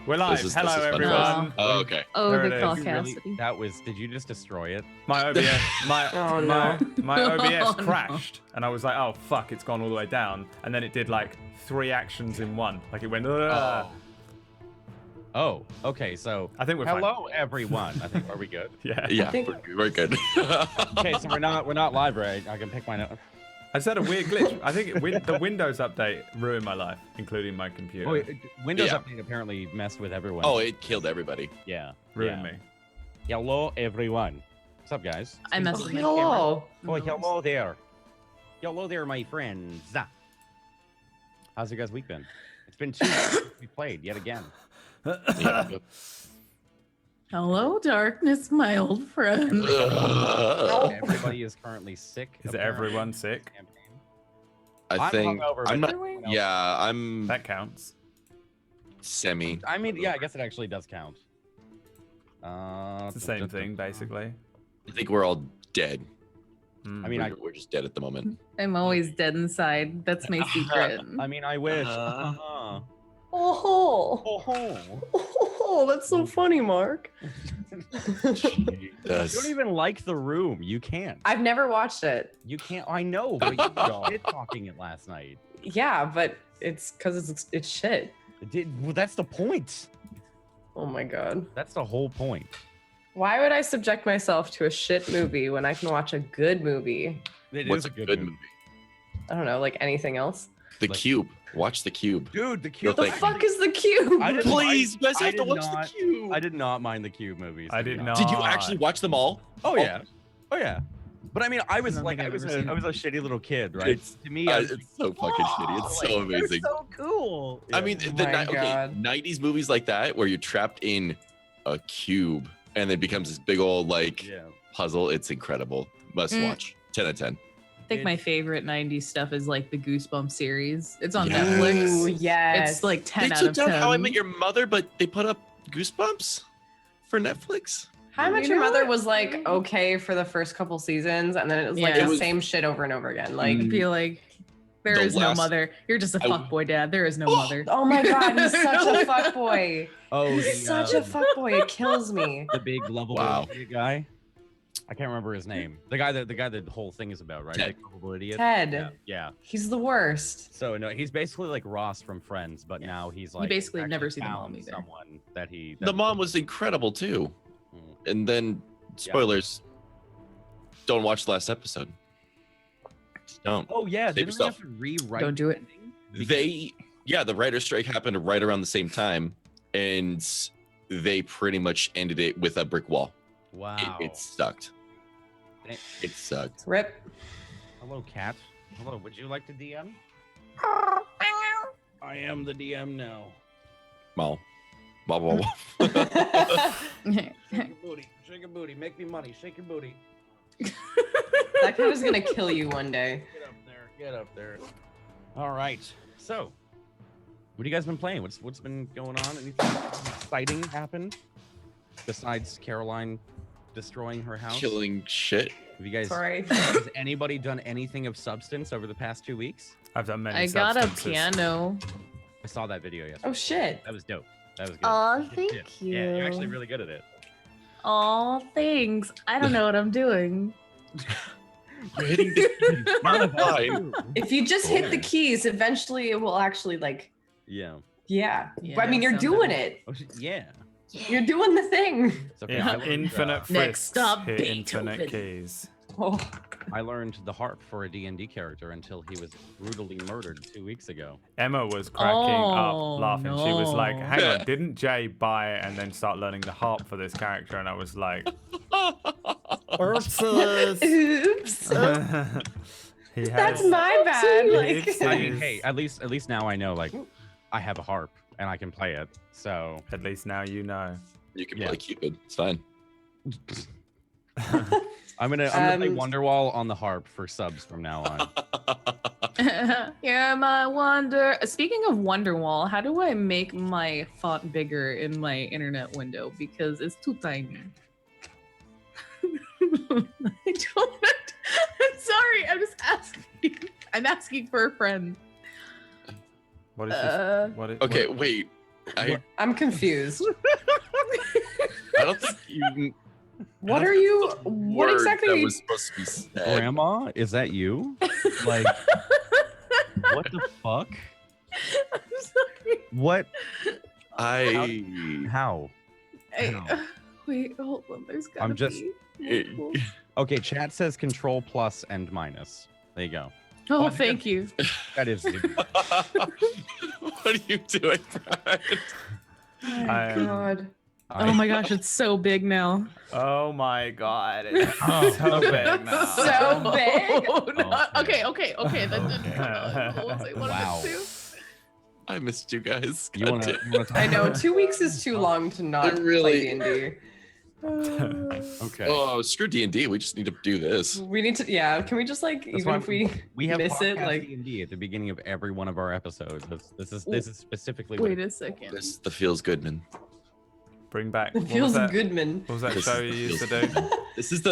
We're live. Hello, everyone. Oh, okay. Oh, There the it is. caucasity. That was. Did you just destroy it? My OBS, my OBS Oh, no. crashed, and I was like, "Oh fuck, it's gone all the way down." And then it did like 3 actions in one. Like it went. Oh, okay. So I think we're hello, everyone. I think are we good? Yeah. Yeah, we're good. Okay, so we're not live, right? I can pick mine up. I just had a weird glitch. I think the Windows update ruined my life, including my computer. Oh, Windows Yeah. update apparently messed with everyone. Oh, it killed everybody. yeah, Ruined yeah. me. Hello, everyone. What's up, guys? I messed with my Hello. Oh, hello there. Hello there, my friends. How's your guys' week been? It's been 2 weeks since we played yet again. Yeah. Hello, darkness, my old friend. Everybody is currently sick. Is apparently. everyone sick? I I'm think hungover, I'm but not. everyone else- Yeah, I'm That counts. semi. I mean, yeah, I guess it actually does count. It's the same thing, basically. I think we're all dead. Mm. I mean, we're just dead at the moment. I'm always dead inside. That's my secret. I mean, I wish. Oh, oh, that's so funny, Mark. You don't even like the room. You can't. I've never watched it. You can't. I know, but you were shit talking it last night. Yeah, but it's because it's shit. Well, that's the point. Oh my god. That's the whole point. Why would I subject myself to a shit movie when I can watch a good movie? It What's is a good movie? I don't know, like anything else. The Like- Cube. Watch The Cube. Dude, the You'll cube. The think- fuck is the cube? I didn't Please, mind- you guys I have to did watch not- The Cube. I did not mind the cube movies. I to be did honest. not. Did you actually watch them all? Oh yeah. Oh yeah. But I mean, I was I don't like, think I I've was ever a, seen I was a shitty little kid, right? It's- to me, I was it's so fucking shitty. It's so amazing. It's so cool. I mean, Oh the my God. 90s movies like that where you're trapped in a cube and it becomes this big old like yeah. puzzle. It's incredible. Must Mm. watch. 10 out of 10. I think my favorite 90s stuff is like the Goosebumps series. It's on Yes. Netflix. Ooh, yes. It's like 10 They out took of down 10. How I Met Your Mother, but they put up Goosebumps for Netflix. How I Met You Your know Mother what? was like okay for the first couple seasons, and then it was like Yeah. the It was- same shit over and over again. Like, I feel like there The is last- no mother. You're just a I- fuckboy dad. There is no mother. oh my god, he's such a fuckboy. Oh, He's such a fuckboy. It kills me. the big lovable Wow. idiot guy. I can't remember his name. The guy that the whole thing is about, right? Ted. Big lovable idiot. Ted. Yeah. Yeah. He's the worst. So no, he's basically like Ross from Friends, but now he's like basically actually never see the found mom either. Someone that he. The mom was incredible too. Mm. And then, spoilers, don't watch the last episode. Just don't. Oh yeah, Save didn't we have yourself. to rewrite? Don't do it. the ending? The writer's strike happened right around the same time, and they pretty much ended it with a brick wall. Wow. It sucked. Thank- It sucked. Rip. Hello, cat. Hello. Would you like to DM? I am the DM now. Well, blah, blah, blah. Shake your booty. Shake your booty. Make me money. Shake your booty. That kid is gonna kill you one day. Get up there. Get up there. All right. So, what have you guys been playing? What's been going on? Anything exciting happened besides Caroline destroying her house? Killing shit. Have you guys? Sorry. Has anybody done anything of substance over the past 2 weeks? I've done many I got a substances. piano. I saw that video yesterday. Oh shit. That was dope. That was good. Aw, You thank did. Yeah, you're actually you. really good at it. Oh, thanks. I don't know what I'm doing. You're hitting the fine. If you just hit the keys, eventually it will actually like, Yeah. yeah. Yeah, I mean, you're sounds doing good. it. Oh, yeah. You're doing the thing. It's okay. Yeah, I learned, infinite frisks. Next stop, hit infinite Beethoven. keys. Oh, I learned the harp for a D&D character until he was brutally murdered 2 weeks ago. Emma was cracking Oh, up laughing. She was like, no. hang on, didn't Jay buy it and then start learning the harp for this character? And I was like, oopsies. oops. He That's has- my bad. Like, Oopsie. I mean, hey, at least now I know, like, I have a harp and I can play it. So At least now you know. You can Yeah. play Cupid. It's fine. I'm gonna play Um, Wonderwall on the harp for subs from now on. You're my wonder. Speaking of Wonderwall, how do I make my font bigger in my internet window? Because it's too tiny. I don't. I'm sorry. I'm just asking. I'm asking for a friend. What is this? What is, Okay, what- wait. I'm confused. I don't think you. What are you? What word exactly? that Are you, was supposed to be said. Grandma, is that you? Like, what the fuck? I'm sorry. What? I. How? Wait, hold on. There's gotta I'm just- be. Okay, chat says control plus and minus. There you go. Oh, Oh, thank you. That is What are you doing, Brad? God. Oh my gosh, it's so big now. Oh my god. It's Oh, so big now. So big? Okay. That didn't. What was I wanted Wow. to do? I missed you guys. You wanna talk I know about it? 2 weeks is too long to not It really- play D&D. Okay. Oh, screw D&D. We just need to do this. We need to, yeah. Can we just like, That's even why if we we have miss it, podcast like, D&D at the beginning of every one of our episodes. This is specifically. Wait a second. This is the feels Goodman. Bring back. it What was feels that? good, man. What was that This show is you the used to feels do?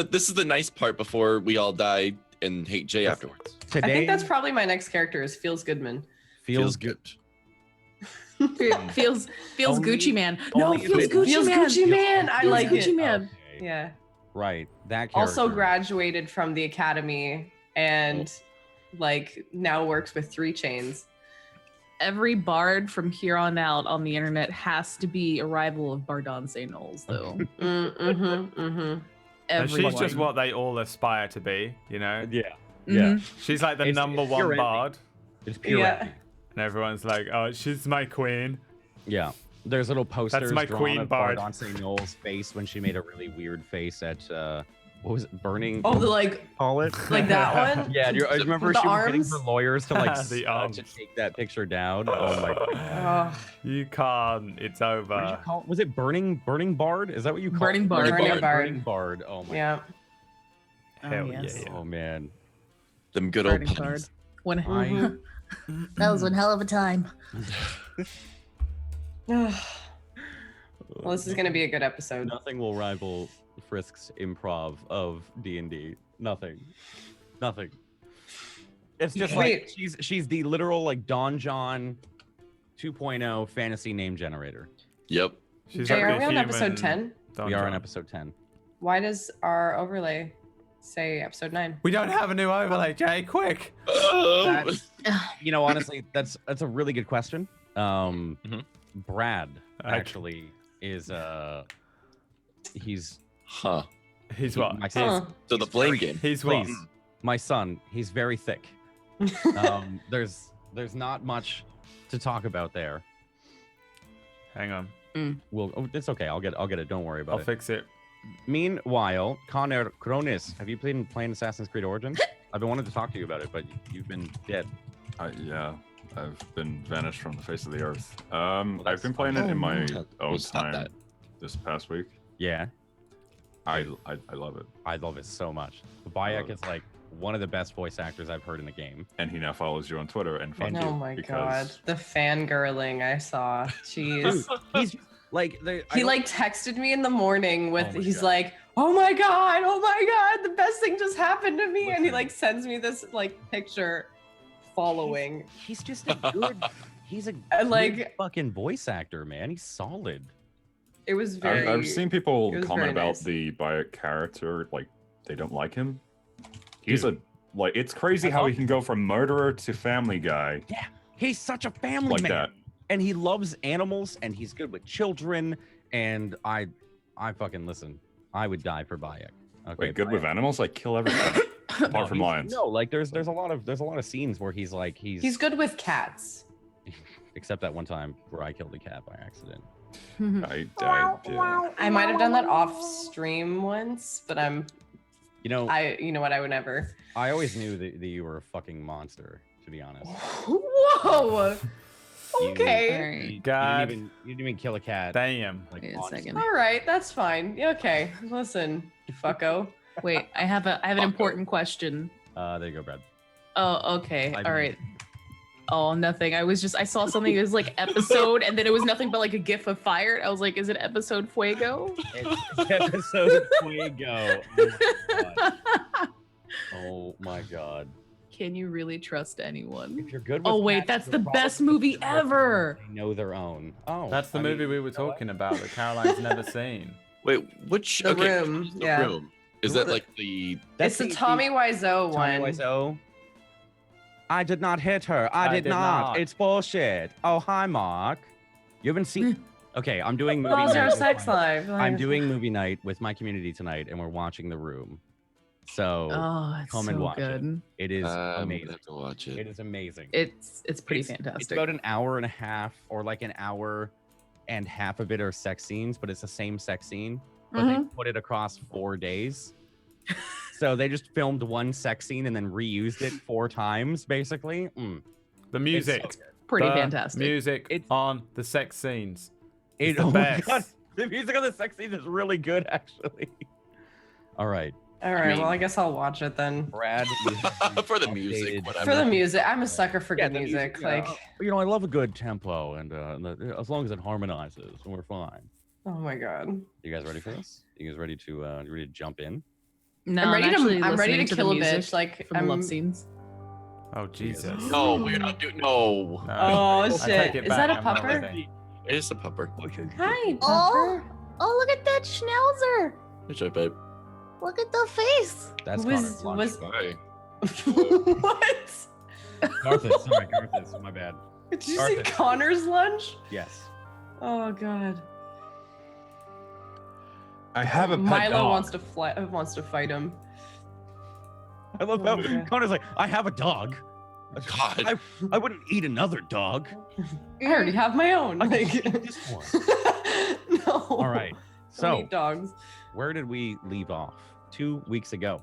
This is the nice part before we all die and hate Jay afterwards. Today I think that's probably my next character is feels Goodman. feels good. Feels Only- Gucci Man. No, only if feels it- Gucci Feels Man. Gucci Man. I Feels like Gucci it. Man. Okay. Yeah. Right. That character. Also graduated from the academy and like now works with 3 chains. Every bard from here on out on the internet has to be a rival of Bardon St. Knowles, though. And Everyone. she's just what they all aspire to be, you know? Yeah. Mhm. She's like the It's number pure one envy. bard. It's pure Yeah. envy. And everyone's like, oh, she's my queen. Yeah. There's little posters my drawn queen of bard. Bardon St. Knowles' face when she made a really weird face at what was it? Burning. Oh, the like call it? that one? Yeah, I remember The she was getting arms? her lawyers to like The to arms. take that picture down. Oh my god. Oh, You can't. It's What did you over. call it? Was it Burning Bard? Is that what you call Burning it? Bard. Burning Bard. Burning Bard. Oh my yeah. Hell yes. yeah. Oh man. Them good old Burning puns. Bard. When Mhm. that was one hell of a time. Well, this is gonna be a good episode. Nothing will rival Frisk's improv of D&D. Nothing. Nothing. It's just like Wait. she's the literal like Don John 2.0 fantasy name generator. Yep. She's Jay, like are the we on episode human 10? Don We are on John. episode 10. Why does our overlay say episode 9? We don't have a new overlay, Jay. Quick. That's- You know, honestly, that's a really good question. Brad Okay. actually is he's Huh. He's what? my son. Huh. So the blame game. He's what? Please, my son. He's very thick. There's not much to talk about there. Hang on. Well, oh, it's okay. I'll get it. Don't worry about I'll it. fix it. Meanwhile, Connor Kronis, have you playing Assassin's Creed Origins? I've been wanting to talk to you about it, but you've been dead. Yeah, I've been vanished from the face of the earth. that's I've been playing it in my Oh, own stop time that. this past week. Yeah, I love it, I love it so much. Bayek is like one of the best voice actors I've heard in the game. and he now follows you on Twitter. And fuck you, Oh my god. because The fangirling I saw. Jeez. He's like He like texted me in the morning with Oh my he's God. like, oh my god, the best thing just happened to me. And he Listen. like sends me this like picture following. he's just a good. He's a And, like- good fucking voice actor, man. He's solid. It was very I've seen people it was comment very about nice. the Bayek character, like they don't like him. He's it's crazy how he can go from murderer to family guy He's such a family like man. that. And he loves animals and he's good with children. And I fucking listen. I would die for Bayek. Okay, Wait, good Bayek. with animals? Like kill everything apart from he's- lions. No, like there's a lot of scenes where he's He's good with cats. except that one time where I killed a cat by accident. Yeah. I might have done that off stream once, but You know, you know what, I would never. I always knew that you were a fucking monster, to be honest. Whoa. You- Okay. Alright. You God didn't even kill a cat. damn. Like, Wait a honestly. second. All right, that's fine. Yeah, okay. Listen, fucko. Wait, I have an important question. There you go, Brad. Oh, okay. I All right. Oh, nothing. I saw something. It was like episode, and then it was nothing but like a gif of fire. I was like, is it episode Fuego? It's episode Fuego. Oh my god. Oh my god. Can you really trust anyone? If you're good with Oh wait, cats, that's you're the best probably movie good with them. ever. They know their own. Oh, That's the I movie mean, we were you know what? talking about that Caroline's never seen. Wait, which? The okay, Room, The yeah. Room. Is that like the? It's the Tommy Wiseau Tommy one. Wiseau. I did not hit her. I I did did not. not. It's bullshit. Oh, hi, Mark. You haven't seen. Okay, I'm doing movie How's night. our with sex my- life? I'm doing movie night with my community tonight, and we're watching The Room. So Oh, it's come so and watch good. it. It is I'm amazing. gonna have to watch It it. is amazing. It's pretty It's fantastic. about an hour and a half, or like an hour and half of it are sex scenes, but it's the same sex scene, but they put it across 4 days. So they just filmed one sex scene and then reused it 4 times, basically. The music. It's so good. Pretty the fantastic. Music It's- on the sex scenes. It, the oh my best. God, the music on the sex scene is really good, actually. All right, All right, mean- well, I guess I'll watch it then. Brad. you have For the updated- music, whatever. For the music, I'm a sucker for Yeah, good the music. yeah. Like, You know, I love a good tempo, and as long as it harmonizes, we're fine. oh my god. You guys ready for this? You guys ready to jump in? No, I'm ready actually to. I'm ready listening to the kill a music bitch. Like, from the I'm. love scenes. Oh Jesus. No, we're not doing. No, No. Oh I shit! take it Is that a back, I'm not pupper? ready. it is a pupper. Hi, Oh. pupper. Oh, look at that schnauzer. Good job, babe. Look at the face. That's Was- Connor's lunch. was- Bye. What? Garthus, sorry, Garthus, my bad. Did you see Arthur. Connor's lunch? Yes. Oh god. I have a pet Milo dog. wants to fight him. I love Oh how my God. Connor's like, I have a dog. God. I wouldn't eat another dog. I already have my own. I Like, can eat this one. no. All right. Don't So, eat dogs. where did we leave off? 2 weeks ago.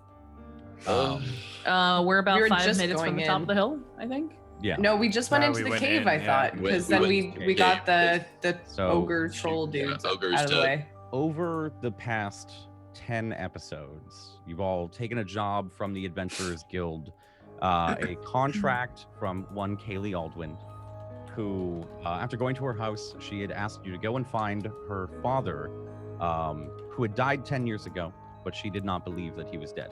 We're about We were 5 just minutes from going the top in. of the hill, I think. Yeah. No, we just went No, into we the went cave. in, I yeah. thought We because went then into the we got cave. the So, ogre troll dudes ogres out of the to- way. Over the past 10 episodes, you've all taken a job from the Adventurers Guild, a contract from one Kaylee Aldwin, who, after going to her house, she had asked you to go and find her father, who had died 10 years ago, but she did not believe that he was dead.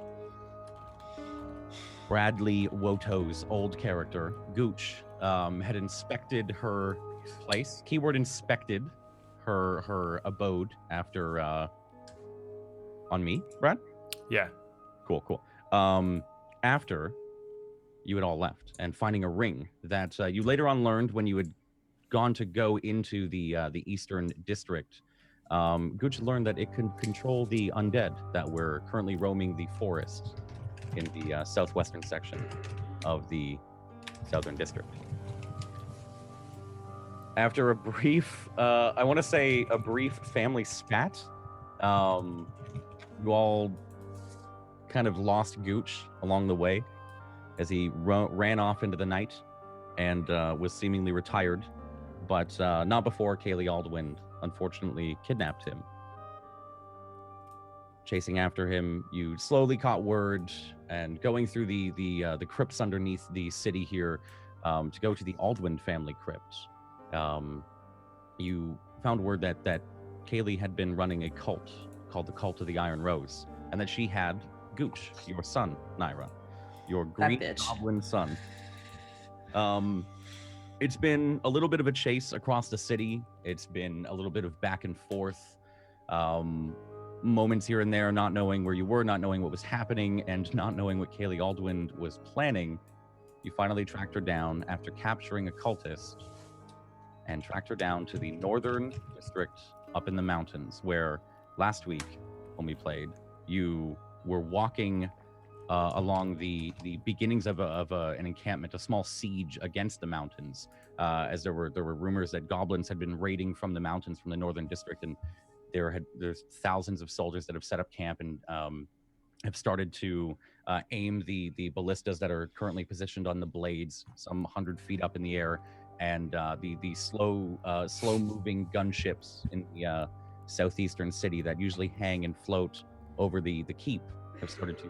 Bradley Woto's old character, Gooch, had inspected her place. Keyword inspected her abode after on me, Brad? Yeah. Cool. After you had all left and finding a ring that you later on learned when you had gone to go into the Eastern District, Gooch learned that it can control the undead that were currently roaming the forest in the southwestern section of the Southern District. After a brief, I want to say a brief family spat, you all kind of lost Gooch along the way as he ran off into the night and was seemingly retired, but not before Kaylee Aldwin unfortunately kidnapped him. Chasing after him, you slowly caught word and going through the crypts underneath the city here to go to the Aldwin family crypt. You found word that Kaylee had been running a cult called the Cult of the Iron Rose, and that she had Gooch, your son, Naira, your green bitch. goblin son. It's been a little bit of a chase across the city. It's been a little bit of back and forth. Moments here and there, not knowing where you were, not knowing what was happening, and not knowing what Kaylee Aldwin was planning. You finally tracked her down after capturing a cultist and tracked her down to the Northern District up in the mountains, where last week when we played, you were walking along the beginnings of an encampment, a small siege against the mountains, as there were rumors that goblins had been raiding from the mountains from the Northern District, and there's thousands of soldiers that have set up camp and have started to aim the ballistas that are currently positioned on the blades, some 100 feet up in the air, and the slow moving gunships in the southeastern city that usually hang and float over the keep have started to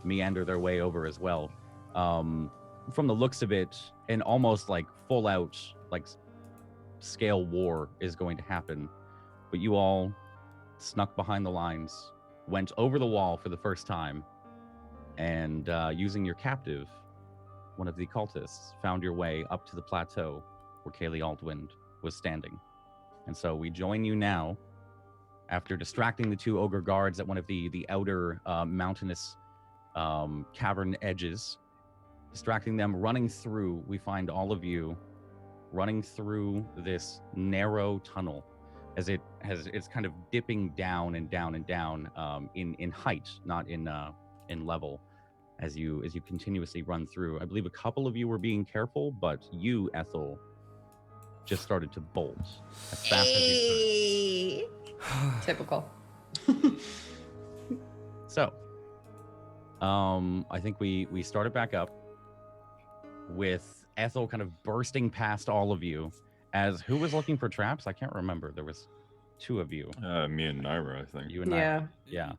meander their way over as well. From the looks of it, an almost like full out like scale war is going to happen. But you all snuck behind the lines, went over the wall for the first time, and using your captive, one of the cultists, found your way up to the plateau where Kaylee Altwind was standing. And so we join you now, after distracting the 2 ogre guards at one of the outer mountainous cavern edges, distracting them, running through, we find all of you running through this narrow tunnel as it's kind of dipping down and down and down in height, not in level, as you continuously run through. I believe a couple of you were being careful, but you, Ethel, just started to bolt as fast as you could. Typical. So, I think we started back up with Ethel kind of bursting past all of you. As who was looking for traps? I can't remember. There was 2 of you. Me and Naira, I think. You and I. Yeah.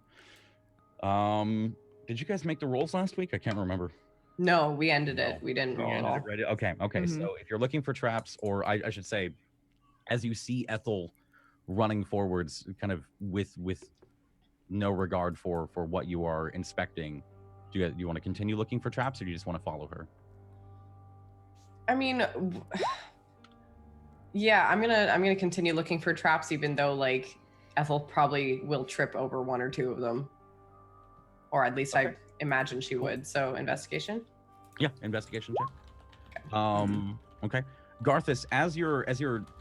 Did you guys make the rolls last week? I can't remember. No, we ended it. We didn't roll at all. Okay. Mhm. So if you're looking for traps, or I should say, as you see Ethel running forwards, kind of with no regard for what you are inspecting, do you want to continue looking for traps, or do you just want to follow her? I mean, yeah, I'm gonna continue looking for traps, even though like Ethel probably will trip over 1 or 2 of them, or at least I imagine she would. So investigation. Yeah, investigation check. Okay. Garthus, as you're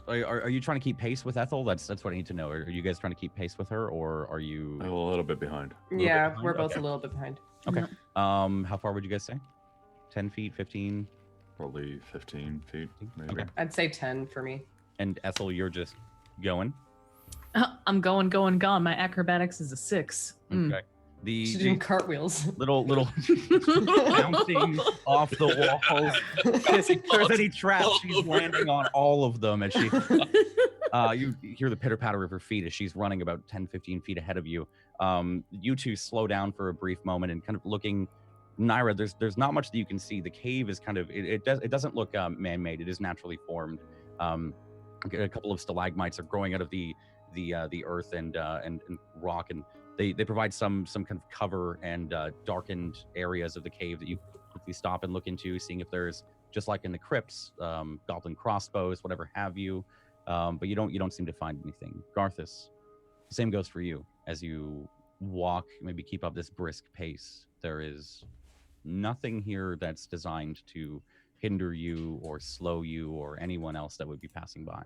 are you trying to keep pace with Ethel? That's what I need to know. Are you guys trying to keep pace with her, or are you A little bit behind. Yeah, behind? we're both Okay. a little bit behind. Okay. How far would you guys say? 10 feet, 15? Probably 15 feet, maybe. Okay. I'd say 10 for me. And Ethel, you're just going? I'm going. My acrobatics is a 6. Okay. She's The doing cartwheels. little bouncing off the walls. If there's any traps, she's landing on all of them as she you hear the pitter patter of her feet as she's running about 10-15 feet ahead of you. You 2 slow down for a brief moment and kind of looking. Naira, there's not much that you can see. The cave is kind of it doesn't look man-made. It is naturally formed. A couple of stalagmites are growing out of the earth and rock, and they provide some kind of cover and darkened areas of the cave that you quickly stop and look into, seeing if there's, just like in the crypts, goblin crossbows, whatever have you. But you don't seem to find anything. Garthus, same goes for you. As you walk, maybe keep up this brisk pace. There is nothing here that's designed to hinder you or slow you or anyone else that would be passing by.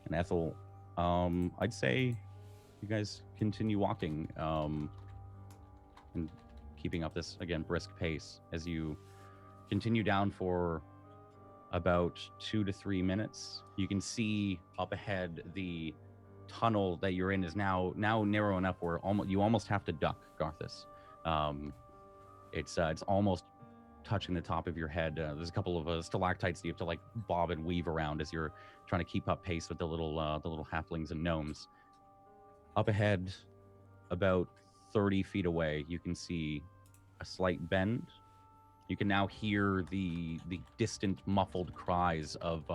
And Ethel, I'd say you guys continue walking and keeping up this, again, brisk pace as you continue down for about 2 to 3 minutes. You can see up ahead the tunnel that you're in is now narrow enough where you almost have to duck, Garthus. It's almost touching the top of your head. There's a couple of stalactites that you have to like bob and weave around as you're trying to keep up pace with the little halflings and gnomes. Up ahead, about 30 feet away, you can see a slight bend. You can now hear the distant muffled cries of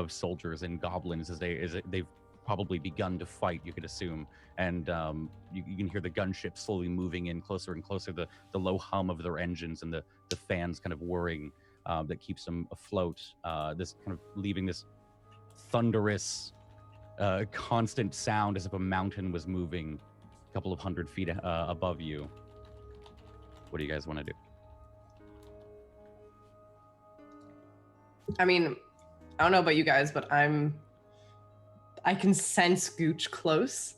soldiers and goblins as they've probably begun to fight, you could assume. And you can hear the gunship slowly moving in closer and closer, the low hum of their engines and the fans kind of whirring that keeps them afloat, this kind of leaving this thunderous constant sound as if a mountain was moving a couple of 100 feet above you. What do you guys want to do? I mean, I don't know about you guys, but I can sense Gooch close.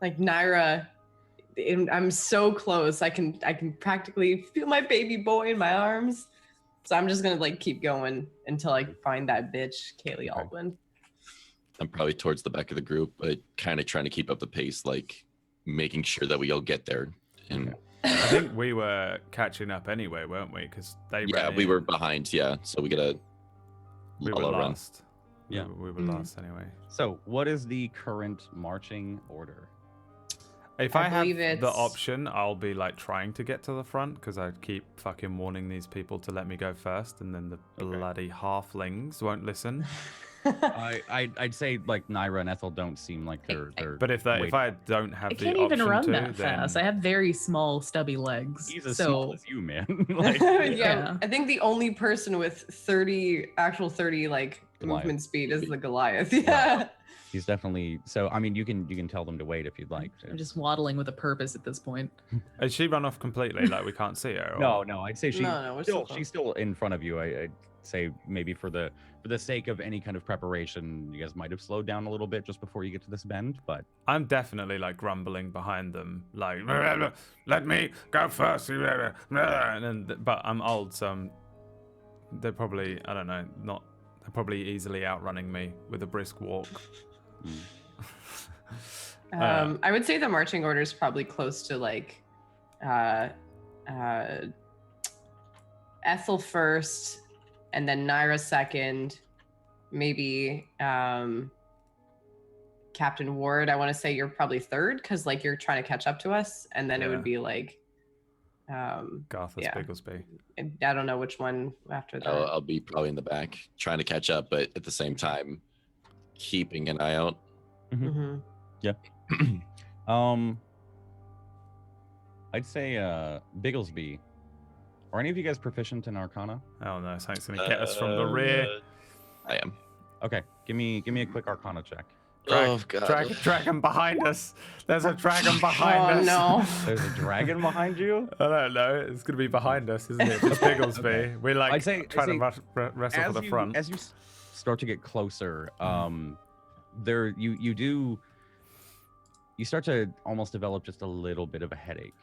Like Naira, I'm so close. I can practically feel my baby boy in my arms. So I'm just gonna like keep going until I find that bitch, Kaylee Altwind. I'm probably towards the back of the group, but kind of trying to keep up the pace, like making sure that we all get there. And I think we were catching up anyway, weren't we? Because they yeah, ran we in. were behind. Yeah, so we gotta. We were all run. last. Yeah. We were Mhm. last anyway. So, what is the current marching order? If I I have believe the it's- option, I'll be like trying to get to the front because I keep fucking warning these people to let me go first, and then the Okay. bloody halflings won't listen. I'd say like Naira and Ethel don't seem like they're. But if I don't have I the can't option even run to, that then fast. I have very small, stubby legs. He's as so small as you, man. Like, yeah, I think the only person with 30 like Goliath. movement speed is the Goliath. Yeah. he's definitely. So I mean, you can tell them to wait if you'd like. I'm just waddling with a purpose at this point. has she run off completely? Like we can't see her? Or... No, I'd say we're still she's still in front of you. I'd say maybe for the sake of any kind of preparation, you guys might have slowed down a little bit just before you get to this bend. But I'm definitely like grumbling behind them, like let me go first. And then, but I'm old, so they're probably they're probably easily outrunning me with a brisk walk. I would say the marching order is probably close to like Ethel first, and then Naira second, maybe Captain Ward. I want to say you're probably third because like you're trying to catch up to us, and then it would be like Garthus Bigglesby. I don't know which one after that. I'll be probably in the back trying to catch up, but at the same time keeping an eye out. Mm-hmm. Yeah. I'd say Bigglesby. Are any of you guys proficient in Arcana? Oh no, something's gonna get us from the rear. I am. Okay, give me a quick Arcana check. Dragon behind us. There's a dragon behind us. No. There's a dragon behind you? I don't know. It's gonna be behind us, isn't it? It's Bigglesby. Okay. We like I'd say wrestle for the front. As you start to get closer, there you start to almost develop just a little bit of a headache.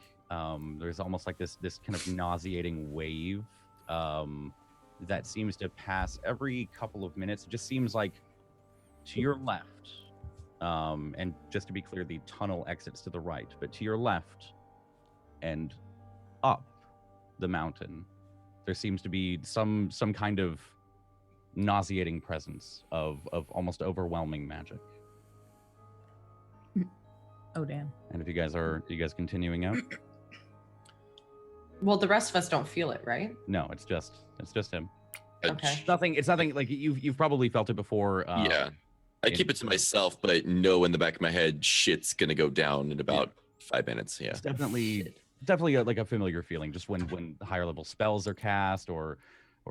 There's almost like this kind of nauseating wave that seems to pass every couple of minutes. It just seems like to your left, and just to be clear, the tunnel exits to the right, but to your left and up the mountain, there seems to be some kind of nauseating presence of almost overwhelming magic. Oh damn. And if you guys continuing out? Well, the rest of us don't feel it, right? No, it's just him. Okay. It's nothing like you've probably felt it before. Yeah. I keep it to myself, but know in the back of my head, shit's gonna go down in about 5 minutes. Yeah. It's definitely like a familiar feeling, just when higher level spells are cast or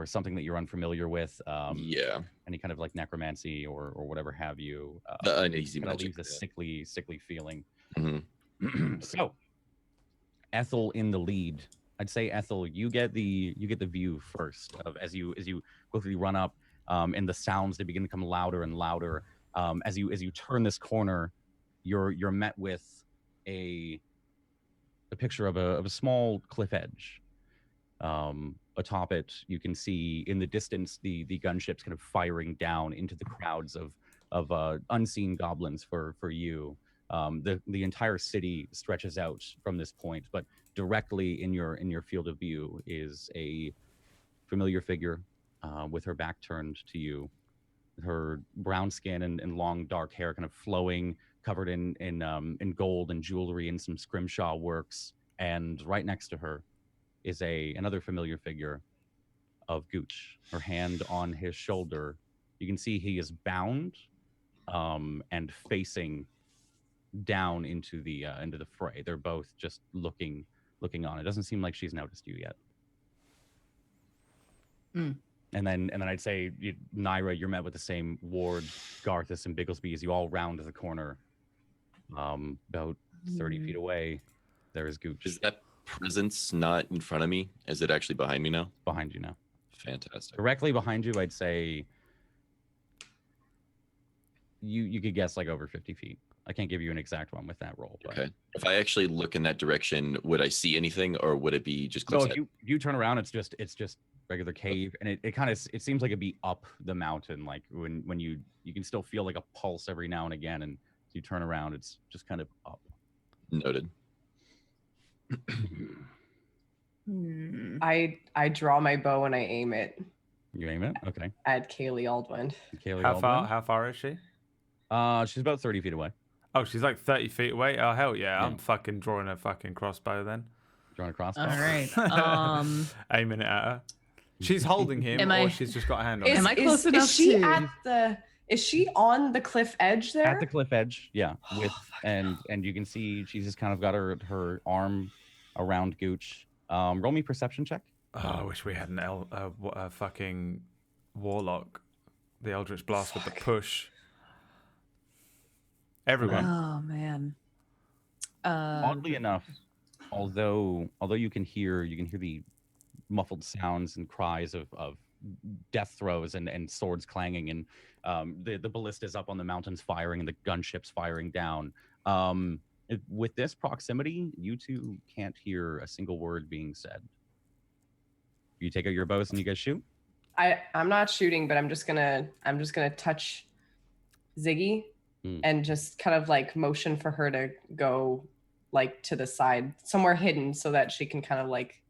something that you're unfamiliar with. Yeah. Any kind of like necromancy or whatever have you. The uneasy kind of magic. leaves a sickly feeling. Mm-hmm. So, Ethel in the lead. I'd say Ethel, you get the view first of as you quickly run up, and the sounds they begin to become louder and louder. As you turn this corner, you're met with a picture of a small cliff edge. Atop it, you can see in the distance the gunships kind of firing down into the crowds of unseen goblins for you. The entire city stretches out from this point, but directly in your field of view is a familiar figure with her back turned to you, her brown skin and long dark hair kind of flowing, covered in gold and jewelry and some scrimshaw works. And right next to her is another familiar figure of Gooch, her hand on his shoulder. You can see he is bound and facing down into the fray. They're both just looking on. It doesn't seem like she's noticed you yet. And then I'd say Naira, you're met with the same Ward, Garthus, and Bigglesby as you all round the corner. About 30 feet away, there is Gooch. Is that presence not in front of me? Is it actually behind me now? Behind you now. Fantastic. Directly behind you, I'd say you could guess like over 50 feet. I can't give you an exact one with that roll. But... Okay. If I actually look in that direction, would I see anything, or would it be just? So if you turn around, it's just regular cave, and it seems like it'd be up the mountain. Like when you can still feel like a pulse every now and again, and as you turn around, it's just kind of up. Noted. I draw my bow and I aim it You aim it? Okay. at Kaylee Aldwin. Kaylee How Aldwin. far is she? She's about 30 feet away. Oh, she's like 30 feet away. Oh hell yeah! I'm fucking drawing a fucking crossbow then. Drawing a crossbow. All right. Aiming it at her. She's holding him, Am or I- she's just got a hand on Is, him. Am I close is enough she to- at the? Is she on the cliff edge there? At the cliff edge, yeah. With and you can see she's just kind of got her arm around Gooch. Roll me perception check. Oh, I wish we had a fucking warlock. The Eldritch Blast with the push. Everyone. Oh man. Oddly enough, although you can hear the muffled sounds and cries of death throes and swords clanging and the ballistas up on the mountains firing and the gunships firing down. With this proximity, you two can't hear a single word being said. You take out your bows and you guys shoot? I'm not shooting, but I'm just gonna touch Ziggy and just kind of like motion for her to go like to the side, somewhere hidden, so that she can kind of like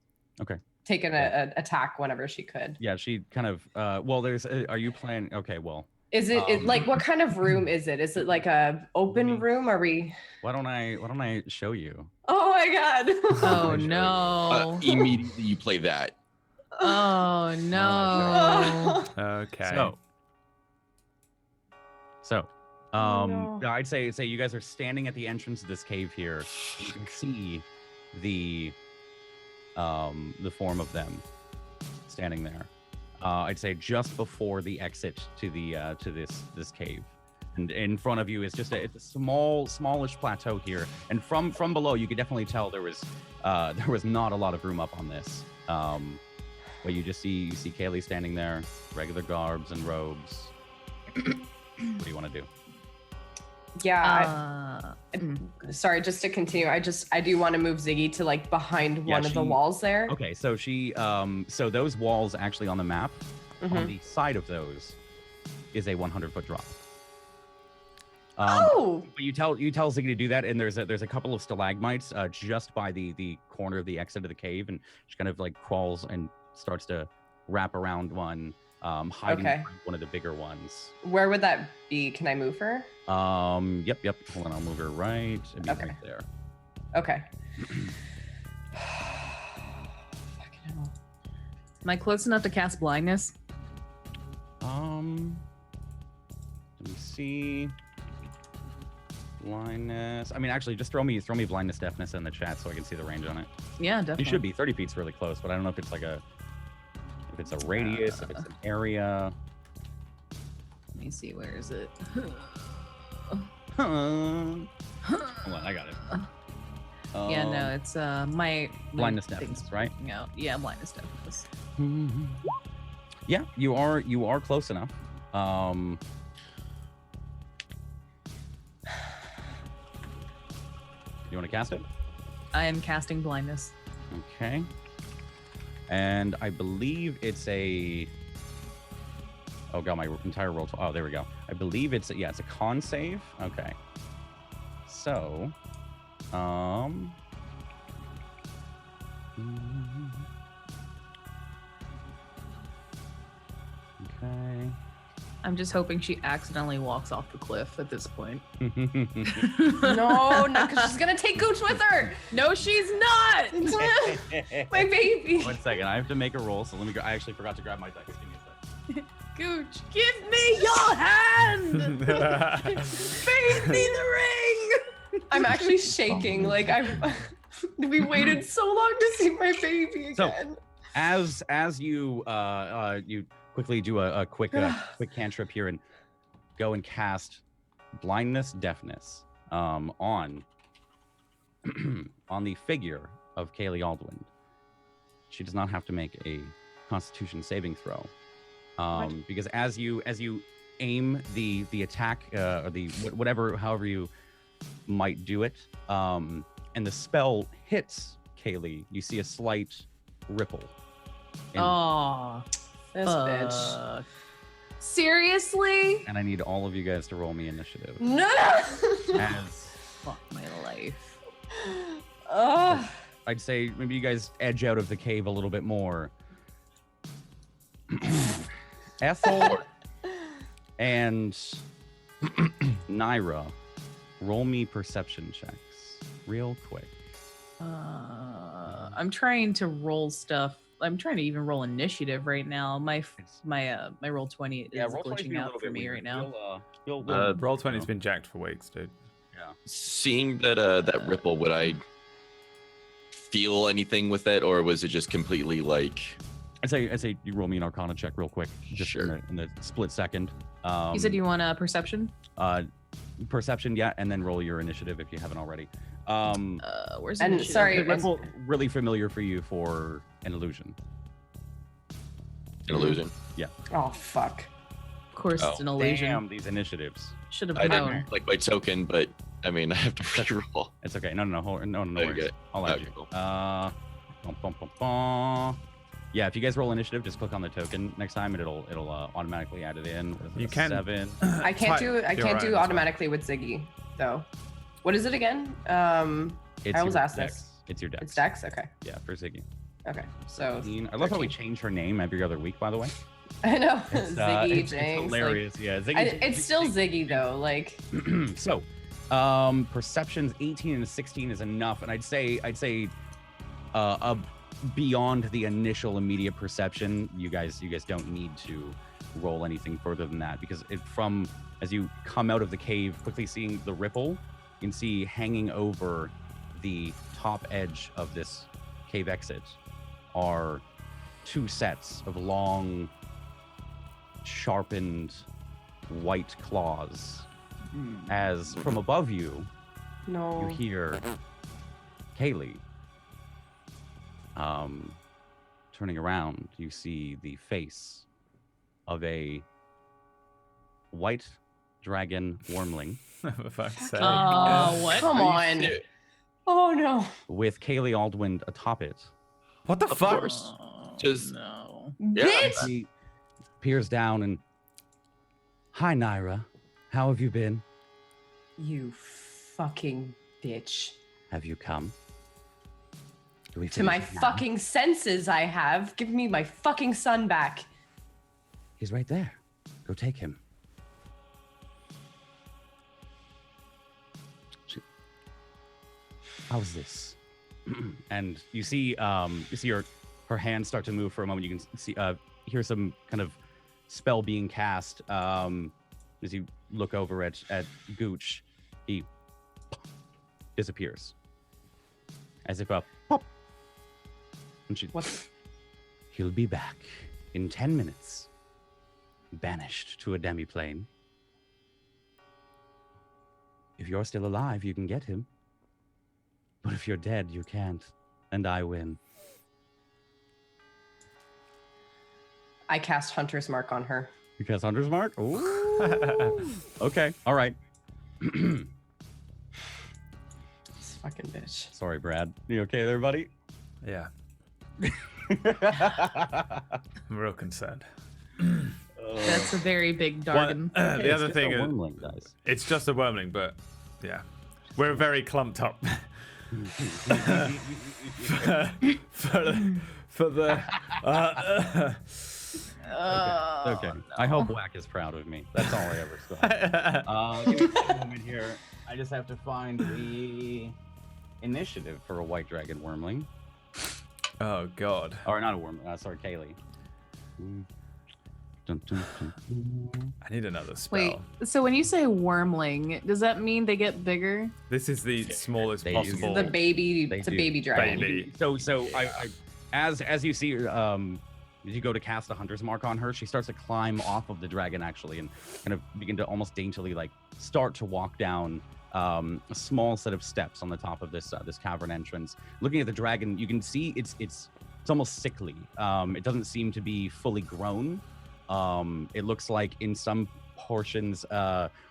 take an attack whenever she could. Yeah, she kind of well, there's are you planning? Okay, well, is it like what kind of room is it? Is it like a open room? Are we? Why don't I show you? Oh my god. Oh no. Immediately you play that. Oh no. Okay. So, no. I'd say you guys are standing at the entrance of this cave here. You can see the form of them standing there. I'd say just before the exit to the to this cave, and in front of you is just it's a smallish plateau here, and from below you could definitely tell there was not a lot of room up on this. But you see Kaylee standing there, regular garbs and robes. What do you want to do? Yeah. Sorry, just to continue. I do want to move Ziggy to like behind one of the walls there. Okay, so she so those walls actually on the map, on the side of those is a 100-foot drop. But you tell Ziggy to do that, and there's a couple of stalagmites just by the corner of the exit of the cave, and she kind of like crawls and starts to wrap around one, hiding behind one of the bigger ones. Where would that be? Can I move her? Yep. Hold on, I'll move her right. It'd be right there. Okay. Am I close enough to cast blindness? Let me see. Blindness. I mean, actually, just throw me blindness deafness in the chat so I can see the range on it. Yeah, definitely. You should be 30 feet's really close, but I don't know if it's if it's a radius, if it's an area. Let me see. Where is it? Hold on, I got it. Yeah, no, it's my blindness deafness, right? No, yeah, blindness deafness. Yeah, you are close enough. You want to cast it? I am casting blindness. Okay. And I believe it's a... Oh god, my entire roll. Oh, there we go. I believe it's a con save. Okay. So, okay. I'm just hoping she accidentally walks off the cliff at this point. No, because she's gonna take Gooch with her. No, she's not. My baby. 1 second, I have to make a roll. So let me go. I actually forgot to grab my dice. Give me a sec. Gooch, give me your hand. Feed me the ring. I'm actually shaking. Like we waited so long to see my baby again. So, as you you quickly do a quick cantrip here and go and cast blindness deafness on the figure of Kaylee Aldwin. She does not have to make a Constitution saving throw, because as you aim the attack or the however you might do it, and the spell hits Kaylee, you see a slight ripple. Oh. This bitch. Seriously? And I need all of you guys to roll me initiative. No. As Fuck my life. I'd say maybe you guys edge out of the cave a little bit more. Ethel and Naira, roll me perception checks real quick. I'm trying to roll stuff I'm trying to even roll initiative right now. My roll 20 is roll 20 glitching out for me right now. Roll 20's been jacked for weeks, dude. Yeah. Seeing that ripple, would I feel anything with it, or was it just completely like? I say you roll me an Arcana check real quick, just Sure. in the split second. You said you want a perception? Perception, yeah, and then roll your initiative if you haven't already. Where's And initiative? sorry, The ripple really familiar for you for an illusion. An illusion. Oh fuck. Of course, it's an illusion. Damn, these initiatives. Should have I known. didn't like my token, but I mean, I have to reroll. It's okay. No, no Okay. worries. I'll add Okay, you. cool. Yeah, if you guys roll initiative, just click on the token next time, and it'll automatically add it in. What is it, You a can- 7. I can't do You're I can't right, do that's fine. automatically with Ziggy though. What is it again? It's I was your asked dex. this. It's your dex. It's Dex. Okay. Yeah, for Ziggy. Okay. So I love how we 13. change her name every other week, by the way. I know It's, Ziggy it's Jinx. hilarious. Yeah, Ziggy. It's still Ziggy though. Like So, perceptions 18 and 16 is enough, and I'd say beyond the initial immediate perception, you guys don't need to roll anything further than that, because as you come out of the cave, quickly seeing the ripple, you can see hanging over the top edge of this cave exit are 2 sets of long, sharpened white claws. As from above you, no. you hear Kaylee. Turning around, you see the face of a white dragon wormling For fuck's sake. What? Come on. Oh no. with Kaylee Aldwind atop it. What the Of fuck? course. Oh, Just- no. Yeah. Bitch. He peers down and, "Hi, Naira. How have you been? You fucking bitch. Have you come? Do we To my finish it now?" fucking senses I have. Give me my fucking son back. He's right there. Go take him." How's this? And you see her hands start to move for a moment. You can see hear some kind of spell being cast. As you look over at Gooch, he disappears. As if a pop. And she, What? "He'll be back in 10 minutes. Banished to a demi-plane. If you're still alive, you can get him. But if you're dead, you can't. And I win." I cast Hunter's Mark on her. You cast Hunter's Mark? Ooh. Okay, all right. This fucking bitch. Sorry, Brad. You okay there, buddy? Yeah, I'm real concerned. That's a very big Well, dargan. the other thing is, Wormling, guys. it's just a wormling, but yeah, we're very clumped up. for the Okay. I hope Whack is proud of me. That's all I ever saw. Give me a moment here. I just have to find the initiative for a white dragon wormling. Oh god. Or not a wormling. Sorry, Kaylee. Dun, dun, dun, dun. I need another spell. Wait, so when you say wormling, does that mean they get bigger? This is the smallest They- possible The baby. They It's a do. baby dragon. Baby. So I as you see as you go to cast a Hunter's Mark on her, she starts to climb off of the dragon actually, and kind of begin to almost daintily like start to walk down a small set of steps on the top of this this cavern entrance. Looking at the dragon, you can see it's almost sickly. It doesn't seem to be fully grown. It looks like in some portions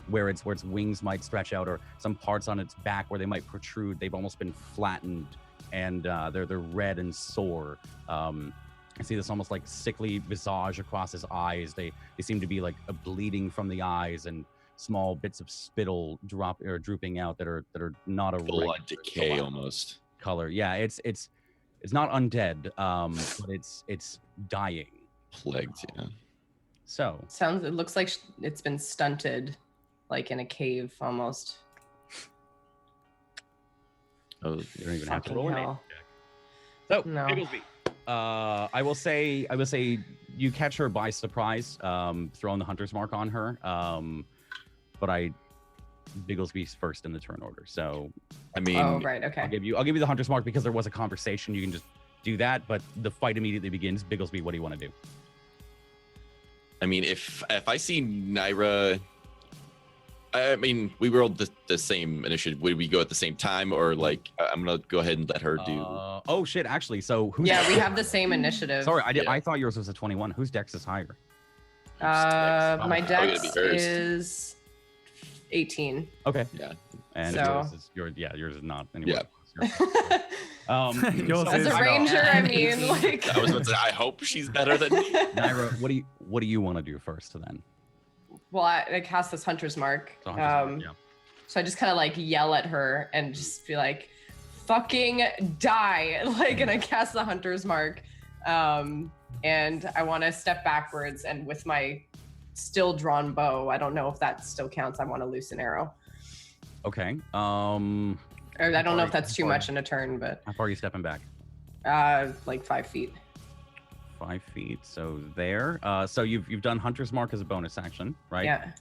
where its wings might stretch out, or some parts on its back where they might protrude, they've almost been flattened, and they're red and sore. I see this almost like sickly visage across his eyes. They seem to be like bleeding from the eyes, and small bits of spittle drooping out that are not a Full on regular decay black almost. color. Yeah, it's not undead, but it's dying. Plagued, yeah. So It looks like it's been stunted, like in a cave almost. Oh, you don't even have to Fucking roll an hell. check. So No. Bigglesby, I will say you catch her by surprise, throwing the hunter's mark on her. But Bigglesby's first in the turn order, so I mean, Oh, right. Okay. I'll give you the hunter's mark because there was a conversation. You can just do that, but the fight immediately begins. Bigglesby, what do you want to do? I mean, if I see Naira, I mean, we rolled the same initiative. Would we go at the same time, or like I'm gonna go ahead and let her do? Oh shit! Actually, so who's Yeah, we have the same initiative. Sorry, I Yeah. I thought yours was a 21. Whose dex is higher? My Probably gonna be dex hers. is 18. Okay. Yeah. And So- yours is not anywhere. Yeah. Close. Yours As is a not. ranger, I mean, like. I was about to say, I hope she's better than me. Naira, what do you want to do first then? Well, I cast this hunter's mark. So Hunter's Mark, So I just kind of like yell at her and just be like, fucking die. Like, and I cast the hunter's mark. And I want to step backwards, and with my still drawn bow, I don't know if that still counts. I want to loose an arrow. Okay. Or I don't know if that's too much in a turn, but How far are you stepping back? like 5 feet. 5 feet. So there. So you've done Hunter's Mark as a bonus action, right? Yeah.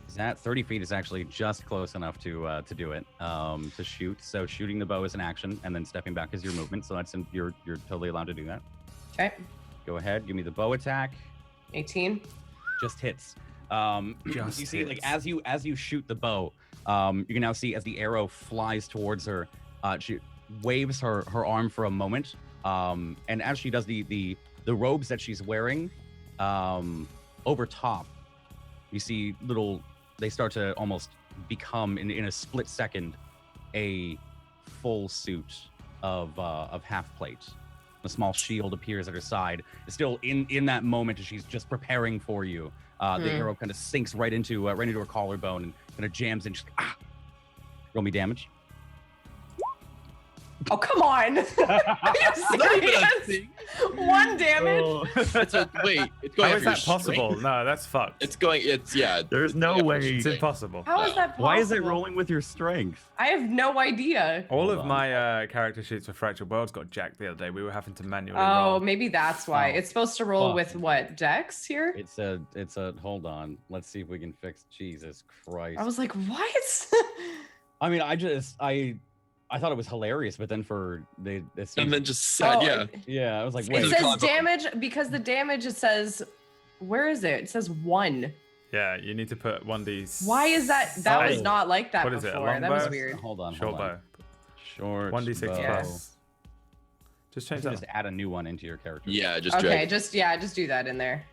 Is that 30 feet is actually just close enough to do it, to shoot. So shooting the bow is an action, and then stepping back is your movement. So that's you're totally allowed to do that. Okay. Go ahead. Give me the bow attack. 18. Just hits. Just you see, like hits. as you shoot the bow, you can now see as the arrow flies towards her, she waves her arm for a moment, and as she does, the robes that she's wearing, over top, you see they start to almost become in a split second a full suit of half plate. A small shield appears at her side. It's still in that moment as she's just preparing for you. The arrow kind of sinks right into her collarbone and kind of jams in. She's like, ah! Roll me damage. Oh, come on. Are you serious? 1 damage? Wait, it's going How after is your that possible? strength? No, that's fucked. Yeah. There's no Yeah, way. It's impossible. How is that possible? Why is it rolling with your strength? I have no idea. All Hold of on. my character sheets for Fractured Worlds got jacked the other day. We were having to manually Oh, roll. maybe that's why. Oh, It's supposed to roll fuck. with what? Dex here? It's a hold on. Let's see if we can fix. Jesus Christ. I was like, what? I mean, I thought it was hilarious, but then And then just said, Oh, yeah. yeah, I was like, It wait. It Wait. says damage because the damage, it says, where is it? It says 1. Yeah, you need to put 1d. Why is that? That was Oh. not like that What is it, a before. That was longbow? weird. Hold on. Short hold on. bow. Short 1d6 bow. Yeah. plus. Just You change can that. just add a new one into your character. Yeah, just Okay, drag. just do that in there.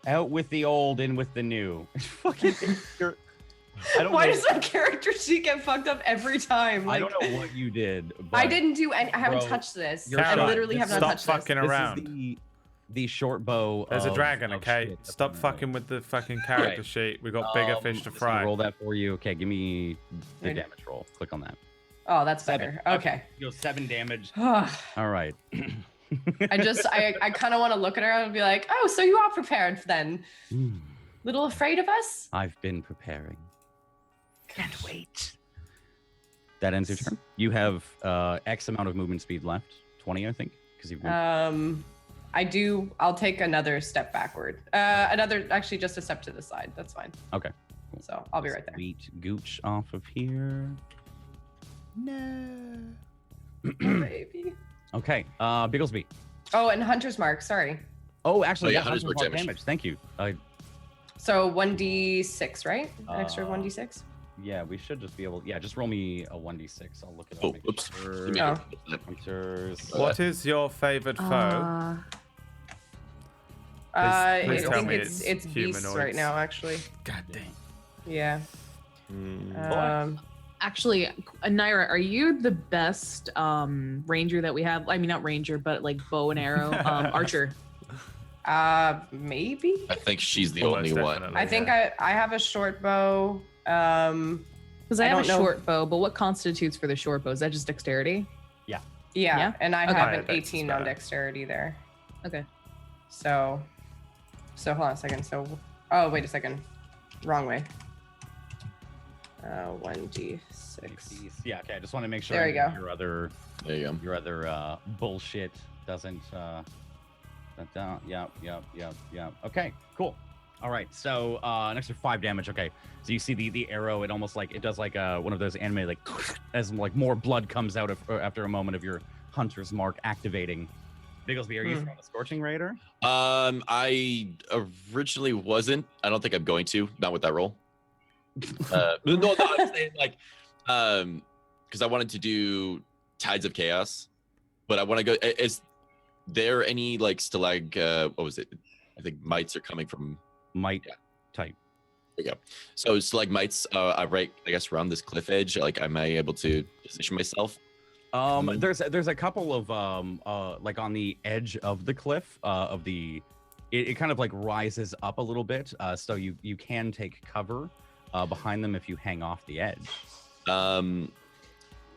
Out with the old, in with the new. Fucking. I don't Why know. does my character sheet get fucked up every time? I Like, don't know what you did. But I didn't do any. I haven't Bro, touched this. you're I Caroline, literally have not stop touched fucking this. around. This is the short bow. There's a of- dragon, of okay? shit. Stop fucking with the fucking character Right. sheet. We got bigger fish to just gonna fry. Roll that for you. Okay, give me the Right. damage roll. Click on that. Oh, that's 7. better. Okay. You go 7 damage. I All right. kind of want to look at her and be like, oh, so you are prepared then? Little afraid of us? I've been preparing. Can't wait. That ends your turn. You have X amount of movement speed left. 20, I think, because you've been. I do. I'll take another step backward. Actually, just a step to the side. That's fine. Okay. Cool. So I'll be right there. Sweet gooch off of here. No. Baby. Okay. Bigglesby. Oh, and Hunter's Mark. Sorry. Oh, actually, Oh, yeah, yeah, Hunter's Hunter's Mark Mark damage. Thank you. So 1d6, right? An extra Uh, 1d6. Yeah, we should just be able. Yeah, just roll me a 1d6. I'll look it up. Oh, make oops. sure. Let me Oh. go. Hunters. What is your favored foe? please I tell think me it's it's beasts right humanoids. now, actually. God damn. Yeah. Mm. Actually, Naira, are you the best ranger that we have? I mean, not ranger, but like bow and arrow archer. Maybe. I think she's the Almost only one. definitely, I think yeah. I have a short bow. Because I I have a don't know. short bow, but what constitutes for the short bow? Is that just dexterity? Yeah, Yeah? and I Okay. have Yeah, an that's 18 on better. dexterity there. Okay. So hold on a second. So, oh, wait a second. Wrong way. 1d6. Yeah, okay. I just want to make sure There we go. There you go. your other bullshit doesn't Yep. Okay, cool. All right, so an extra 5 damage. Okay, so you see the arrow, it almost like it does like one of those anime like as like more blood comes out after a moment of your hunter's mark activating. Bigglesby, are you throwing a scorching ray? I originally wasn't. I don't think I'm going to. Not with that roll. No, I'm saying like, because I wanted to do Tides of Chaos, but I want to go. Is there any like what was it? I think mites are coming from Might type. There you go. So stalagmites, right? I guess around this cliff edge. Like, am I able to position myself? There's a couple of like on the edge of the cliff it kind of like rises up a little bit, so you can take cover behind them if you hang off the edge.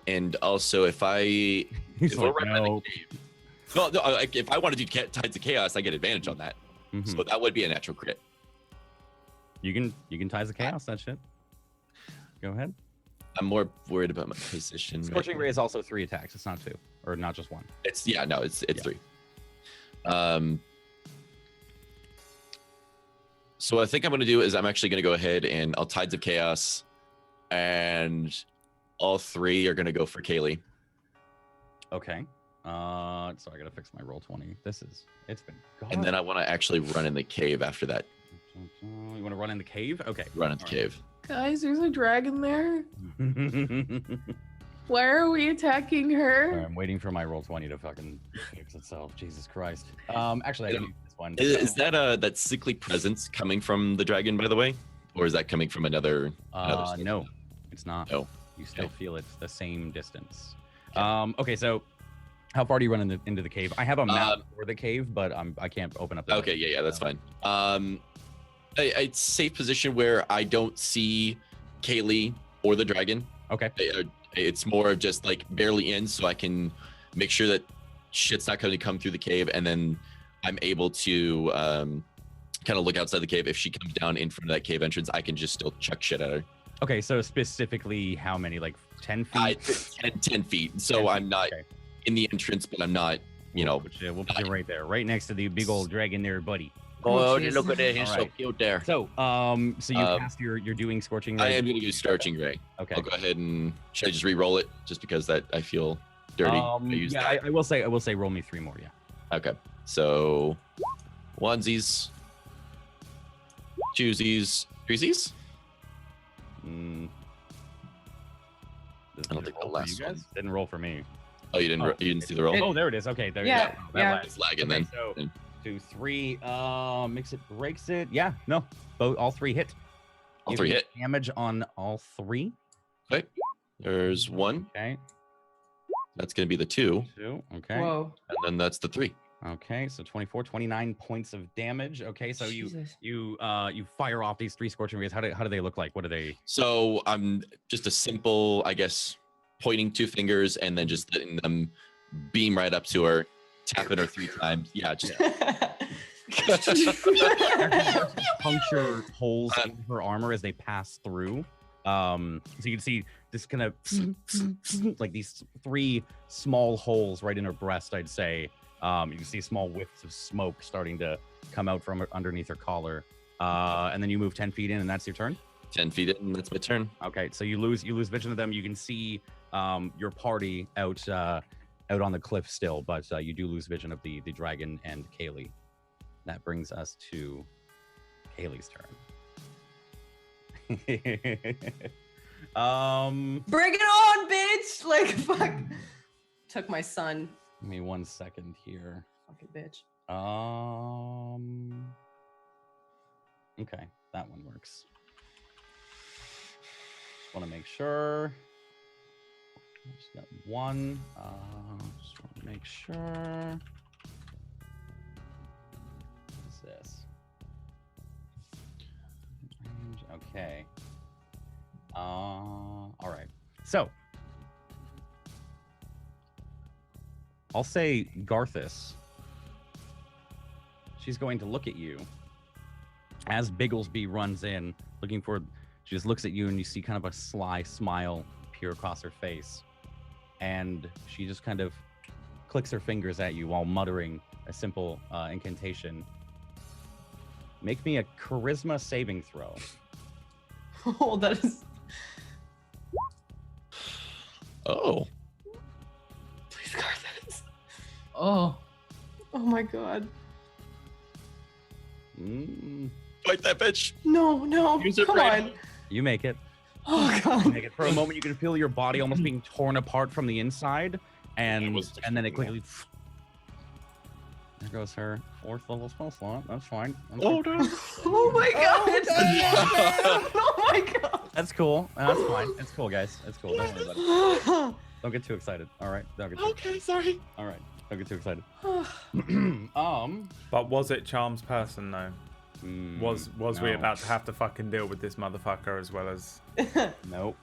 And also if I He's like, no. if I want to do Tides of Chaos, I get advantage on that. Mhm. So that would be a natural crit. You can Ties of Chaos that shit. Go ahead. I'm more worried about my position. Scorching Ray is also 3 attacks. It's not 2, or not just 1. It's 3. So what I think I'm going to do is I'm actually going to go ahead and I'll Tides of Chaos, and all 3 are going to go for Kaylee. Okay. So I gotta fix my roll 20. It's been gone. And then I want to actually run in the cave after that. You want to run in the cave? Okay. Run in the All cave. Guys, there's a dragon there. right. Why are we attacking her? I'm waiting for my roll 20 to fucking fix itself. Jesus Christ. Actually, I can use this one. Is that that sickly presence coming from the dragon, by the way, or is that coming from another? No, it's not. No. You still feel it's the same distance. Okay. Okay, so how far do you run into the cave? I have a map for the cave, but I can't open up. Okay, yeah, that's fine. A safe position where I don't see Kaylee or the dragon. Okay. It's more of just like barely in, so I can make sure that shit's not going to come through the cave, and then I'm able to kind of look outside the cave. If she comes down in front of that cave entrance, I can just still chuck shit at her. Okay, so specifically how many? Like 10 feet? 10 feet. So 10 I'm not okay. in the entrance, but I'm not, We'll put you right there, right next to the big old dragon there, buddy. Oh, Jesus. look at that. He's All so right. cute there. So, so you cast you're doing Scorching Ray? I am going to use Scorching Ray. Okay. I'll go ahead and should I just re-roll it just because that I feel dirty? I will say roll me 3 more, yeah. Okay. So onesies, twosies, threesies. I don't think the last one didn't roll for me. Oh, you didn't see the roll? Oh, there it is. Okay, there Yeah, you go. yeah. That It's lagging then. So 2, 3, mix it, breaks it. Yeah, no, all 3 hit. All Give 3 me hit. damage on all 3. Okay. There's 1. Okay, That's going to be the 2. 2. Okay. Whoa. And then that's the 3. Okay, so 29 points of damage. Okay, so Jesus. you fire off these 3 Scorching Rays. How do they look like? What are they? So I'm just a simple, I guess, pointing 2 fingers and then just letting them beam right up to her, tapping her 3 times. Yeah, just puncture holes in her armor as they pass through. So you can see this kind of like these 3 small holes right in her breast, I'd say. You can see small whiffs of smoke starting to come out from underneath her collar. And then you move 10 feet in, and that's your turn. 10 feet in, that's my turn. Okay, so you lose vision of them. You can see your party out on the cliff still, but you do lose vision of the dragon and Kaylee. That brings us to Kaylee's turn. Bring it on, bitch! Like, fuck. Took my son. Give me 1 second here. Fucking bitch. Okay, that one works. Just want to make sure. Just got 1. Just want to make sure. What is this? Range. Okay. All right. So I'll say Garthus. She's going to look at you as Bigglesby runs in, looking for. She just looks at you, and you see kind of a sly smile appear across her face, and she just kind of clicks her fingers at you while muttering a simple incantation. Make me a charisma saving throw. Oh, that is. Oh. Please, Carthus. Oh. Oh my god. Fight that bitch. No, no. Use your Come brain. on. You make it. Oh You god. make it. For a moment, you can feel your body almost being torn apart from the inside, and was- then it quickly. There goes her 4th level spell slot. That's fine. Oh no. Oh my god. Oh my god. That's cool. That's fine. It's cool, guys. It's cool. Don't worry about it. Don't get too excited. All right. Don't get too. Okay, sorry. All right. Don't get too excited. But was it Charm's person though? Was we no. about to have to fucking deal with this motherfucker as well as Nope.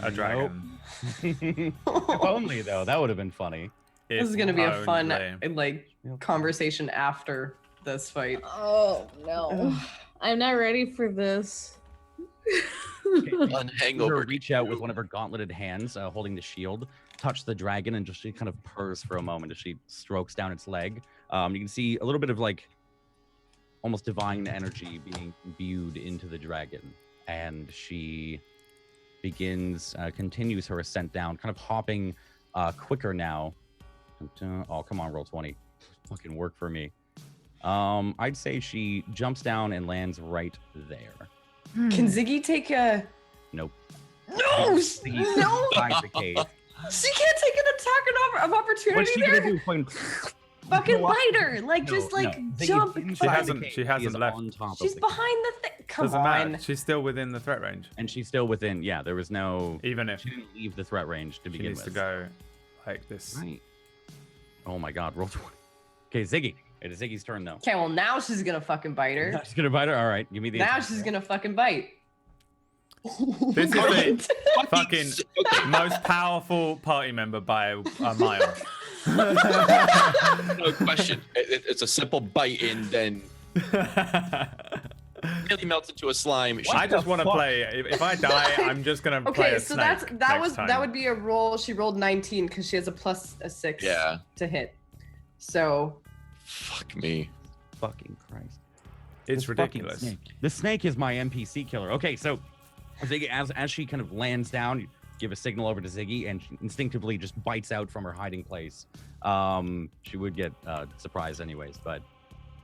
a dragon? If only though, that would have been funny. This is gonna be a fun Only. like conversation after this fight. Oh no. I'm not ready for this. Hangover. Reach out with one of her gauntleted hands, holding the shield, touch the dragon, and just she kind of purrs for a moment as she strokes down its leg. You can see a little bit of like almost divine energy being imbued into the dragon, and she continues her ascent down, kind of hopping quicker now. Oh, come on, roll 20. Fucking work for me. I'd say she jumps down and lands right there. Can Ziggy take a? Nope. No, Ziggy no. inside the cave. She can't take an attack of opportunity What's she there. gonna do? Fucking Fucking go up? bite her, like just like Ziggy jump. inside She the hasn't- cave. she hasn't is left. on top She's of the cave. behind the thing. Come Doesn't on. matter. She's still within the threat range. And she's still within. Yeah, there was no. Even if She didn't leave the threat range to she begin needs with. to go like this. Right. Oh my God, roll 20. Okay, Ziggy. It is Ziggy's turn though. Okay, well now she's gonna fucking bite her. She's gonna bite her. All right, give me the. Now attack she's roll. gonna fucking bite. This is the fucking Okay. most powerful party member by a mile. No question. It's a simple bite, and then really melts into a slime. I just want to play. If I die, I'm just gonna play Okay, a so snake that next time. would be a roll. She rolled 19 because she has a plus a 6 Yeah. to hit. So Fuck me. Fucking Christ. It's This fucking ridiculous. snake. The snake is my NPC killer. Okay, so Ziggy, as she kind of lands down, you give a signal over to Ziggy, and she instinctively just bites out from her hiding place. She would get surprised anyways, but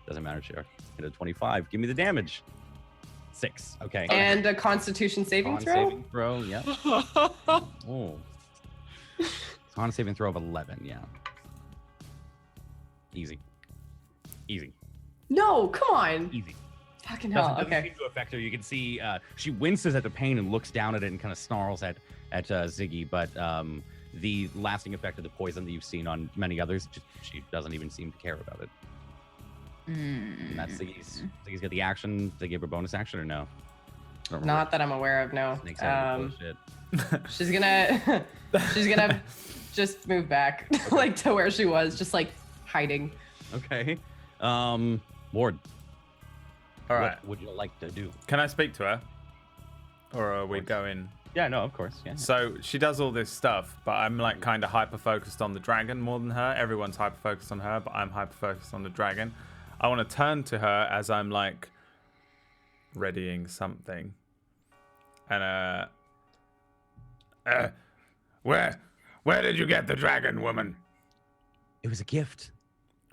doesn't matter. She hit a 25. Give me the damage. 6. Okay. and a Constitution saving Con throw. saving throw. Yeah. Oh. Con saving throw of 11. Yeah. Easy. Easy. No, come on. Easy. Fucking hell. Doesn't Okay. seem to affect her. You can see she winces at the pain and looks down at it and kind of snarls at Ziggy. But the lasting effect of the poison that you've seen on many others, she doesn't even seem to care about it. And that's Ziggy's got the action. They give her bonus action or no? I don't remember. Not that I'm aware of. No. Snake's out of the bullshit. She's gonna just move back like to where she was, just like hiding. Okay. Ward. All right. What would you like to do? Can I speak to her, or are we going? Yeah, no, of course. Yeah. So she does all this stuff, but I'm like kind of hyper focused on the dragon more than her. Everyone's hyper focused on her, but I'm hyper focused on the dragon. I want to turn to her as I'm like readying something, and where did you get the dragon, woman? It was a gift.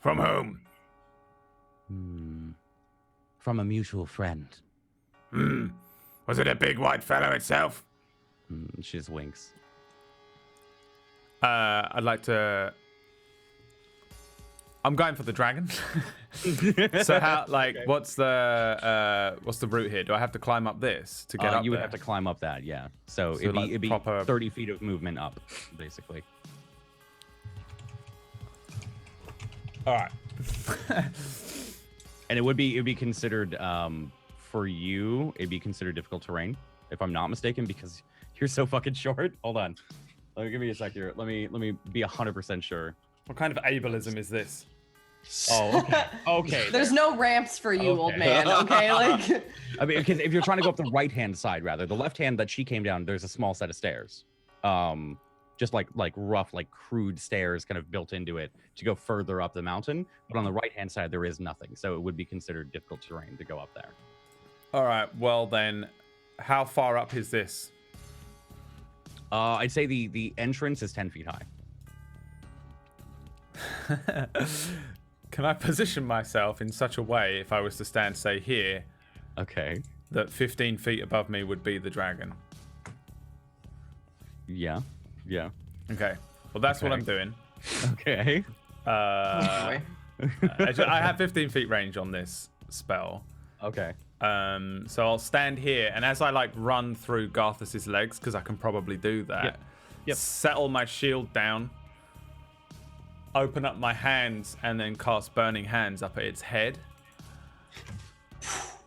From whom? From a mutual friend. Was it a big white fellow itself? She just winks. I'd like to. I'm going for the dragon. So how, like, what's the route here? Do I have to climb up this to get up You would there? have to climb up that, yeah. So, So, like, it'd be proper- 30 feet of movement up, basically. All right. And it'd be considered for you. It'd be considered difficult terrain, if I'm not mistaken, because you're so fucking short. Hold on. Give me a sec here. Let me be 100% sure. What kind of ableism is this? Oh, okay. Okay. There's no ramps for you, old Okay. man. Okay, like. I mean, because if you're trying to go up the right-hand side, rather, the left hand that she came down, there's a small set of stairs. Just like rough, like crude stairs kind of built into it to go further up the mountain. But on the right-hand side, there is nothing. So it would be considered difficult terrain to go up there. All right. Well, then, how far up is this? I'd say the entrance is 10 feet high. Can I position myself in such a way, if I was to stand, say, here, Okay. that 15 feet above me would be the dragon? Yeah. Yeah. Okay. Well, that's what Okay. I'm doing. Okay. I have 15 feet range on this spell. Okay. So I'll stand here, and as I like run through Garthus's legs, because I can probably do that, Yep. settle my shield down, open up my hands, and then cast Burning Hands up at its head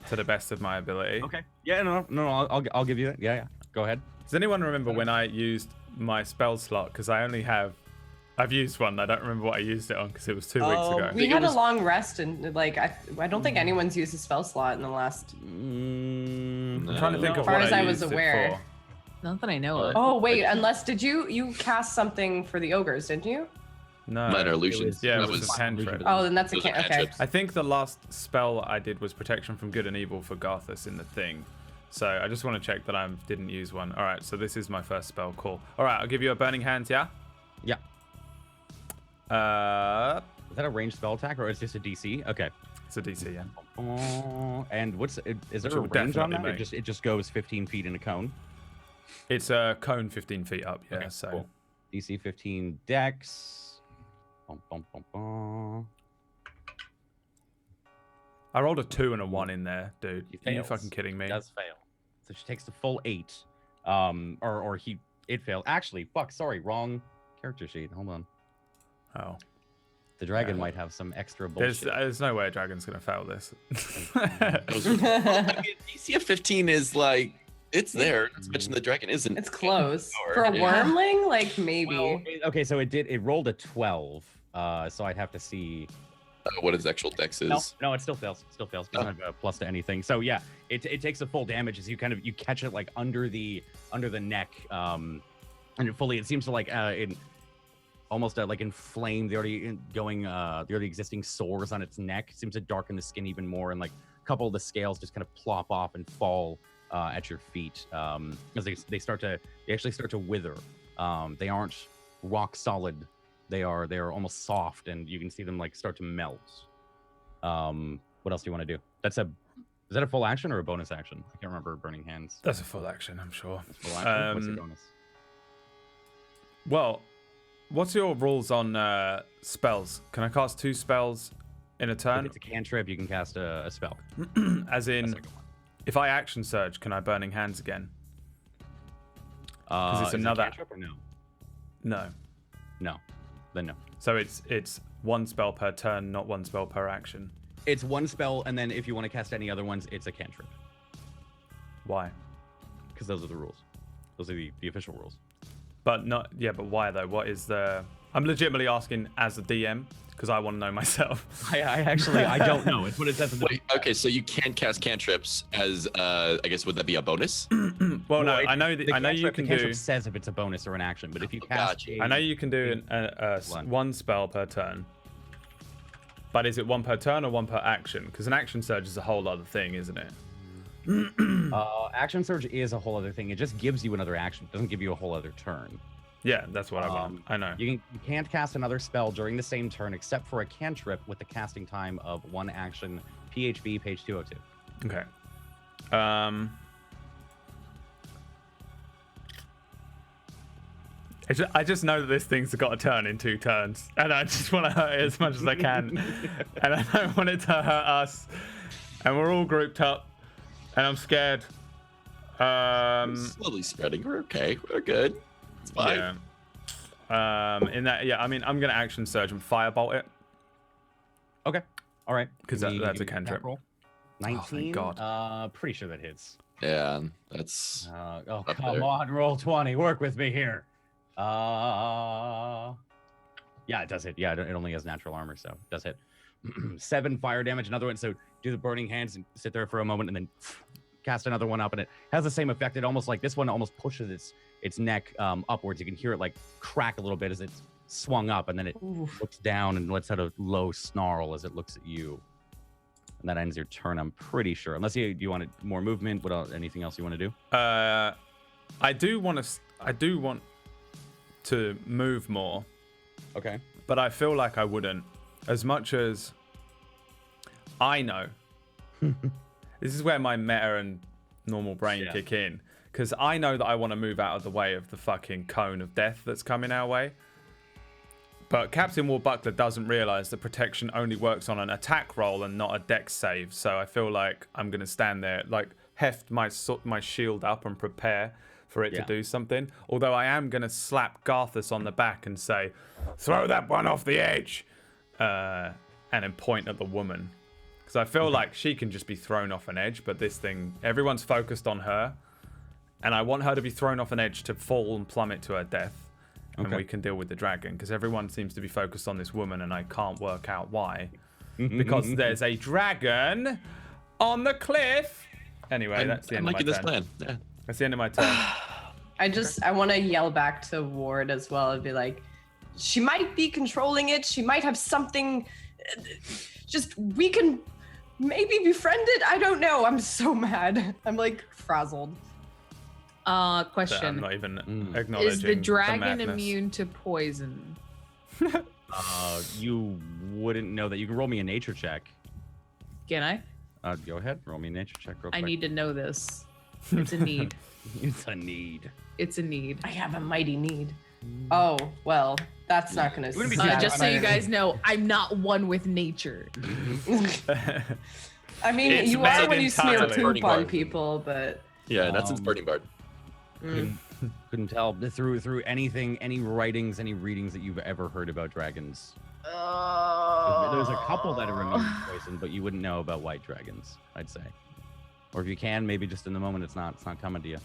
to the best of my ability. Okay. Yeah. No. I'll give you that. Yeah. Go ahead. Does anyone remember when I used my spell slot? Because I've used one. I don't remember what I used it on because it was 2 weeks ago. We had a long rest, and like I don't think anyone's used a spell slot in the last. I'm trying to think of As far what as I I was used it aware. for. Not that I know of. Oh wait, unless did you cast something for the ogres? Didn't you? No. Minor illusions. Yeah, That it was a cantrip. Oh, then that's a Those are okay. cantrips. I think the last spell I did was protection from good and evil for Garthus in the thing. So I just want to check that I didn't use one. All right, so this is my first spell. Cool. All right, I'll give you a Burning Hands, yeah? Yeah. It's Is that a ranged spell attack or is this a DC? Okay. a DC, yeah. And is there Which a will range on definitely that? make- It just goes 15 feet in a cone. It's a cone 15 feet up, yeah, Okay, so... cool. DC 15 Dex. Bum, bum, bum, bum. I rolled a 2 and a 1 in there, dude. He Are you fails. fucking kidding me? Does fail. So she takes the full 8. It failed. Actually, fuck, sorry, wrong character sheet. Hold on. Oh. The dragon Yeah. might have some extra There's bullshit. no way a dragon's going to fail this. I mean, DC of 15 is like, it's there. Not to mention the dragon isn't. It's close Or- for a Yeah. wormling, like maybe. Well, okay, so it rolled a 12. So I'd have to see. What his actual dex is. No, it still fails. It still fails. It doesn't have a plus to anything. So yeah, it takes the full damage as you catch it like under the neck, and it seems to like almost like inflame the already existing sores on its neck. It seems to darken the skin even more, and like a couple of the scales just kind of plop off and fall at your feet as they actually start to wither. They aren't rock solid. They are almost soft, and you can see them like start to melt. What else do you want to do? Is that a full action or a bonus action? I can't remember. Burning Hands. That's a full action, I'm sure. That's full action. What's the bonus? Well, what's your rules on spells? Can I cast 2 spells in a If turn? it's a cantrip, you can cast a spell. As in, That's like a one. if I action surge, can I Burning Hands again? it's Is it a another- cantrip or no? No. Then no. So it's 1 spell per turn, not 1 spell per action. It's 1 spell, and then if you want to cast any other ones, it's a cantrip. Why? Because those are the rules. Those are the official rules. But why though? What is the... I'm legitimately asking as a DM, because I want to know myself. I don't know. It's what it says in the Wait, okay, so you can cast cantrips as, I guess, would that be a bonus? Well, no, I know The I know you cantrip- can the cantrip do... says if it's a bonus or an action, but if you cast, Gotcha. I know you can do One. 1 spell per turn. But is it 1 per turn or 1 per action? Because an action surge is a whole other thing, isn't it? action surge is a whole other thing. It just gives you another action. It doesn't give you a whole other turn. Yeah, that's what I want. I know. You can't cast another spell during the same turn except for a cantrip with the casting time of 1 action. PHB page 202. Okay. I just know that this thing's got a turn in 2 turns, and I just want to hurt it as much as I can, and I don't want it to hurt us, and we're all grouped up, and I'm scared. Slowly spreading. We're okay. We're good. It's fine. Yeah. I mean, I'm gonna action surge and firebolt it. Okay. All right. 'Cause Give me- that's give a me attack cantrip. roll. thank 19. God. Pretty sure that hits. Yeah, that's Oh, Up come there. on, roll 20. Work with me here. Yeah, it does hit. Yeah, it only has natural armor, so it does hit. 7 fire damage. Another one. So do the burning hands and sit there for a moment, and then cast another one up, and it has the same effect. It almost like this one almost pushes its neck upwards. You can hear it like crack a little bit as it's swung up, and then it looks down and lets out a low snarl as it looks at you. And that ends your turn, I'm pretty sure. Unless you want more movement. What else? Anything else you want to do? I do want to move more. Okay. But I feel like I wouldn't. As much as I know. This is where my meta and normal brain kick in. Because I know that I want to move out of the way of the fucking cone of death that's coming our way. But Captain Warbuckler doesn't realize that protection only works on an attack roll and not a dex save. So I feel like I'm going to stand there, like heft my shield up and prepare for it to do something. Although I am going to slap Garthus on the back and say, throw that one off the edge. And then point at the woman. Because I feel like she can just be thrown off an edge. But this thing, everyone's focused on her. And I want her to be thrown off an edge to fall and plummet to her death. And we can deal with the dragon. Because everyone seems to be focused on this woman. And I can't work out why. Because there's a dragon on the cliff. Anyway, that's the end of my turn. this plan. Yeah. That's the end of my turn. I want to yell back to Ward as well and be like, she might be controlling it. She might have something. We can maybe befriend it. I don't know. I'm so mad. I'm like frazzled. Question. I'm not even acknowledging Is the dragon madness. immune to poison? You wouldn't know that. You can roll me a nature check. Can I? Go ahead. Roll me a nature check real quick. I need to know this. It's a need. It's a need. It's a need. I have a mighty need. Oh, well, that's not going to just so you guys know, I'm not one with nature. I mean, It's you are made when you smear entirely. poop on people, but... Yeah, that's its burning bard. Couldn't tell through anything, any writings, any readings that you've ever heard about dragons. There's a couple that are immune to poison, but you wouldn't know about white dragons, I'd say. Or if you can, maybe just in the moment, it's not coming to you.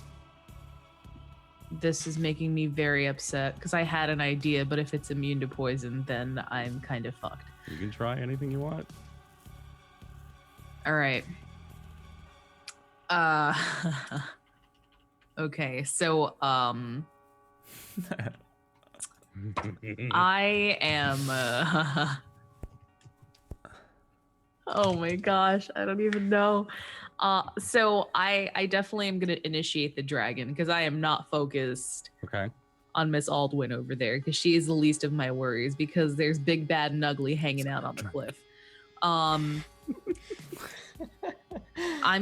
This is making me very upset because I had an idea, but if it's immune to poison, then I'm kind of fucked. You can try anything you want. All right. Okay, so I am oh my gosh, I don't even know. So I definitely am gonna initiate the dragon because I am not focused on Miss Aldwin over there because she is the least of my worries because there's big bad and ugly hanging out on the cliff. I'm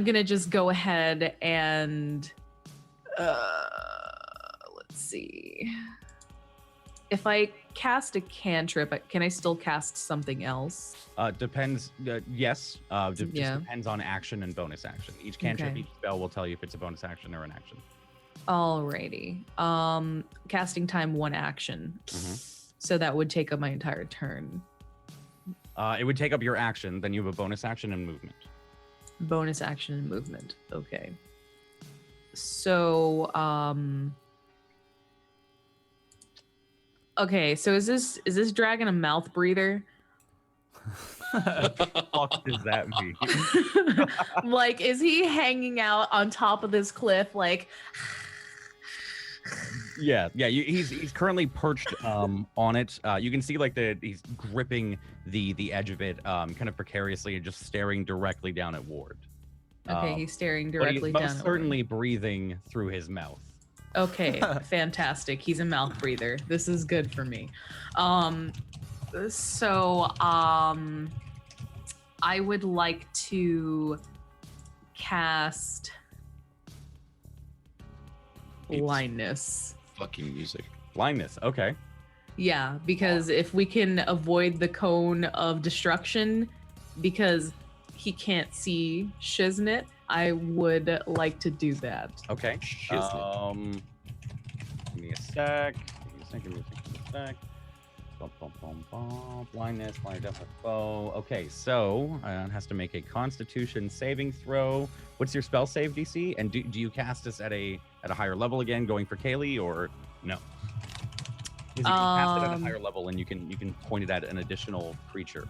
gonna just go ahead and let's see. If I cast a cantrip, can I still cast something else? Depends. Yes. Just depends on action and bonus action. Each cantrip, each spell will tell you if it's a bonus action or an action. Alrighty. Casting time 1 action. So that would take up my entire turn. It would take up your action. Then you have a bonus action and movement. Bonus action and movement. Okay. So okay, so is this dragon a mouth breather? What the fuck does that mean? Like, is he hanging out on top of this cliff like Yeah. He's currently perched on it. You can see like he's gripping the edge of it, kind of precariously, and just staring directly down at Ward. Okay, he's staring directly but down. he's most certainly breathing through his mouth. Okay, fantastic. He's a mouth breather. This is good for me. So I would like to cast blindness. Fucking music. Blindness. Okay. Yeah, because if we can avoid the cone of destruction, because he can't see Shiznit, I would like to do that. Okay. Give me a sec. Give me a sec. Blindness, blind death with foe. Okay, so it has to make a Constitution saving throw. What's your spell save DC? And do you cast this at a higher level again, going for Kaylee, or no? Because you can cast it at a higher level, and you can point it at an additional creature.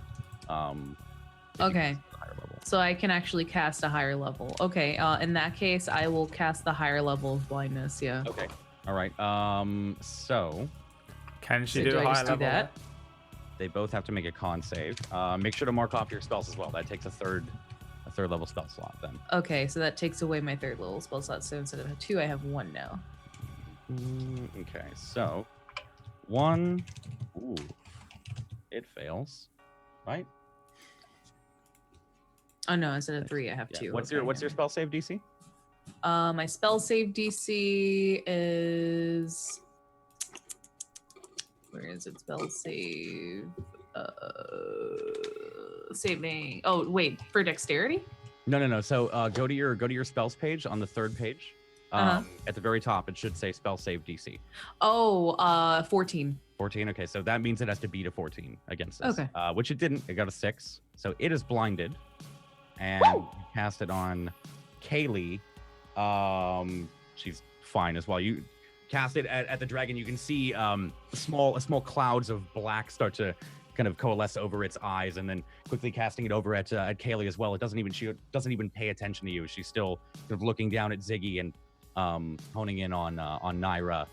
Okay. At a higher level. So I can actually cast a higher level. Okay. In that case, I will cast the higher level of blindness. Yeah. Okay. All right. So Can she So do do a I high just do level? that? they both have to make a con save. Make sure to mark off your spells as well. That takes a third level spell slot then. Okay, so that takes away my third level spell slot. So instead of 2, I have 1 now. Okay, so 1. Ooh, it fails, right? Oh no, instead of 3, I have Yeah. 2. What's Okay, your spell save DC? My spell save DC is. Where is it? Spell save. Saving. Oh wait, for dexterity. No. So go to your spells page on the 3rd page. At the very top, it should say spell save DC. Oh, 14. 14. Okay, so that means it has to beat a 14 against this. Okay. Which it didn't. It got a 6. So it is blinded, and you cast it on Kaylee. She's fine as well. You cast it at the dragon. You can see small clouds of black start to kind of coalesce over its eyes, and then quickly casting it over at Kaylee as well. She doesn't even pay attention to you. She's still kind of looking down at Ziggy and honing in on Naira.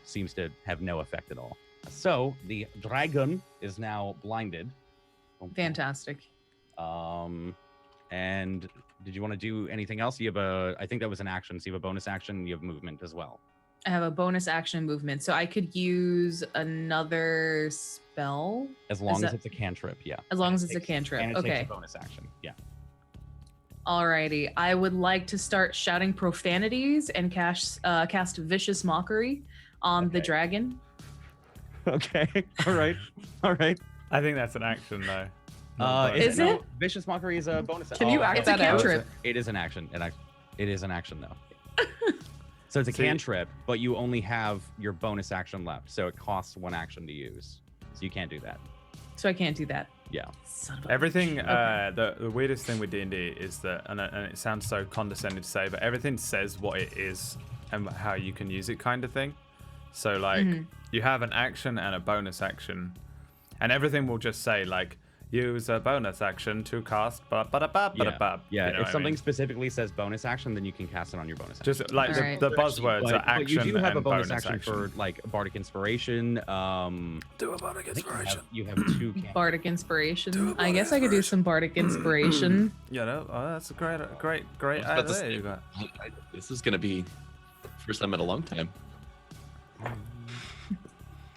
Seems to have no effect at all. So the dragon is now blinded. Fantastic. And did you want to do anything else? You have I think that was an action. So you have a bonus action. You have movement as well. I have a bonus action movement, so I could use another spell. As long as it's a cantrip, yeah. As long And as it it's a takes- cantrip, and it okay. takes a bonus action, yeah. Alrighty, I would like to start shouting profanities and cast vicious mockery on the dragon. Okay, all right. I think that's an action though. Is it? Vicious mockery is a bonus. Can you act It's a that out? cantrip. It is an action. It is an action though. So it's a See- cantrip, but you only have your bonus action left, so it costs 1 action to use. So you can't do that. So I can't do that. Yeah. Son of a Everything, bitch. Okay. the weirdest thing with D&D is that, and it sounds so condescending to say, but everything says what it is and how you can use it kind of thing. So like, you have an action and a bonus action, and everything will just say like, use a bonus action to cast ba-ba-da-ba-ba-da-ba. Yeah, You know if what I something mean? specifically says bonus action, then you can cast it on your bonus action. Just like Alright. the buzzwords are But action you do have and a bonus action for like bardic inspiration. Do a bardic I think inspiration. you have 2 cantrips. Bardic inspiration. Do a I guess I could do some bardic inspiration. Yeah, no, that's a great I was about to idea say, you got. This is gonna be first time in a long time.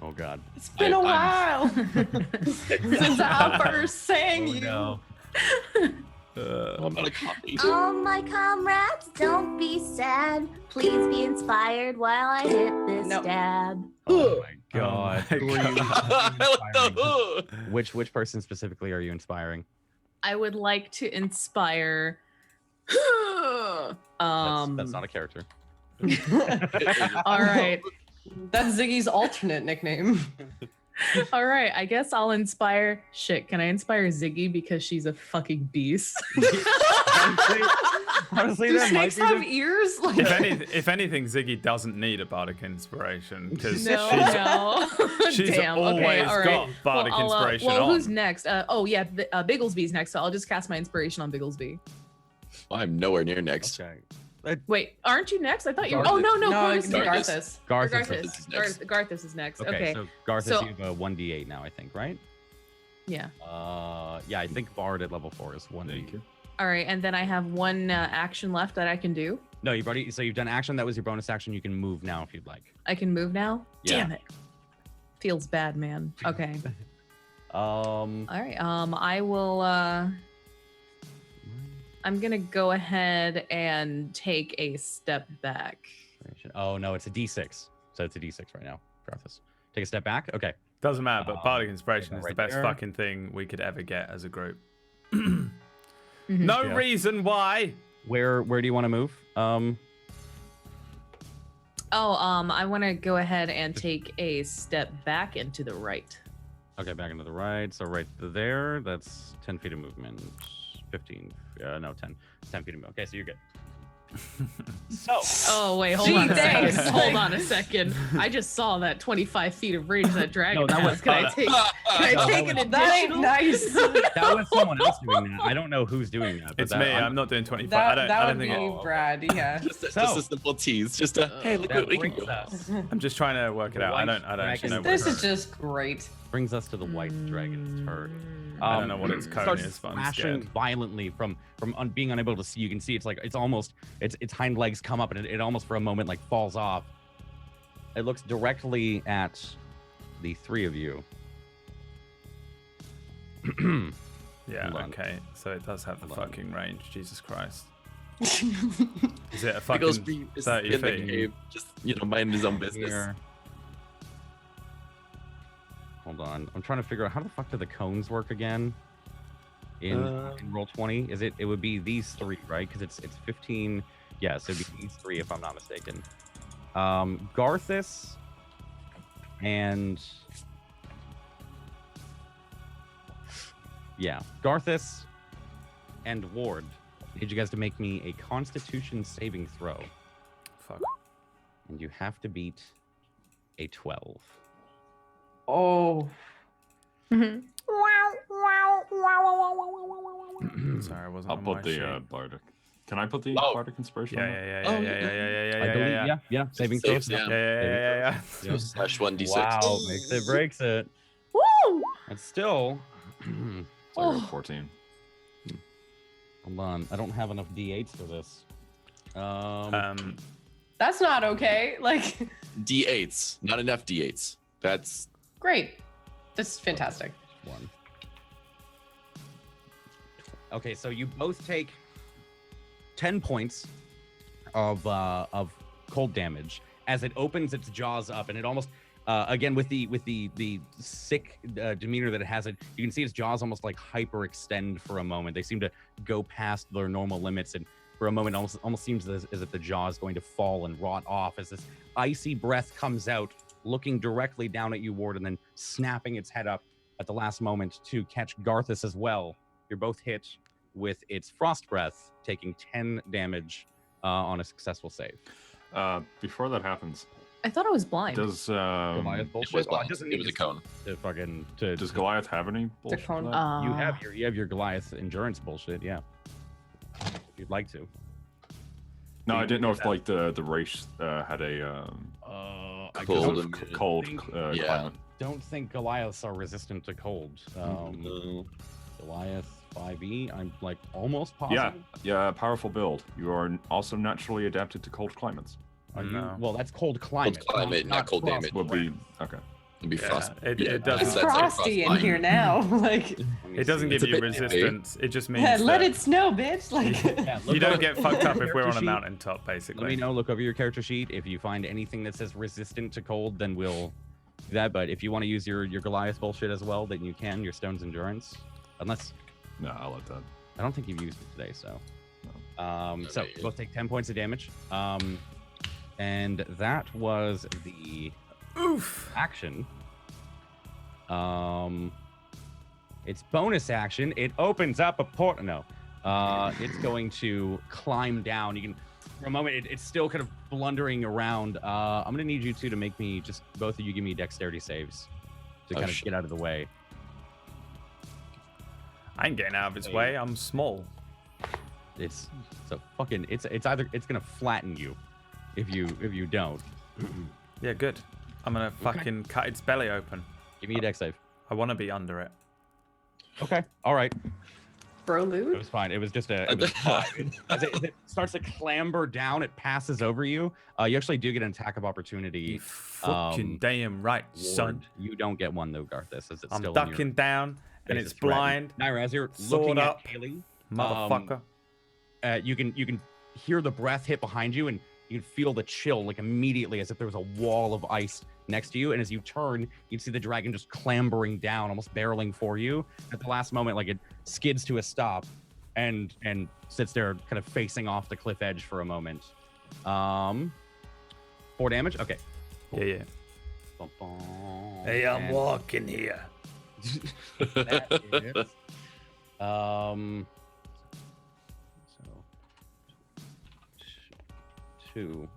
Oh god. It's been a I'm- while since I first sang you. No. I'm out of coffee. All my comrades, don't be sad. Please be inspired while I hit this No. stab. Oh my god. my Who are you What inspiring? the- Which person specifically are you inspiring? I would like to inspire. That's not a character. All right. That's Ziggy's alternate nickname. All right. I guess I'll inspire. Shit. Can I inspire Ziggy because she's a fucking beast? Honestly, Do that might snakes be have the- ears? Like, If anything, Ziggy doesn't need a bardic inspiration because No. she's Damn. always Okay. All right. got bardic I'll, inspiration well, on. who's next? Oh yeah, Bigglesby's next. So I'll just cast my inspiration on Bigglesby. I'm nowhere near next. Okay. Wait, aren't you next? I thought you were. Garthus. Oh no, no, Garthus is Garthus. next. Garthus. Garth Or is Garthus. is next. Garthus is next. Okay, Okay. so Garthus, So- you have a 1d8 now, I think, right? Yeah. Yeah, I think Bard at level 4 is 1d8. All right, and then I have 1 action left that I can do. No, you've already. So you've done action. That was your bonus action. You can move now if you'd like. I can move now. Yeah. Damn it. Feels bad, man. Okay. All right. I will. I'm gonna go ahead and take a step back. Oh no, it's a d6. So it's a d6 right now, Garthus. Take a step back. Okay. Doesn't matter, but bardic inspiration is right the best there. fucking thing we could ever get as a group. Mhm. No Yeah. reason why. Where do you want to move? I want to go ahead and take a step back and to the right. Okay, back into the right. So right there. That's 10 feet of movement. 15. No, 10. It's 10 feet of movement. Okay, so you're good. So, Oh wait, hold on a thanks. second. Hold on a second. I just saw that 25 feet of range that dragon No, that has. was- Can I take? Can I No, take that an was- That ain't additional? nice. that was someone else doing that. I don't know who's doing that. But It's that, me. I'm not doing 25. That, I that don't would think. be Oh, okay. Brad, yeah. Just a So- simple tease. Just a hey, look that what we can brings do. us I'm just trying to work it out. I don't actually know what This cone is just great. brings us to the white dragon's turn. I don't know what its cone starts is, but I'm flashing scared. violently from being unable to see. You can see it's like it's almost its hind legs come up and it almost for a moment like falls off. It looks directly at the three of you. Yeah, Hold on. okay. So it does have the Hold on. fucking range. Jesus Christ. Is it a He goes fucking just 30 in the feet? cave, just minding his own business. Here. Hold on. I'm trying to figure out how the fuck do the cones work again? In roll 20, it would be these three, right? Because it's 15. Yes, it'd be these three if I'm not mistaken. Garthus and Garthus and Ward. I need you guys to make me a Constitution saving throw, Fuck. and you have to beat a 12. Oh, Mhm. Sorry, I wasn't I'll on put my the sheet. Bardic. Can I put the Oh. Bardic Inspiration Yeah, on yeah, there? yeah, Oh, yeah, yeah, yeah, yeah, I yeah, believe, yeah, yeah, saving Saves, throws. yeah. yeah. Slash 1d6. Wow, makes it, breaks it. Woo! And still, So I got 14. hold on, I don't have enough d8s for this. that's not okay. Like, D8s, not enough D8s. That's great. This is fantastic. One. Okay, so you both take 10 points of cold damage as it opens its jaws up, and it almost again with the sick demeanor that it has. You can see its jaws almost like hyperextend for a moment. They seem to go past their normal limits, and for a moment almost seems as if the jaw is going to fall and rot off as this icy breath comes out, looking directly down at you, Ward, and then snapping its head up at the last moment to catch Garthus as well. You're both hit with its frost breath, taking 10 damage on a successful save. Before that happens, I thought I was blind. does Goliath it bullshit. was Oh, blind. doesn't It need was a to- cone. To fucking does Goliath have any bullshit? cone. for that? you have your Goliath endurance bullshit, yeah. If you'd like to. No, I didn't know if like the race had a I Cold don't, and- cold think- yeah. climate. don't think Goliaths are resistant to cold. No. Goliath 5e, I'm like almost positive. Yeah, powerful build. You are also naturally adapted to cold climates. Are you? No. Well, that's cold climate. climate, not cold frost damage. Would be okay. It'd be Yeah, frost. it doesn't- It's that's like frosty in frostbite. here now. Like, Let me It doesn't see. give It's a you bit nippy. resistance. It just means let that it snow, bitch. Like, Yeah, look you don't over- get fucked up if we're on a Character sheet. mountaintop, Let me basically. know. Look over your character sheet. If you find anything that says resistant to cold, then we'll do that. But if you want to use your Goliath bullshit as well, then you can. Your Stone's Endurance, unless No, I'll let that. I don't think you've used it today. So, No, so not yet. both take 10 points of damage. And that was the Oof. action. Its bonus action. It opens up a port. No, it's going to climb down. You can, for a moment, it's still kind of blundering around. I'm gonna need you two to make me just both of you give me dexterity saves to Oh, kind of shit. get out of the way. I ain't getting out of its way. I'm small. It's so fucking. It's either it's gonna flatten you if you don't. Yeah, good. I'm gonna fucking cut its belly open. Give me a dex save. I want to be under it. Okay. All right. bro, It lewd. was fine. It was just a. It was fine. As it starts to clamber down, it passes over you. You actually do get an attack of opportunity. You fucking damn right, son. Ward. You don't get one though, Garthus, as it's I'm still ducking down, and basis it's threat. blind, Naira, as you're Sword looking up. at Haley, motherfucker. you can hear the breath hit behind you, and you can feel the chill like immediately, as if there was a wall of ice next to you. And as you turn, you can see the dragon just clambering down, almost barreling for you. At the last moment, like it skids to a stop, and sits there, kind of facing off the cliff edge for a moment. 4 damage. Okay. Yeah. Bum, bum. Hey, I'm And walking here. that is, so 2.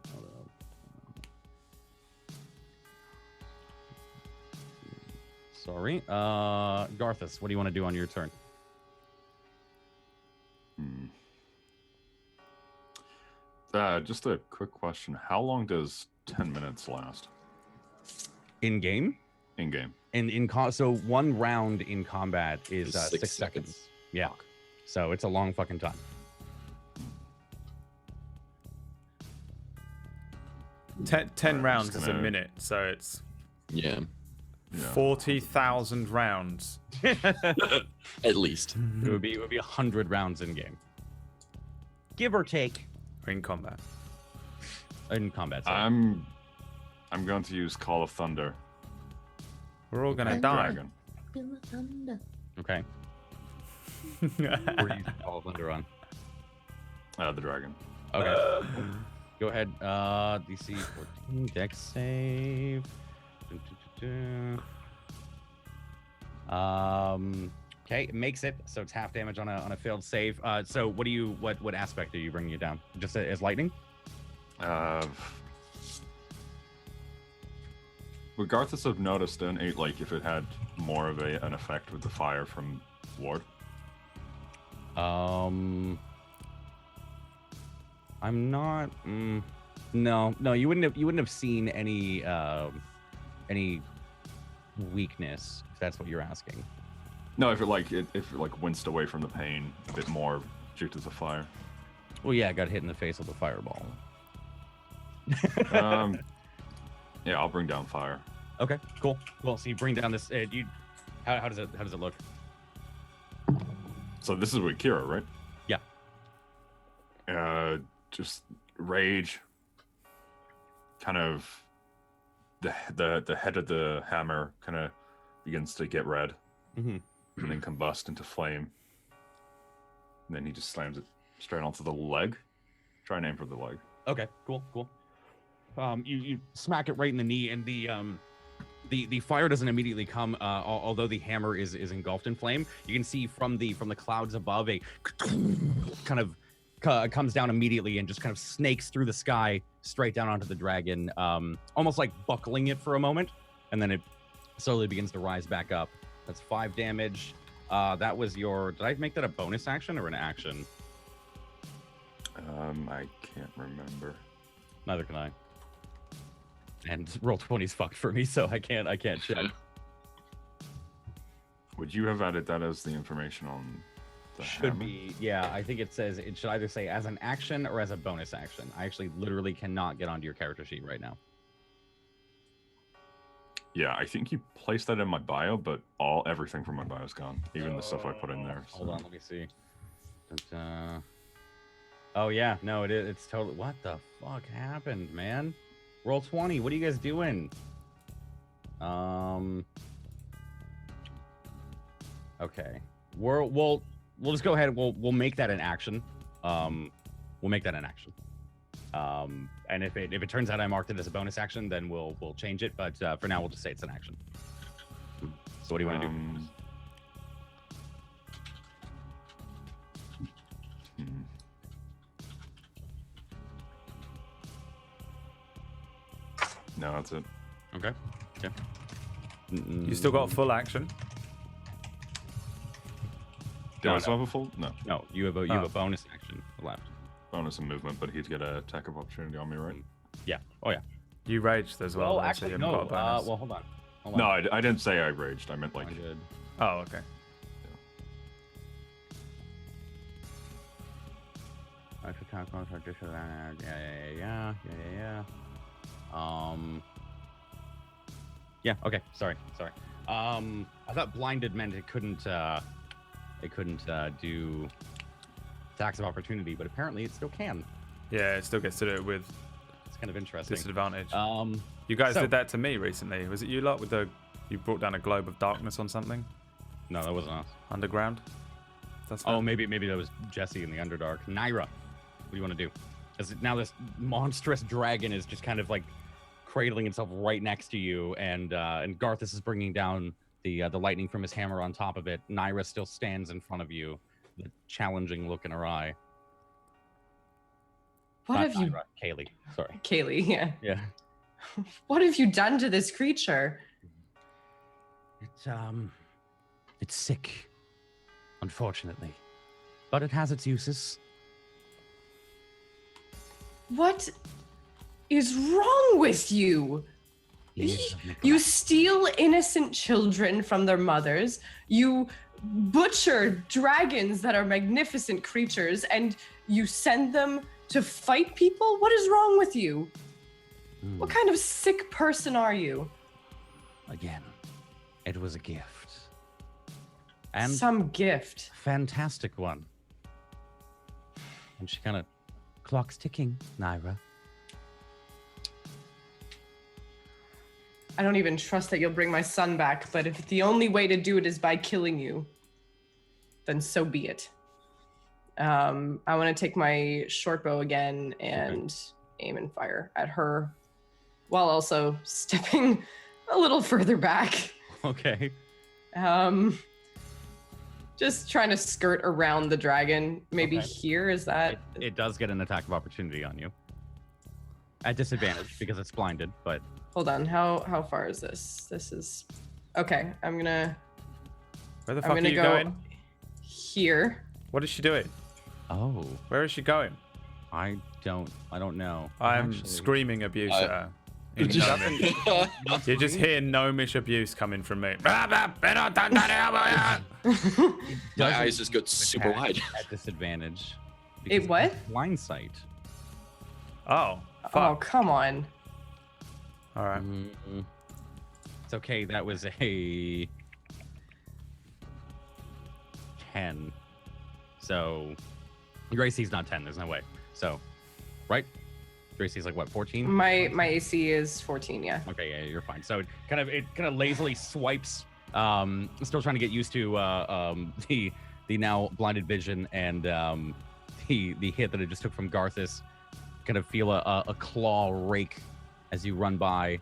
Sorry. Garthus, what do you want to do on your turn? Just a quick question. How long does 10 minutes last? In game? In game. So 1 round in combat is 6 6 seconds. Yeah. So it's a long fucking time. Ten rounds is a minute, so it's Yeah. 40,000 rounds. At least. It would be 100 rounds in game. Give or take. In combat. In combat. Sorry. I'm going to use Call of Thunder. We're all gonna and die. Dragon. Okay. Where do you Call of Thunder on? The dragon. Okay. Go ahead. DC 14, Dex save. Okay, it makes it, so it's half damage on a failed save. So what aspect are you bringing it down? Just as lightning? Regardless of noticed like if it had more of an effect with the fire from Ward. I'm not. No, you wouldn't have seen any weakness, if that's what you're asking. No, if it winced away from the pain a bit more due to the fire. Well, yeah, I got hit in the face with a fireball. Yeah, I'll bring down fire. Okay, cool. So you bring down this. How does it look? So this is with Kira, right? Yeah. Just rage. Kind of the head of the hammer kind of begins to get red, and then combust into flame. And then he just slams it straight onto the leg. Try and aim for the leg. Okay, cool. You smack it right in the knee, and the fire doesn't immediately come. Although the hammer is engulfed in flame, you can see from the clouds above a kind of comes down immediately and just kind of snakes through the sky straight down onto the dragon, almost like buckling it for a moment, and then it slowly begins to rise back up. That's 5 damage. That was your. Did I make that a bonus action or an action? I can't remember. Neither can I. And roll 20's fucked for me, so I can't check. Would you have added that as the information on the Should hammer? be, yeah. I think it says it should either say as an action or as a bonus action. I actually literally cannot get onto your character sheet right now. Yeah, I think you placed that in my bio, but everything from my bio is gone, even the stuff I put in there. Hold on, let me see. Oh yeah, no, it's totally. What the fuck happened, man? Roll 20. What are you guys doing? Okay. We'll just go ahead. We'll make that an action. We'll make that an action. And if it turns out I marked it as a bonus action, then we'll change it. But for now, we'll just say it's an action. So what do you want to do? No, that's it. Okay. You still got full action? Do I still have a full? No. No, you have a bonus action left. Bonus and movement, but he'd get an attack of opportunity on me, right? Yeah. Oh yeah. You raged as well. Oh, though, actually so you no. haven't got a bonus. Well, hold on. No, I didn't say I raged. I meant like. I did. Oh, okay. Yeah. Okay. Sorry. I thought blinded meant it couldn't do attacks of opportunity, but apparently it still can. Yeah, it still gets to do it with It's kind of interesting. disadvantage. You guys so- did that to me recently. Was it you lot with you brought down a globe of darkness on something No, that wasn't us. underground? That's Oh, maybe that was Jesse in the Underdark. Naira, what do you want to do? Now this monstrous dragon is just kind of like cradling itself right next to you, and Garthus is bringing down the lightning from his hammer on top of it. Naira still stands in front of you, the challenging look in her eye. What have you, Kaylee? Sorry. Kaylee? Yeah. Yeah. What have you done to this creature? It's sick, unfortunately, but it has its uses. What is wrong with you? You steal innocent children from their mothers. You butcher dragons that are magnificent creatures, and you send them to fight people? What is wrong with you? What kind of sick person are you? Again, it was a gift. And some gift. Fantastic one. And she kind of clock's ticking, Naira. I don't even trust that you'll bring my son back, but if the only way to do it is by killing you, then so be it. I want to take my short bow again and aim and fire at her, while also stepping a little further back. Okay. Just trying to skirt around the dragon. Maybe here, is that? It does get an attack of opportunity on you. At disadvantage because it's blinded, but... Hold on, how far is this? This is... Okay, I'm gonna... Where the fuck are you going? Here. What is she doing? Oh. Where is she going? I don't know. I'm screaming abuse at her. You just hear gnomish abuse coming from me. My eyes just got super wide. At disadvantage. It what? Blind sight. Oh. Fuck. Oh, come on. All right. It's okay. That was a 10. So Gracie's not 10. There's no way. So, right? Gracie's like what, 14? My AC is 14, yeah. Okay, yeah, you're fine. So it kind of lazily swipes. Still trying to get used to the now blinded vision and the hit that it just took from Garthus. Kind of feel a claw rake as you run by.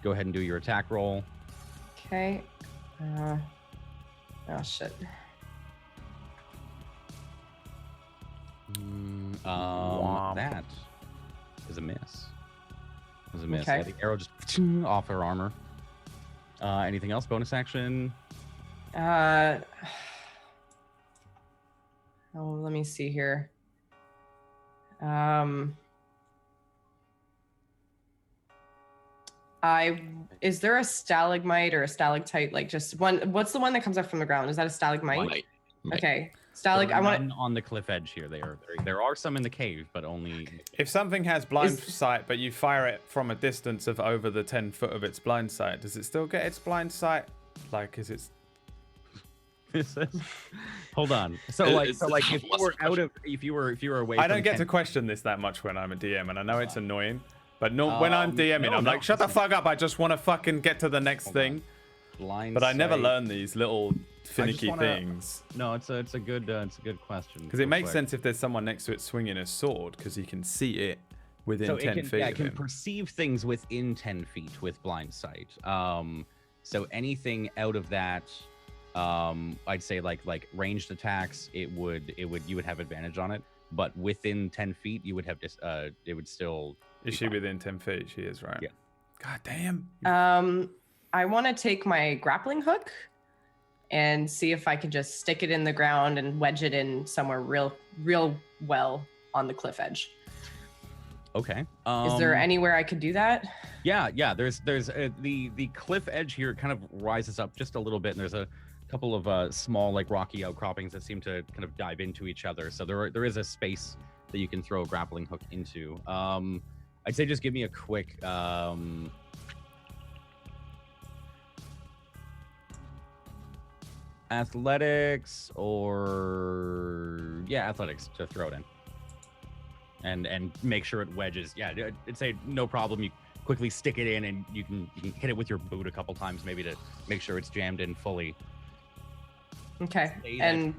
Go ahead and do your attack roll. Okay. Oh shit. That is a miss. It was a miss. Okay. Yeah, the arrow just off her armor. Anything else? Bonus action? Oh, let me see here. Is there a stalagmite or a stalactite? Like just one. What's the one that comes up from the ground? Is that a stalagmite? Might. Okay. I want on the cliff edge here. There are some in the cave, but only if something has blind sight, but you fire it from a distance of over the 10 foot of its blind sight, does it still get its blind sight? Like, is it? Hold on. So if you were away. I don't get to question this that much when I'm a DM, and I know it's annoying, but when I'm DMing, I'm like, shut the fuck up. I just want to fucking get to the next thing. But I never learn these little finicky things. No, it's a good question. Because it makes sense if there's someone next to it swinging a sword, because you can see it within 10 feet. Yeah, it can perceive things within 10 feet with blind sight. So anything out of that, I'd say like ranged attacks, you would have advantage on it. But within 10 feet, you would have it would still. Is she within 10 feet? She is, right? Yeah. God damn. I want to take my grappling hook and see if I can just stick it in the ground and wedge it in somewhere real well on the cliff edge. Okay. Is there anywhere I could do that? Yeah. There's the cliff edge here kind of rises up just a little bit, and there's a couple of small like rocky outcroppings that seem to kind of dive into each other. So there is a space that you can throw a grappling hook into. I'd say just give me a quick. Athletics athletics to throw it in and make sure it wedges. I'd say no problem. You quickly stick it in and you can hit it with your boot a couple times maybe to make sure it's jammed in fully. Okay. And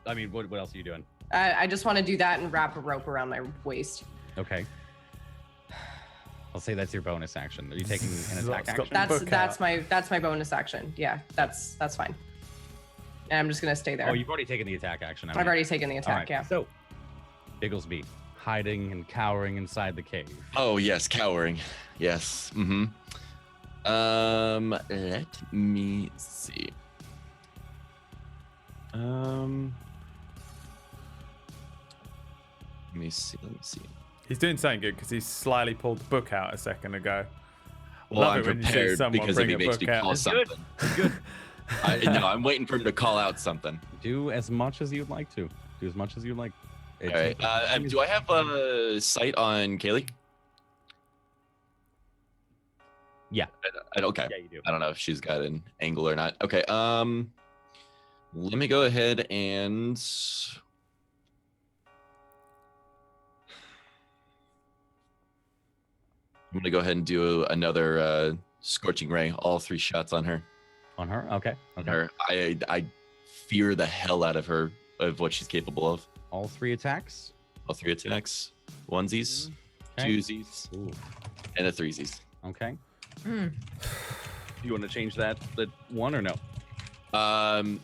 I mean, what else are you doing? I just want to do that and wrap a rope around my waist. Okay. I'll say that's your bonus action. Are you taking an attack action? That's my bonus action. Yeah, that's fine. And I'm just gonna stay there. Oh, you've already taken the attack action. I've already taken the attack. Right. Yeah. So, Bigglesby, hiding and cowering inside the cave. Oh yes, cowering. Yes. Mm-hmm. Let me see. Let me see. He's doing something good because he slyly pulled the book out a second ago. Well, Love I'm it when you see prepared someone because if bring he a makes book me out. call It's something. Good. No, I'm waiting for him to call out something. Do as much as you'd like to. Do as much as you'd like. All right. Do I have a sight on Kaylee? Yeah. Okay. Yeah, you do. I don't know if she's got an angle or not. Okay. Let me go ahead and. I'm gonna go ahead and do another scorching ray. All 3 shots on her. On her? Okay. Okay. Her. I fear the hell out of her of what she's capable of. All 3 attacks. All 3 attacks. Onesies, Okay. twosies, Ooh. and a threesies. Okay. Mm. Do you want to change that one or no? Once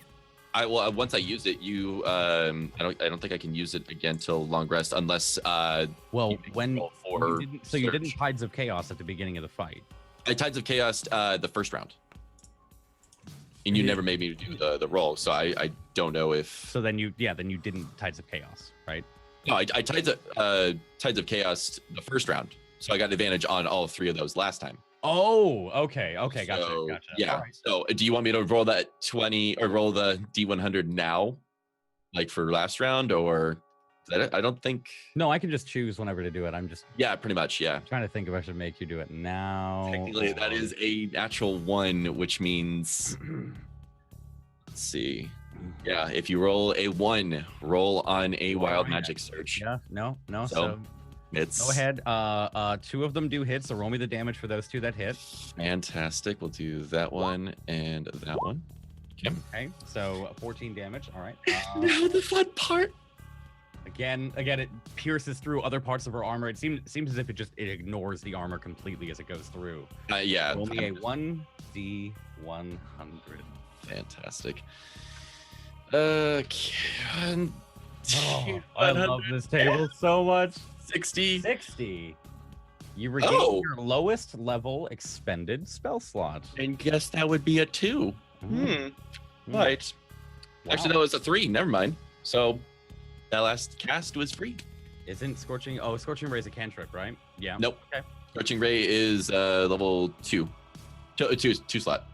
I use it, I don't think I can use it again till long rest unless Well, you make when roll for you didn't search. Tides of Chaos at the beginning of the fight. I Tides of Chaos the first round, and you never made me do the roll, so I don't know if. So then you didn't Tides of Chaos, right? No, I Tides of Chaos the first round, so I got advantage on all 3 of those last time. Oh, okay, gotcha. Yeah. All right. So do you want me to roll that 20 or roll the D100 now, like for last round, or I don't think. No, I can just choose whenever to do it. I'm just Pretty much. Yeah. trying to think if I should make you do it now. Technically, that is a natural 1, which means. Let's see. Yeah, if you roll a 1, roll on a wild magic search. Yeah. No. So, it's Go ahead. 2 of them do hit, so roll me the damage for those 2 that hit. fantastic. We'll do that one and that one. Okay, so 14 damage. All right. Now the fun part. Again, it pierces through other parts of her armor. It seems as if it ignores the armor completely as it goes through. Yeah. Roll me a 1d100. Fantastic. Okay. Oh, I love this table so much. 60. 60. You regain your lowest level expended spell slot. And guess that would be a 2. Right. Wow. Actually, no, it's a 3. Never mind. So that last cast was free. Isn't Scorching... Oh, Scorching Ray is a cantrip, right? Yeah. Nope. Okay. Scorching Ray is level 2. Two slot.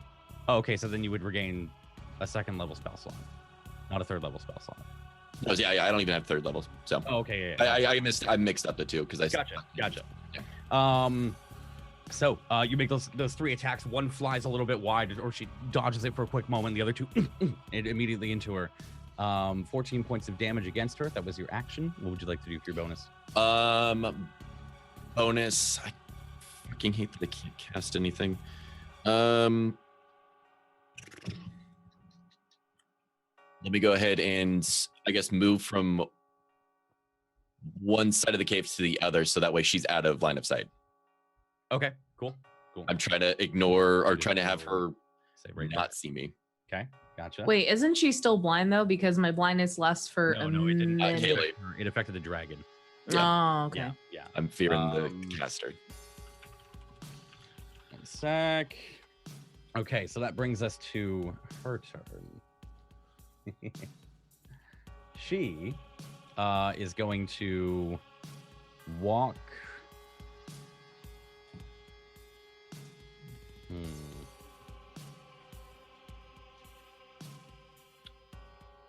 Oh, okay, so then you would regain a 2nd level spell slot. Not a 3rd level spell slot. No, yeah, I don't even have 3rd levels. So Oh, okay, yeah. I mixed up the 2 because I Gotcha. Yeah. So you make those 3 attacks. One flies a little bit wide, or she dodges it for a quick moment. The other 2 it immediately into her. 14 points of damage against her. That was your action. What would you like to do for your bonus? Bonus. I fucking hate that I can't cast anything. Let me go ahead and I guess move from one side of the cave to the other, so that way she's out of line of sight. Okay, cool. I'm trying to ignore or trying to have her Say right not see me. Okay, gotcha. Wait, isn't she still blind though? Because my blindness lasts for a No, it didn't. minute. Kaylee. It affected the dragon. Oh, okay. Yeah. I'm fearing the caster. 1 sec. Okay, so that brings us to her turn. She is going to walk.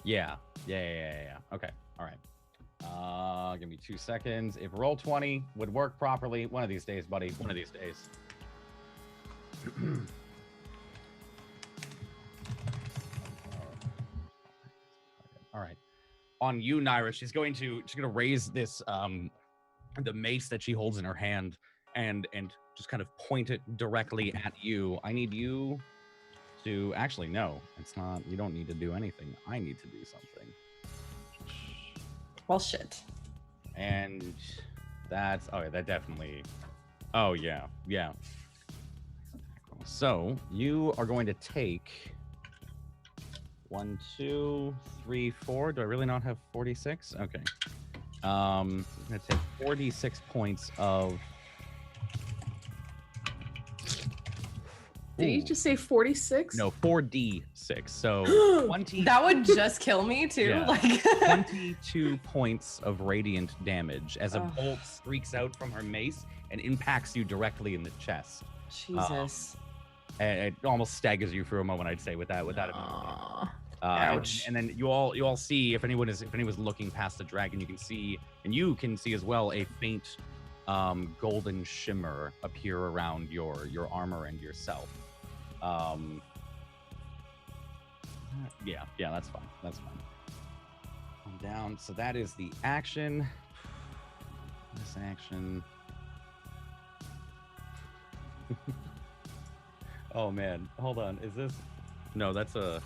Yeah. Okay. All right. Give me 2 seconds. If roll 20 would work properly, one of these days, buddy. One of these days. All right. On you, Naira, she's gonna raise this the mace that she holds in her hand and just kind of point it directly at you. I need you to actually no, it's not. You don't need to do anything. I need to do something. Well, shit. And that's that definitely. Oh yeah. So you are going to take 1, 2, 3, 4. Do I really not have 46? Okay. I'm gonna take 46 points of. Did you just say 46? No, 4d6. So 20. That would just kill me too. Yeah. Like 22 points of radiant damage as a bolt streaks out from her mace and impacts you directly in the chest. Jesus. And it almost staggers you for a moment, I'd say, with that. Ouch. And then you all see, if anyone's looking past the dragon, you can see as well a faint golden shimmer appear around your armor and yourself. Yeah, that's fine. Calm down. So that is the action. This action. Oh man, hold on. Is this? No, that's a.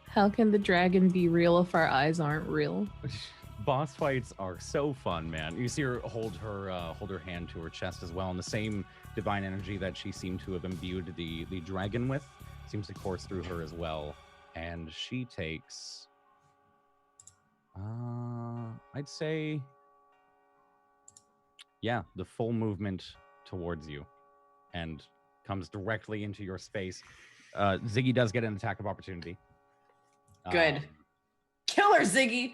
How can the dragon be real if our eyes aren't real? Boss fights are so fun, man. You see her hold her hand to her chest as well, and the same divine energy that she seemed to have imbued the dragon with seems to course through her as well. And she takes, I'd say, yeah, the full movement towards you, and comes directly into your space. Ziggy does get an attack of opportunity. Good. Killer Ziggy.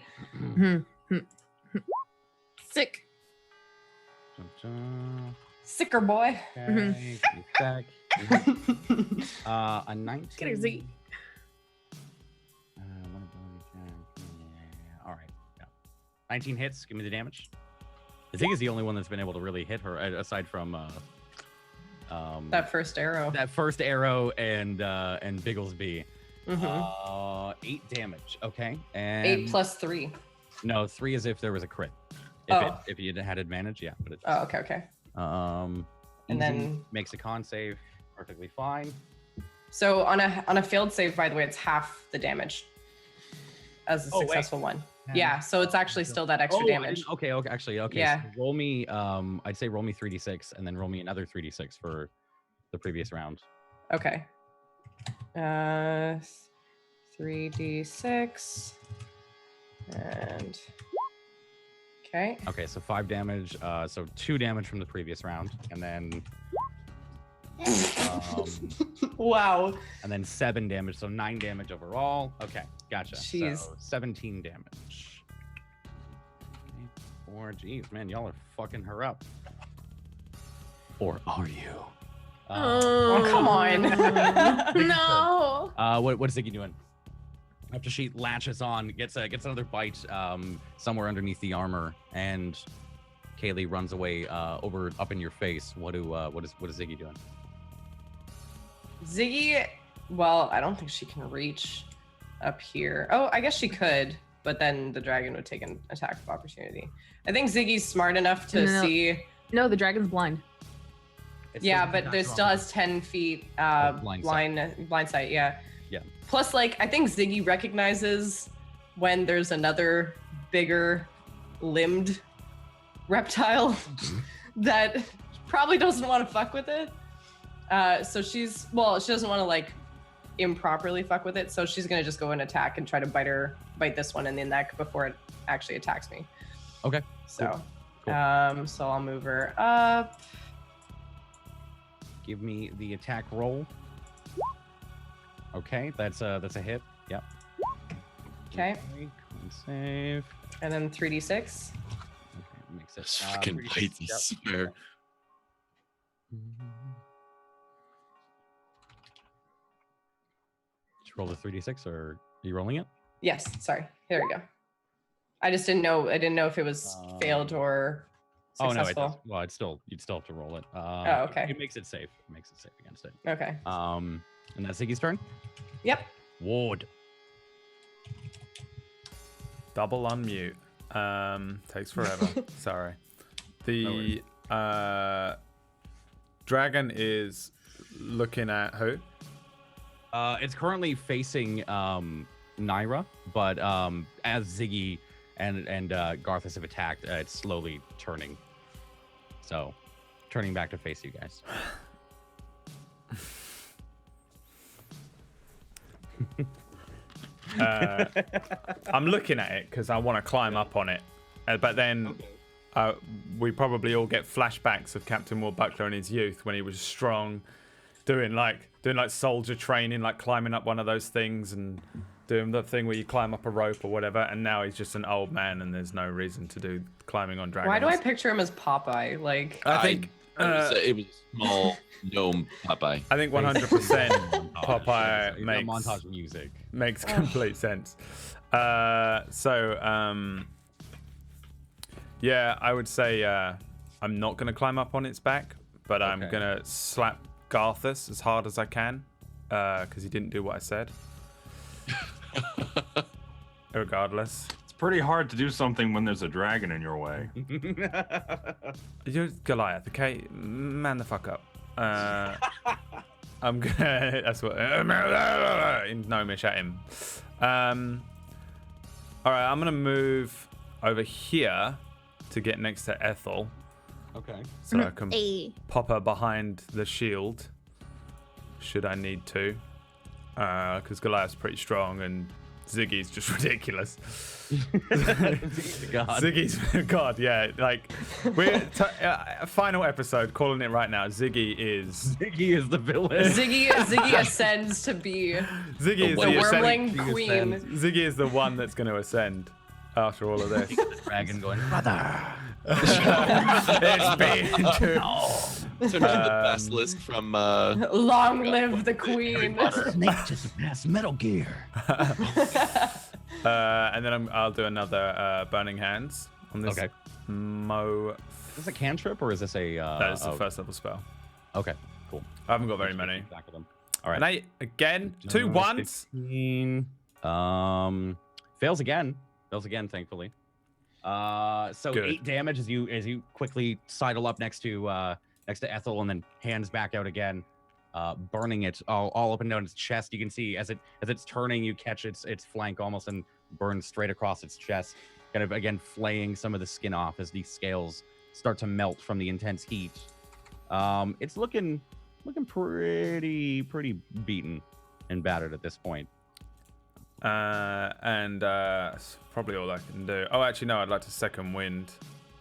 Sick. Sicker boy. Okay, back. A 19. Get her, Ziggy. All right. Yeah. 19 hits. Give me the damage. I think is the only one that's been able to really hit her, aside from that first arrow. That first arrow and Bigglesby. 8 damage. Okay. And 8 plus 3. No, 3 is if there was a crit. If you had advantage, yeah. But it's okay. And then makes a con save, perfectly fine. So on a failed save, by the way, it's half the damage as a successful one. Yeah, so it's actually still that extra damage. Okay. Actually, okay. Yeah. So roll me. I'd say roll me 3d6 and then roll me another 3d6 for the previous round. Okay. 3d6 and okay. Okay, so 5 damage. So 2 damage from the previous round, and then wow. And then 7 damage, so 9 damage overall. Okay, gotcha. Jeez. So 17 damage. Okay, 4. Geez, man, y'all are fucking her up. Or are you? Oh, come on. No. What's Ziggy doing? After she latches on, gets another bite somewhere underneath the armor, and Kaylee runs away up in your face. What is Ziggy doing? Ziggy, well, I don't think she can reach up here. Oh, I guess she could, but then the dragon would take an attack of opportunity. I think Ziggy's smart enough to see. No, the dragon's blind. Yeah, but there still has 10 feet blind sight. Yeah. Yeah. Plus, like, I think Ziggy recognizes when there's another bigger limbed reptile that probably doesn't want to fuck with it. So she doesn't want to like improperly fuck with it. So she's gonna just go and attack and try to bite this one in the neck before it actually attacks me. Okay. So, cool. So I'll move her up. Give me the attack roll. Okay, that's a hit. Yep. Okay. Save. And then 3d6. Okay, makes it. Fucking bite, I swear. Just roll the 3d6, or are you rolling it? Yes. Sorry. There we go. I just didn't know. I didn't know if it was failed or successful. Oh no, you'd still have to roll it. Oh, okay. It makes it safe. It makes it safe against it. Okay. And that's Ziggy's turn. Yep. Ward. Double unmute. Takes forever. Sorry. The dragon is looking at who? It's currently facing Naira, but as Ziggy and Garthus have attacked, it's slowly turning. So, turning back to face you guys. I'm looking at it because I want to climb up on it, but then we probably all get flashbacks of Captain Will Buckler in his youth when he was strong, doing like soldier training, like climbing up one of those things and doing the thing where you climb up a rope or whatever. And now he's just an old man, and there's no reason to do climbing on dragons. Why do I picture him as Popeye? Like I think it was a small gnome Popeye. I think 100% Popeye makes montage music. Makes complete sense. Yeah, I would say I'm not going to climb up on its back, but I'm going to slap Garthus as hard as I can because he didn't do what I said. Regardless. It's pretty hard to do something when there's a dragon in your way. You're Goliath, okay? Man the fuck up. I'm gonna. That's what. In gnomish at him. All right, I'm gonna move over here to get next to Ethel. Okay. So I can pop her behind the shield, should I need to, because Goliath's pretty strong and Ziggy's just ridiculous. Ziggy's a god. Ziggy's God, yeah. Like we're final episode, calling it right now. Ziggy is the villain. Ziggy ascends to be Ziggy is the wormling queen. Ziggy is the one that's going to ascend after all of this. The dragon going, brother. It's been too. So the basilisk from Long live the queen. Snake just passed Metal Gear. And then I'll do another Burning Hands on this. Okay. Mo. Is this a cantrip or is this a? That is the first level spell. Okay, cool. I haven't got very many. All right. An 8 again. 2 ones. 15. Fails again. Fails again, thankfully. So Good. 8 damage as you quickly sidle up next to Ethel and then hands back out again, burning it all up and down its chest. You can see as it's turning, you catch its flank almost and burn straight across its chest, kind of again flaying some of the skin off as these scales start to melt from the intense heat. It's looking pretty beaten and battered at this point. And that's probably all I can do. Oh, actually, no. I'd like to second wind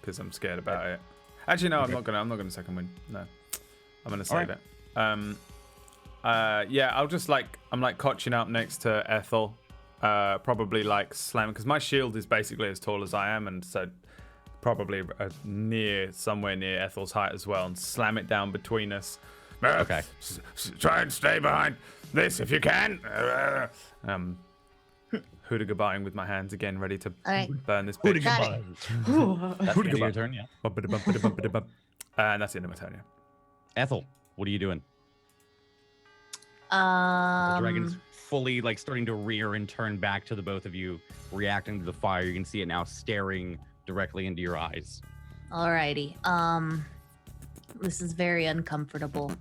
because I'm scared about it. Actually, no. I'm not gonna second wind. No, I'm gonna save it. Yeah. I'll just I'm cotching up next to Ethel. Probably slamming because my shield is basically as tall as I am, and so probably somewhere near Ethel's height as well, and slam it down between us. Okay. Try and stay behind this if you can. Hooda-goodbying with my hands again, ready to burn this bitch. That's the end of your turn, yeah. And that's the end of my turn, yeah. Ethel, what are you doing? The dragon's fully starting to rear and turn back to the both of you, reacting to the fire. You can see it now staring directly into your eyes. Alrighty. This is very uncomfortable.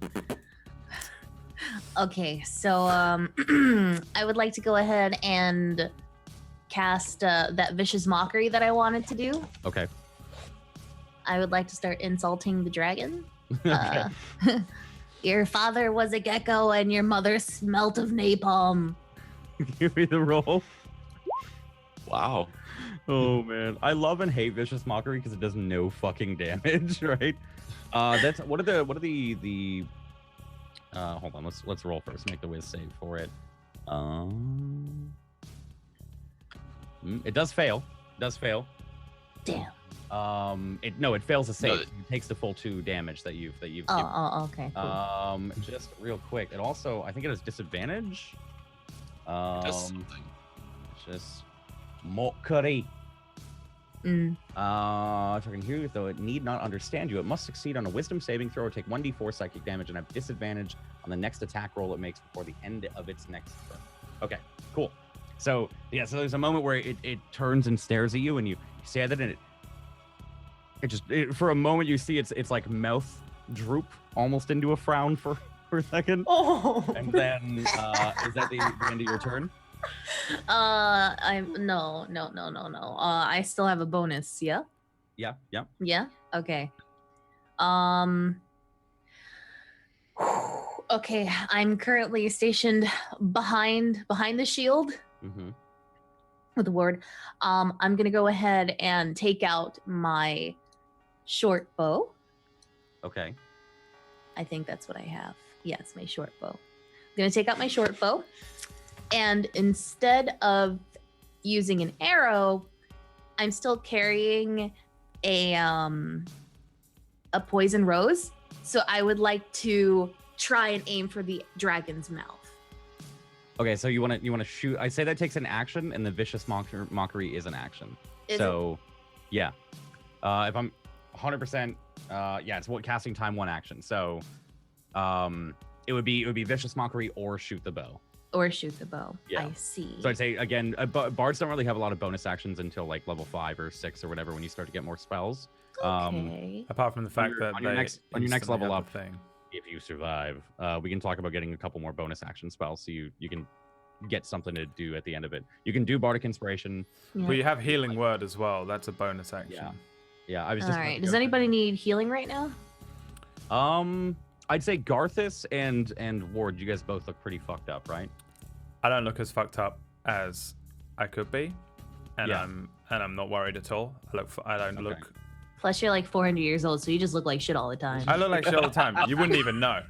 Okay, so I would like to go ahead and cast that vicious mockery that I wanted to do. Okay. I would like to start insulting the dragon. Okay. Your father was a gecko and your mother smelt of napalm. Give me the roll. Wow. Oh man, I love and hate vicious mockery because it does no fucking damage, right? That's what are the hold on, let's roll first. Make the whiz save for it. It does fail. Damn. It fails to save. It takes the full 2 damage that you've given. Okay. Cool. Just real quick. It also, I think it has disadvantage. Just mockery. If I can hear you, though it need not understand you, it must succeed on a wisdom saving throw or take 1d4 psychic damage and have disadvantage on the next attack roll it makes before the end of its next turn. Okay, cool. So there's a moment where it turns and stares at you, and you say that, and it for a moment you see its mouth droop almost into a frown for a second. Oh. And then is that the end of your turn? No. I still have a bonus. Yeah. Yeah. Yeah. Okay. Okay. I'm currently stationed behind the shield. with the ward. I'm gonna go ahead and take out my short bow. Okay. I think that's what I have. Yes, my short bow. I'm gonna take out my short bow, and instead of using an arrow, I'm still carrying a poison rose. So I would like to try and aim for the dragon's mouth. Okay, so you want to shoot. I say that takes an action, and the vicious mockery is an action. Yeah. If I'm 100%, yeah, it's casting time, one action. So, it would be vicious mockery or shoot the bow. Or shoot the bow. Yeah. I see. So I'd say again, bards don't really have a lot of bonus actions until like level 5 or 6 or whatever when you start to get more spells. Okay. Apart from the fact that on your next level up, thing. if you survive, we can talk about getting a couple more bonus action spells so you can get something to do at the end of it. You can do bardic inspiration. Yeah. Well, you have healing word as well. That's a bonus action. Yeah. I was All just. right. Does anybody need healing right now? I'd say Garthus and Ward, you guys both look pretty fucked up, right? I don't look as fucked up as I could be, and I'm not worried at all. I don't look. Plus, you're like 400 years old, so you just look like shit all the time. I look like shit all the time. You wouldn't even know.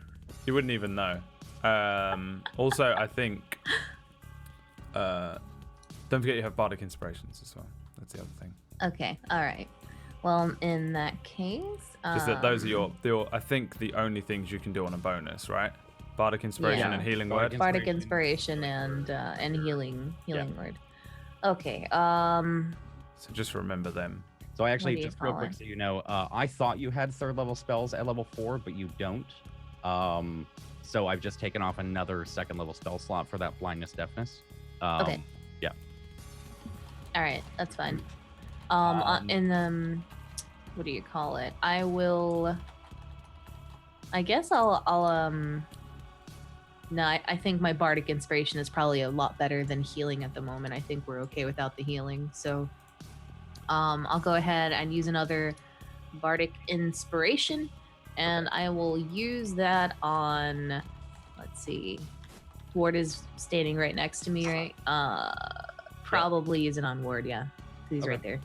Also, I think. Don't forget you have bardic inspirations as well. That's the other thing. Okay. All right. Well, in that case, Because those are your. I think the only things you can do on a bonus, right? Bardic inspiration and healing word. Bardic inspiration and healing word. Okay. So just remember them. So I actually, just real quick so you know, I thought you had 3rd level spells at level 4, but you don't. So I've just taken off another 2nd level spell slot for that blindness deafness. Okay. Yeah. All right, that's fine. What do you call it? I guess I'll no, I think my bardic inspiration is probably a lot better than healing at the moment. I think we're okay without the healing. So I'll go ahead and use another bardic inspiration, and I will use that on, let's see, Ward is standing right next to me, right? Probably use it on Ward, yeah. He's right there.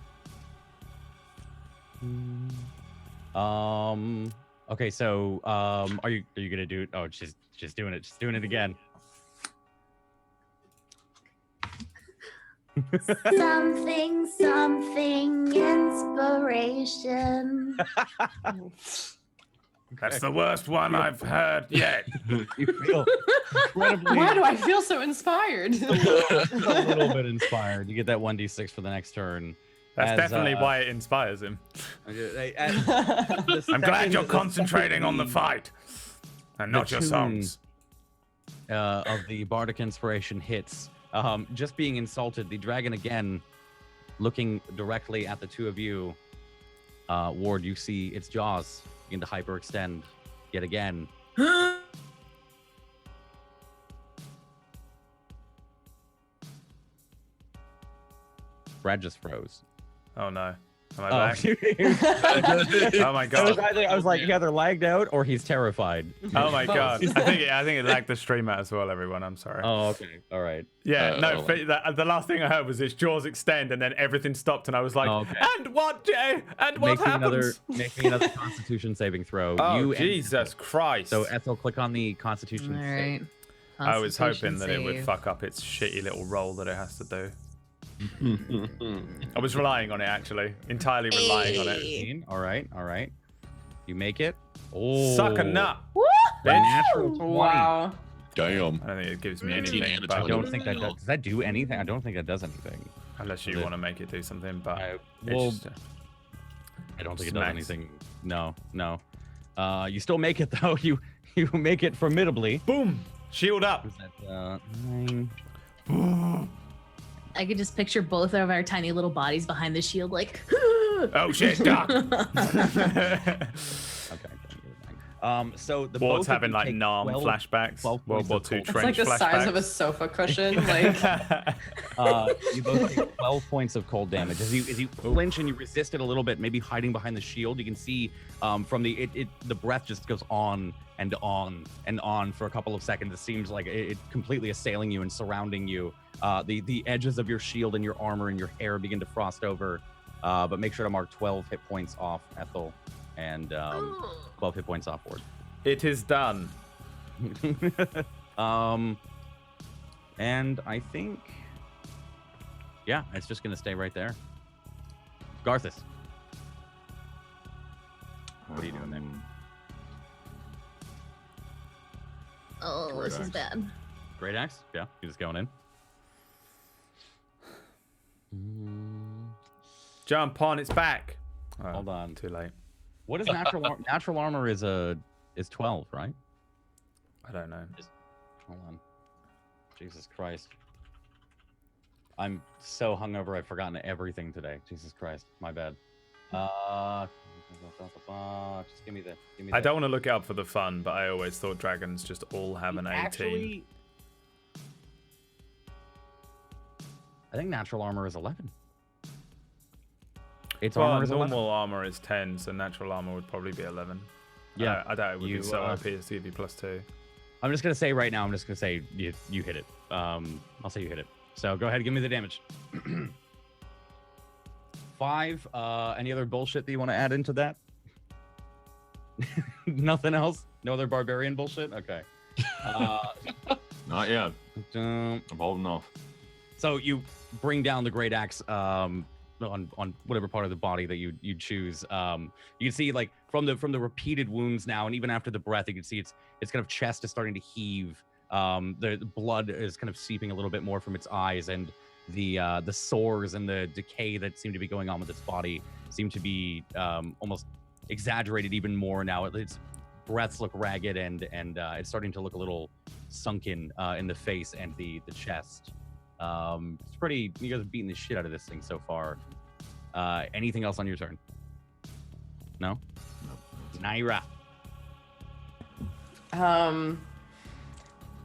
Okay, so are you gonna do it? Oh, she's doing it. She's doing it again. something inspiration. That's the worst one I've heard yet. You feel incredibly. Why do I feel so inspired? a little bit inspired. You get that 1d6 for the next turn. That's definitely why it inspires him. I'm glad you're concentrating on the fight and not your songs. Of the bardic inspiration hits. Just being insulted, the dragon again, looking directly at the two of you. Ward, you see its jaws begin to hyperextend yet again. Brad just froze. Oh no. Am I back? Oh my god. I was like, he either lagged out or he's terrified. Oh my god. I think it lagged the stream out as well, everyone. I'm sorry. Oh, okay. All right. Yeah, the last thing I heard was its jaws extend and then everything stopped and I was like, and what, Jay? And what happens? Make me another Constitution saving throw. Oh, Jesus Christ. So Ethel, click on the Constitution save. I was hoping that it would fuck up its shitty little roll that it has to do. I was relying on it, actually. Entirely relying on it. All right. You make it. Oh. Suck a nut. Natural 20. Wow. Damn. I don't think it gives me anything. But I don't think that does that do anything? I don't think that does anything. Unless you want to make it do something, but I it's don't think it does anything. No. You still make it though. You make it formidably. Boom. Shield up. Is that 9? I could just picture both of our tiny little bodies behind the shield, like. Oh shit, Doc. Okay. So the Ward's both of having you like take Nam 12 flashbacks, 12 World points War of II cold It's trench like the size of a flashbacks. sofa cushion. Like You both take 12 points of cold damage. As you flinch and you resist it a little bit, maybe hiding behind the shield, you can see from the breath just goes on and on and on for a couple of seconds. It seems like it completely assailing you and surrounding you. The edges of your shield and your armor and your hair begin to frost over. But make sure to mark 12 hit points off Ethel and 12 hit points off Ward. It is done. And I think, yeah, it's just gonna stay right there. Garthus, what are you doing there? Oh, Great this is axe. bad. Great axe? Yeah, you're just going in. Jump on its back. Oh, Hold on. Too late. What is natural armor is 12, right? I don't know. Hold on. Jesus Christ. I'm so hungover I've forgotten everything today. Jesus Christ. My bad. Just give me the I don't want to look it up for the fun, but I always thought dragons just all have an 18. Actually, I think natural armor is 11. Its Well, armor is 11. normal armor is 10, so natural armor would probably be 11. Yeah, I doubt it would you, be so OP as to give you +2. I'm just gonna say right now. I'm just gonna say you hit it. I'll say you hit it. So go ahead and give me the damage. 5. Any other bullshit that you want to add into that? Nothing else? No other barbarian bullshit? Okay. Not yet. dum. I'm holding off. So you bring down the great axe on whatever part of the body that you choose. You can see like from the repeated wounds now, and even after the breath, you can see its kind of chest is starting to heave. The blood is kind of seeping a little bit more from its eyes, and the sores and the decay that seem to be going on with its body seem to be almost exaggerated even more now. Its breaths look ragged, and it's starting to look a little sunken in the face and the chest. It's pretty. You guys are beating the shit out of this thing so far. Anything else on your turn? No. Naira.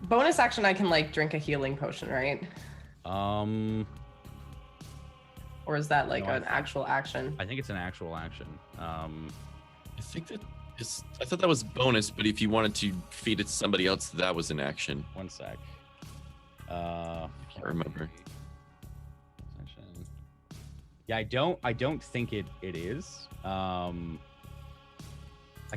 Bonus action, I can like drink a healing potion, right? Or is that like No, an actual action? I think it's an actual action. I think that is. I thought that was bonus, but if you wanted to feed it to somebody else, that was an action. One sec. I can't remember. Yeah, I don't think it is. I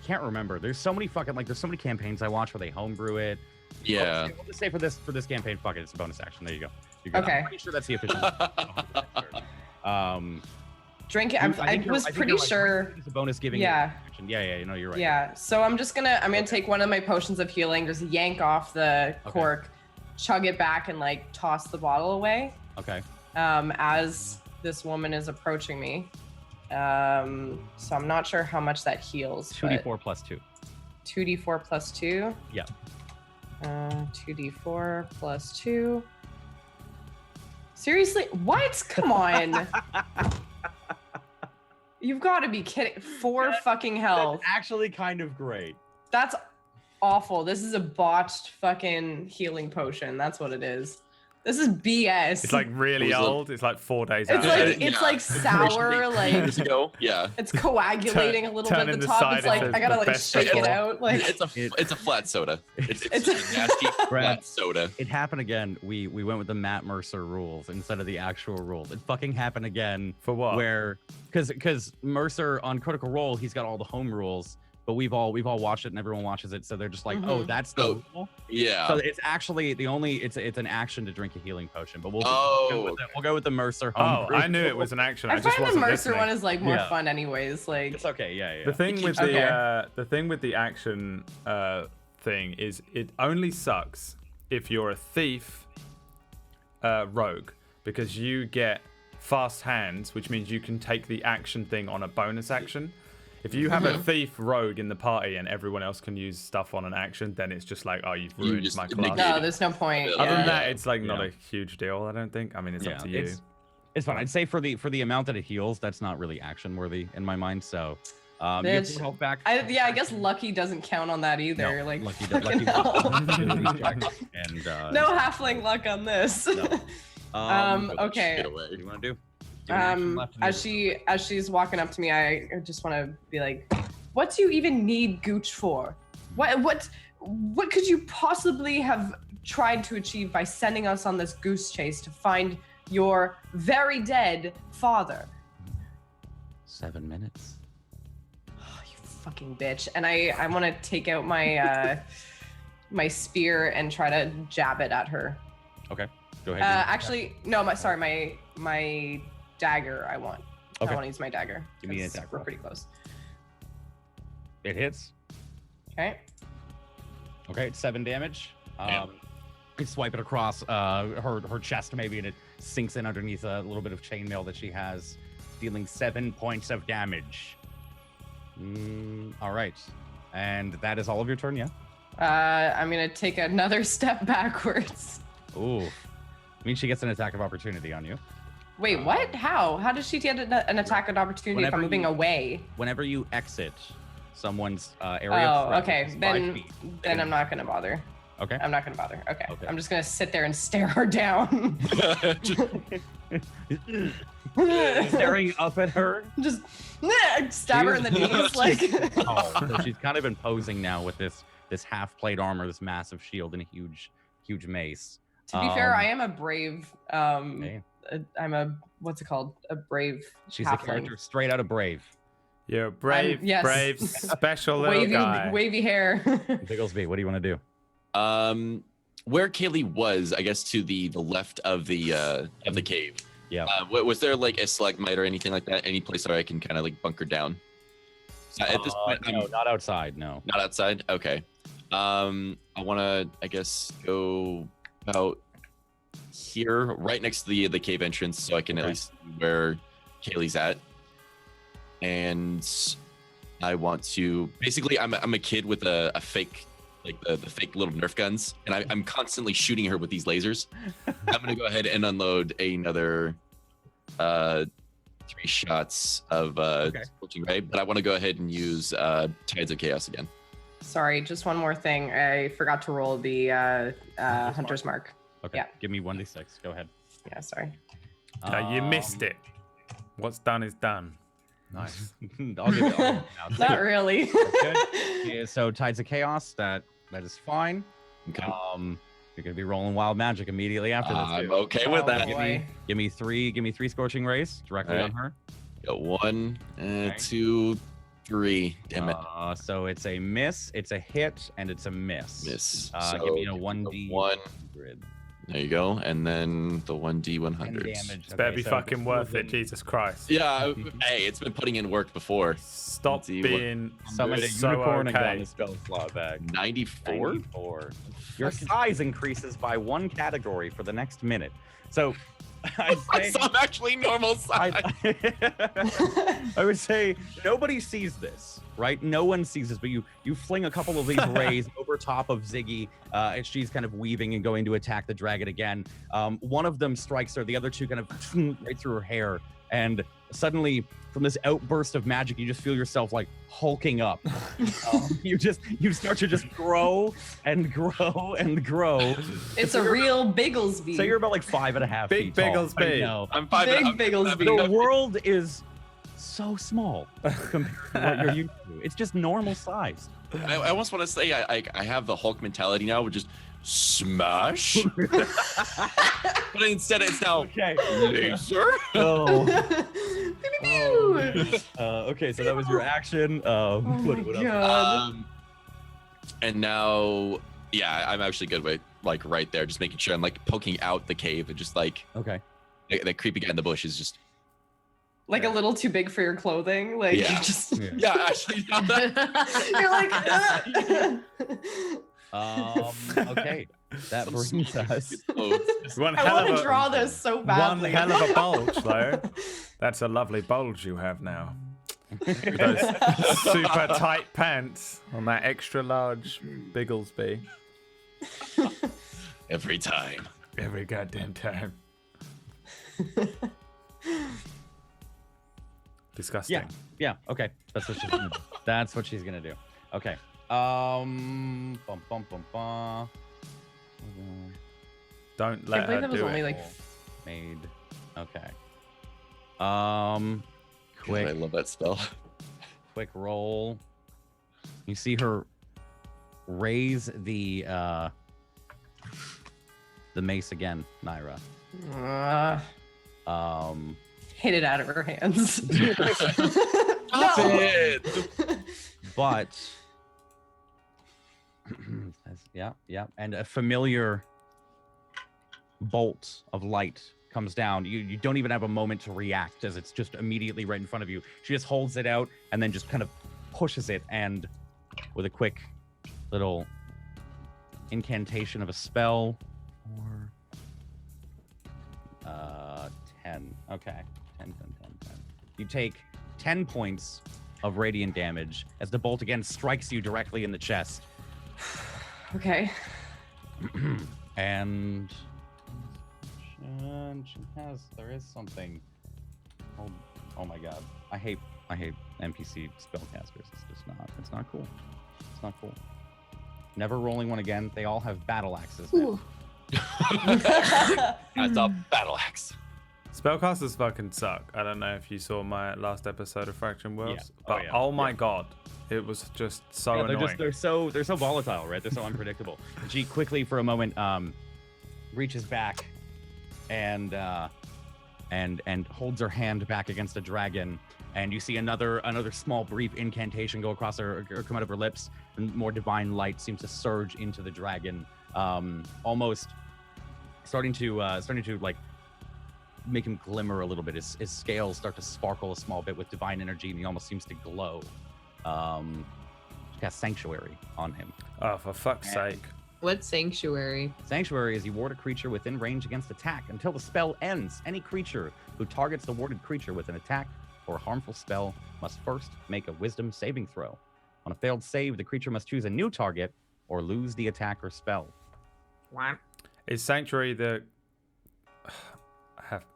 can't remember. There's so many there's so many campaigns I watch where they homebrew it. Yeah. We'll just say for this campaign, fuck it, it's a bonus action. There you go. You're good. Okay. I'm pretty sure that's the official. Drink it. I was pretty sure. It's a bonus giving. Yeah. Action. Yeah. No, you're right. Yeah. So I'm gonna take one of my potions of healing, just yank off the cork, chug it back, and like toss the bottle away. Okay. As this woman is approaching me. So I'm not sure how much that heals. 2d4 plus 2. 2d4 plus 2. Yeah. 2d4 plus 2. Seriously? What? Come on. You've got to be kidding. 4 fucking health. That's actually kind of great. That's awful. This is a botched fucking healing potion. That's what it is. This is BS. It's like really old. It's like 4 days It's out. it's like sour, like Years ago. Yeah. it's coagulating a little bit at turning the the top. side It's like into I gotta the like best shake it before. out. Like It's a flat soda. It's It's a nasty Brad. flat soda. It happened again. We went with the Matt Mercer rules instead of the actual rules. It fucking happened again. For what? Where, because Mercer on Critical Role, he's got all the home rules, but we've all watched it and everyone watches it, so they're just like, oh, that's the rule. Yeah. So it's actually it's an action to drink a healing potion, but we'll go with the Mercer Oh, home. I knew it was an action. I I just find the wasn't Mercer listening. one is like more Yeah. fun, anyways. Like It's okay. Yeah. The thing with Okay. the thing with the action thing is it only sucks if you're a thief rogue, because you get fast hands, which means you can take the action thing on a bonus action. If you have a thief rogue in the party and everyone else can use stuff on an action, then it's just like, oh, you've You ruined just my negate class. no, there's no point. Yeah. Other than Yeah. that, it's like not Yeah. a huge deal. I don't think. I mean, it's up to you. It's fine. I'd say for the amount that it heals, that's not really action worthy in my mind. So You have Bitch. 4 health back. I guess lucky doesn't count on that either. No, like lucky fucking does. hell. And No halfling luck on this. No. Okay. Get away. What do you want to do? You have an action left in As she's walking up to me, I just want to be like, what do you even need Gooch for? What could you possibly have tried to achieve by sending us on this goose chase to find your very dead father? 7 minutes. Oh, you fucking bitch. And I want to take out my my spear and try to jab it at her. Okay, go ahead. Actually, no, my dagger I want. Okay. I want to use my dagger. Give me an 'cause attack We're roll. pretty close. It hits. Okay. Okay, it's 7 damage. You swipe it across her chest maybe, and it sinks in underneath a little bit of chainmail that she has, dealing 7 points of damage. All right, and that is all of your turn, yeah? I'm gonna take another step backwards. Ooh, I mean she gets an attack of opportunity on you. Wait, what? How? How does she get an attack of opportunity if I'm Whenever moving you- away? Whenever you exit someone's area Oh, of threat, okay. which is 5 Then feet, then I'm not gonna bother. Okay. I'm not gonna bother. Okay. Okay. I'm just gonna sit there and stare her down. Staring up at her. Just stab her in the knees, like. Oh, so she's kind of imposing now with this half plate armor, this massive shield, and a huge mace. To be fair, I am a brave. Okay. I'm a what's it called? A brave. She's halfling. a character straight out of Brave. You're a brave, yes. brave, special little guy. Wavy hair. Bigglesby, what do you want to do? Where Kaylee was, I guess to the left of the cave. Yeah. Was there like a stalagmite or anything like that? Any place where I can kind of like bunker down? At this point, no, not outside. No. not outside. Okay. I want to, I guess, go about here, right next to the cave entrance, so I can at Okay. least see where Kaylee's at. And I want to basically, I'm a kid with a fake, like the fake little Nerf guns, and I'm constantly shooting her with these lasers. I'm gonna go ahead and unload another 3 shots of Scorching Ray, but I want to go ahead and use Tides of Chaos again. Sorry, just one more thing. I forgot to roll the Hunter's Mark. Okay. Yeah. Give me 1d6. Go ahead. Yeah, sorry. You missed it. What's done is done. Nice. I'll give it all now. Not really. Good. Yeah, so Tides of Chaos, that is fine. Okay. You're gonna be rolling wild magic immediately after this. I'm too. okay with Oh, that. boy. Give me three Scorching Rays directly Alright. on her. Got 1, Okay. 2, 3. Damn it. So it's a miss, it's a hit, and it's a miss. Miss. Give me a So 1d. 1. 100. There you go. And then the 1d 10 100. damage. It's better Okay, be so fucking worth it, moving- Jesus Christ. Yeah, hey, it's been putting in work before. Stop Let's see what- being Summoned a so unicorn and got okay. a spell slot back. 94? 94. Your size increases by 1 category for the next minute. So I'd I say, saw I'm actually normal size. I would say nobody sees this, right? No one sees this, but you fling a couple of these rays over top of Ziggy, and she's kind of weaving and going to attack the dragon again. One of them strikes her, the other two kind of right through her hair, and suddenly from this outburst of magic, you just feel yourself like hulking up. You start to just grow and grow and grow. It's a real Bigglesby. So you're about like 5.5 Big feet tall. Bigglesby. I know. I'm 5 Big I'm Bigglesby. The world is so small compared to what you're used to. It's just normal sized. I almost want to say I have the Hulk mentality now, with just smash. But instead it's now Okay. laser. Oh. Pew, pew, pew. Okay, so that was your action. What else? God. And now, yeah, I'm actually good with like right there, just making sure I'm like poking out the cave and just like Okay. that creepy guy in the bush is just Like a little too big for your clothing. Like Yeah. just yeah. Actually, now that, you're like Okay. That brings us. One I hell want of to a, draw this so one badly. hell of a bulge, though. That's a lovely bulge you have now. With those super tight pants on that extra large Bigglesby. every time. Every goddamn time. Disgusting. Yeah. Okay. That's what she's gonna do. That's what she's gonna do. Okay. Bum, bum, bum, bum. Don't let her that was do only it. like Made. Okay. I Quick love that spell. roll. You see her raise the mace again, Naira. Hit it out of her hands. Stop it! But yeah, and a familiar bolt of light comes down. You don't even have a moment to react, as it's just immediately right in front of you. She just holds it out and then just kind of pushes it, and with a quick little incantation of a spell, or 10. Okay, 10. You take 10 points of radiant damage as the bolt again strikes you directly in the chest. Okay. And there is something. Oh my god. I hate NPC spellcasters. It's not cool. It's not cool. Never rolling one again. They all have battle axes now. That's a battle axe. Spellcasters fucking suck. I don't know if you saw my last episode of Fraction Worlds, but yeah. oh my god, it was just so annoying. They're so volatile, right? They're so unpredictable. G quickly for a moment reaches back and holds her hand back against a dragon, and you see another small brief incantation go across her or come out of her lips, and more divine light seems to surge into the dragon, almost starting to like make him glimmer a little bit. His scales start to sparkle a small bit with divine energy, and he almost seems to glow. Cast Sanctuary on him. Oh, for fuck's sake. What's Sanctuary? Sanctuary is you ward a creature within range against attack until the spell ends. Any creature who targets the warded creature with an attack or a harmful spell must first make a wisdom saving throw. On a failed save, the creature must choose a new target or lose the attack or spell. What? Is Sanctuary the...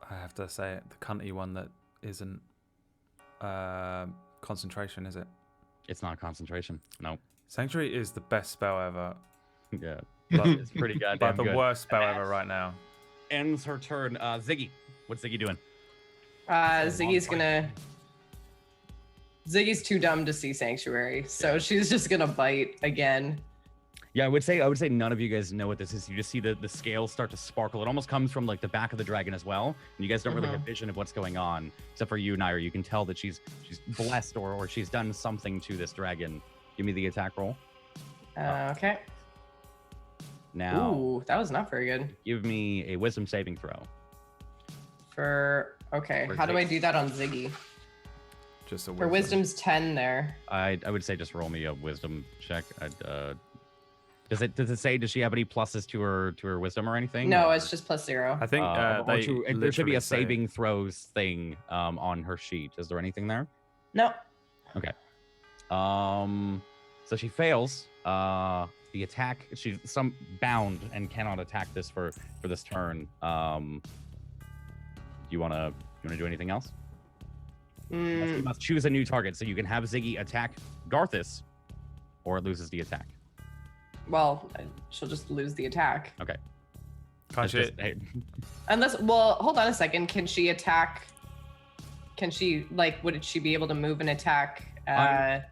I have to say it, the cunty one that isn't concentration, is it? It's not concentration. No. Sanctuary is the best spell ever. Yeah. But It's pretty goddamn but the good. worst spell ever right now. Ends her turn. Ziggy. What's Ziggy doing? Ziggy's too dumb to see Sanctuary, so she's just gonna bite again. Yeah, I would say none of you guys know what this is. You just see the scales start to sparkle. It almost comes from like the back of the dragon as well. And you guys don't really have vision of what's going on, except for you, Naira. You can tell that she's blessed or she's done something to this dragon. Give me the attack roll. Okay. Now, Ooh, that was not very good. give me a wisdom saving throw. Okay, For how do I Ziggy. do that on Ziggy? Just a Her wisdom's 10 there. I would say just roll me a wisdom check. Does it say, does she have any pluses to her wisdom or anything? No, Or- it's just +0. I think there should be literally a say- saving throws thing on her sheet. Is there anything there? No. Okay. So she fails the attack. She's bound and cannot attack this for this turn. Do you wanna do anything else? You must choose a new target, so you can have Ziggy attack Garthus, or it loses the attack. Well, she'll just lose the attack. Okay. Can't she? Unless, well, hold on a second. Can she attack? Can she, like, would she be able to move and attack? I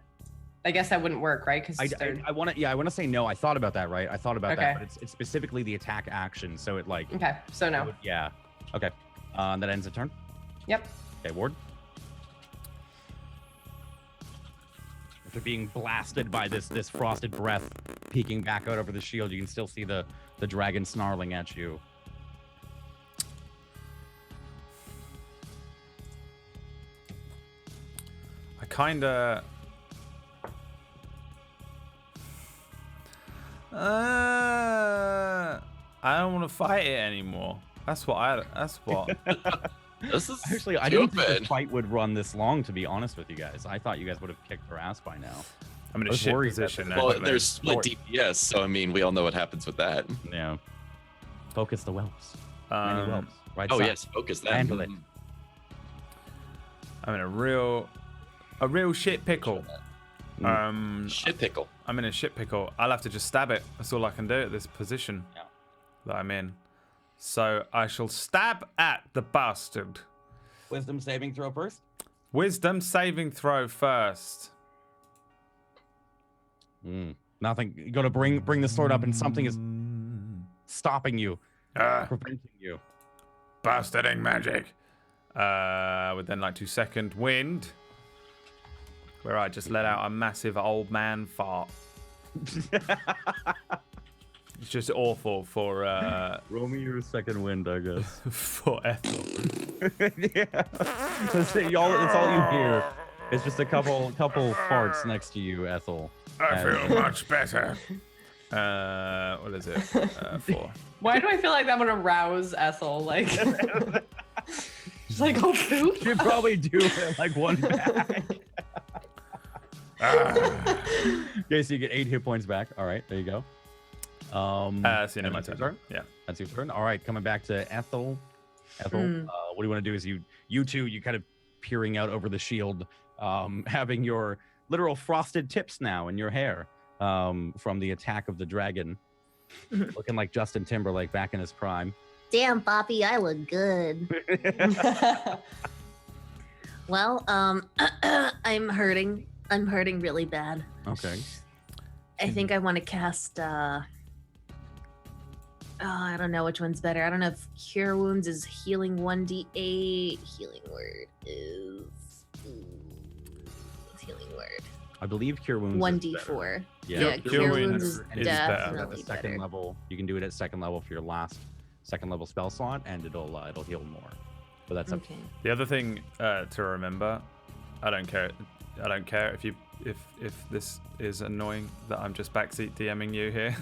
guess that wouldn't work, right? Because I want to say no. I thought about that, right? I thought about that, Okay. but it's specifically the attack action, so it like. Okay, so no. Yeah. Okay. That ends the turn. Yep. Okay, Ward. After being blasted by this frosted breath peeking back out over the shield, you can still see the dragon snarling at you. I kinda... I don't want to fight it anymore. That's what. This is Actually, I didn't think stupid. this fight would run this long, to be honest with you guys. I thought you guys would have kicked her ass by now. I'm in I a was shit worried that position the- now. Well, there's split DPS, so I mean, we all know what happens with that. Yeah. Focus the whelps. Many whelps. Right Oh side. yes, focus that. Handle it. I'm in a real shit pickle. Shit pickle. I'm in a shit pickle. I'll have to just stab it. That's all I can do at this position that I'm in. So I shall stab at the bastard. Wisdom saving throw first. Wisdom saving throw first. Nothing. You got to bring the sword up, and something is stopping you, preventing you. Bastarding magic. Within like 2 second wind, where I just let out a massive old man fart. It's just awful for Roll me your second wind, I guess. for Ethel. Yeah. That's all you hear. It's just a couple farts next to you, Ethel. I feel much better. What is it? 4. Why do I feel like that would arouse Ethel? Like, she's like, oh, poop. You probably do it like one bag. Okay, so you get 8 hit points back. All right, there you go. So my turn. Yeah, that's your turn. All right, coming back to Ethel. What do you want to do? Is you two kind of peering out over the shield, having your literal frosted tips now in your hair from the attack of the dragon, looking like Justin Timberlake back in his prime. Damn, Poppy, I look good. Well, I'm hurting. I'm hurting really bad. Okay. I think I want to cast. I don't know which one's better. I don't know if Cure Wounds is healing 1d8. Healing Word is. What's healing Word? I believe Cure Wounds 1d4. Yeah, Cure Wounds is better. definitely at the second better. level. You can do it at second level for your last second level spell slot, and it'll heal more. But that's Okay. The other thing to remember, I don't care if this is annoying that I'm just backseat DMing you here.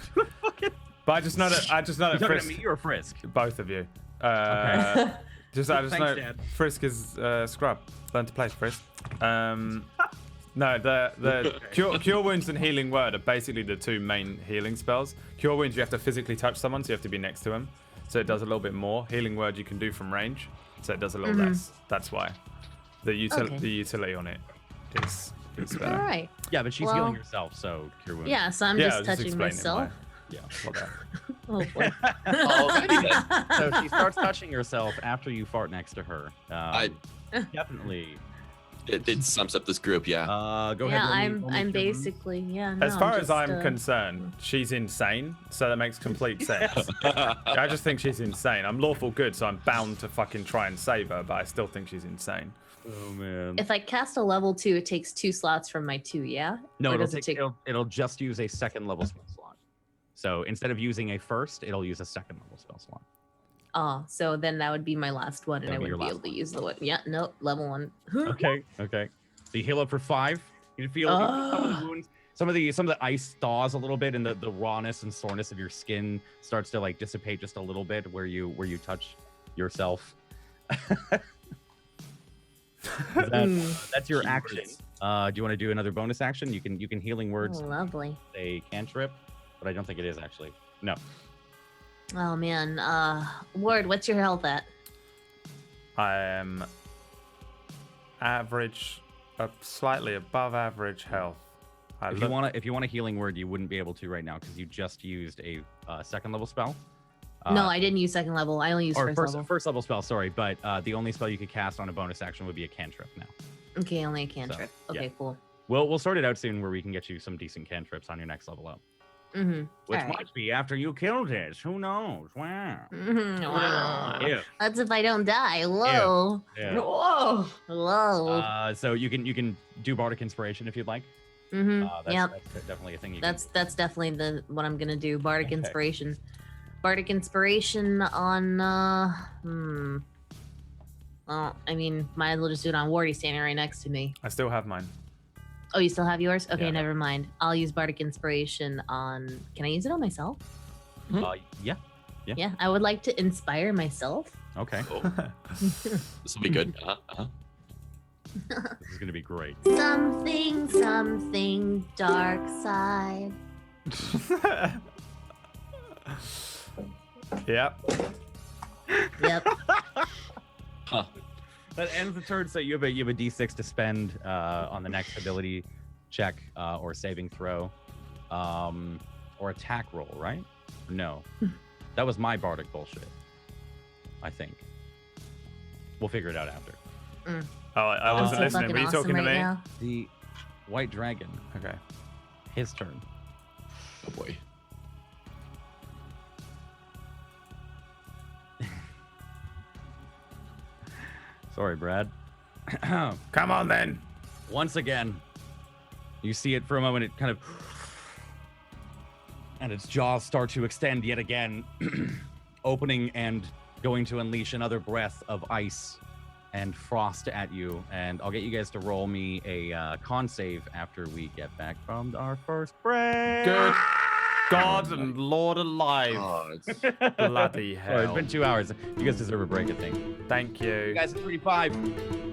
But I just know that Frisk. Me or Frisk? Both of you. Okay. I just Thanks, know Dad. Frisk is scrub. Learn to play Frisk. No, the cure Wounds and Healing Word are basically the two main healing spells. Cure Wounds, you have to physically touch someone, so you have to be next to him. So it does a little bit more. Healing Word you can do from range, so it does a little less. That's why. The utility on it is better. All right. Yeah, but she's healing herself, so Cure Wounds. Yeah, so I'm just touching myself. Yeah, well done. Oh boy. So she starts touching herself after you fart next to her. Definitely. It sums up this group, yeah. Go ahead. Yeah, roll me I'm Cure Wounds. basically As far as I'm concerned, she's insane, so that makes complete sense. I just think she's insane. I'm lawful good, so I'm bound to fucking try and save her, but I still think she's insane. Oh man. If I cast a level 2, it takes 2 slots from my 2, yeah? No, Or it'll just use a second level spell slot. So instead of using a first, it'll use a second level spell slot. Oh, so then that would be my last one, and That'd I be your wouldn't be last able to use the one. Yeah, nope, level 1. Okay. So you heal up for 5. You feel some of the wounds, some of the ice thaws a little bit, and the rawness and soreness of your skin starts to like dissipate just a little bit where you touch yourself. That's your action. Do you want to do another bonus action? You can healing words. Oh, lovely. A cantrip, but I don't think it is actually. No. Oh man, Ward, what's your health at? I am average, slightly above average health. If you want a healing word, you wouldn't be able to right now because you just used a second level spell. No, I didn't use second level. I only used first level spell. Sorry, but the only spell you could cast on a bonus action would be a cantrip now. Okay, only a cantrip. So, okay, cool. We'll sort it out soon where we can get you some decent cantrips on your next level up. Mm-hmm. Which might be after you killed it. Who knows? Wow. Mm-hmm. Wow. Yeah. That's if I don't die. Whoa. Yeah. Whoa. Whoa. So you can do bardic inspiration if you'd like. Mm-hmm. That's definitely a thing. That's definitely what I'm gonna do. Bardic inspiration. Bardic inspiration on. Well, I mean, might as well just do it on Wardy standing right next to me. I still have mine. Oh, you still have yours? Okay, Yeah. never mind. I'll use Bardic Inspiration on... Can I use it on myself? Yeah. Yeah, I would like to inspire myself. Okay. Oh. This will be good. This is gonna be great. Something, dark side. Yep. Yep. Huh. That ends the turn. So you have a D6 to spend on the next ability check or saving throw, or attack roll, right? No, that was my bardic bullshit. I think we'll figure it out after. Oh, I wasn't so listening. Were you fucking talking to awesome me? right now. The white dragon. Okay. His turn. Oh boy. Sorry, Brad. Come on then. Once again, you see it for a moment. It kind of, and its jaws start to extend yet again, opening and going to unleash another breath of ice and frost at you. And I'll get you guys to roll me a con save after we get back from our first break. Good God and Lord alive. Bloody hell. Sorry, it's been 2 hours. You guys deserve a break, I think. Thank you. You guys at 3-5.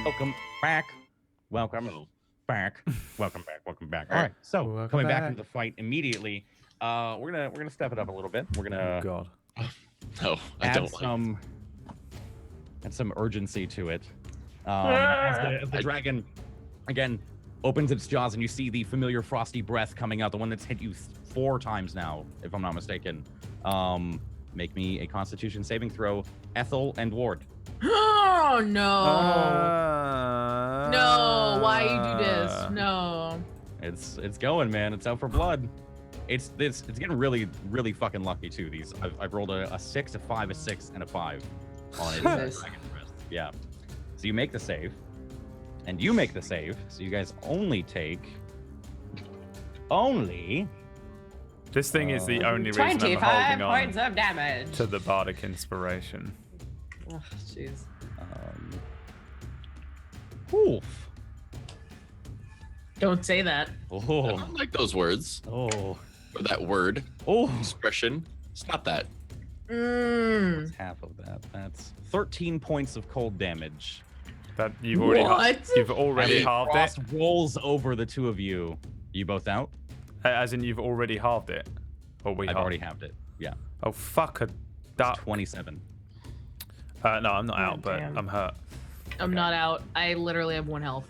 Welcome back. Welcome back. Welcome back. Welcome back. All right. So Welcome coming back back. into the fight immediately. We're gonna step it up a little bit. We're gonna God. No, I add don't like. some urgency to it. As the dragon again opens its jaws, and you see the familiar frosty breath coming out, the one that's hit you 4 times now, if I'm not mistaken. Make me a Constitution saving throw, Ethel and Ward. Oh no! No, why you do this? No. It's going, man. It's out for blood. It's getting really fucking lucky too. These I've rolled a 6, a 5, a 6, and a 5 on it. Jesus. Yeah. So you make the save, and you make the save. So you guys only take This thing is the only reason I'm 25 holding points on of damage. to the bardic inspiration. Oh, jeez. Oof. Don't say that. I Oh. don't like those words Oh. or that word Oh. expression. Stop that. Mm. Half of that. That's 13 points of cold damage. That you've already What? you've already Hey, halved Frost it. rolls over the two of you. You both out? As in you've already halved it. Or we I've halved already halved it. Yeah. Oh fuck a It's duck. 27. No, I'm not Oh, out, but damn. I'm hurt. I'm not out. I literally have 1 health.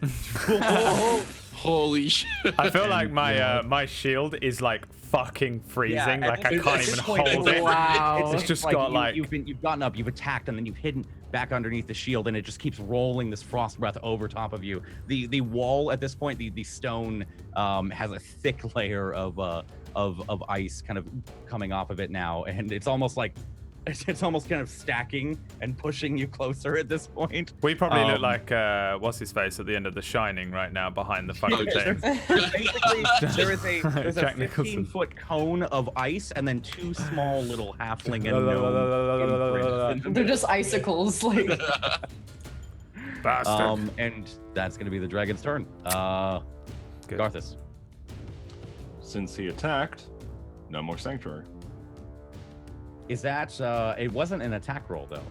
Holy shit. I feel like my my shield is like fucking freezing. Like I can't even hold it. Wow. It's just got like you've gotten up, you've attacked, and then you've hidden back underneath the shield, and it just keeps rolling this frost breath over top of you. The wall at this point, the stone has a thick layer of ice kind of coming off of it now, and it's almost like it's almost kind of stacking and pushing you closer at this point. we probably look like what's his face at the end of The Shining right now behind the fucking thing. Basically, there's a Jack Nicholson. 15-foot cone of ice, and then 2 small little halfling and gnome. They're just icicles. Like, Bastard. And that's gonna be the dragon's turn. Good. Garthus. Since he attacked, no more sanctuary. Is that it wasn't an attack roll though.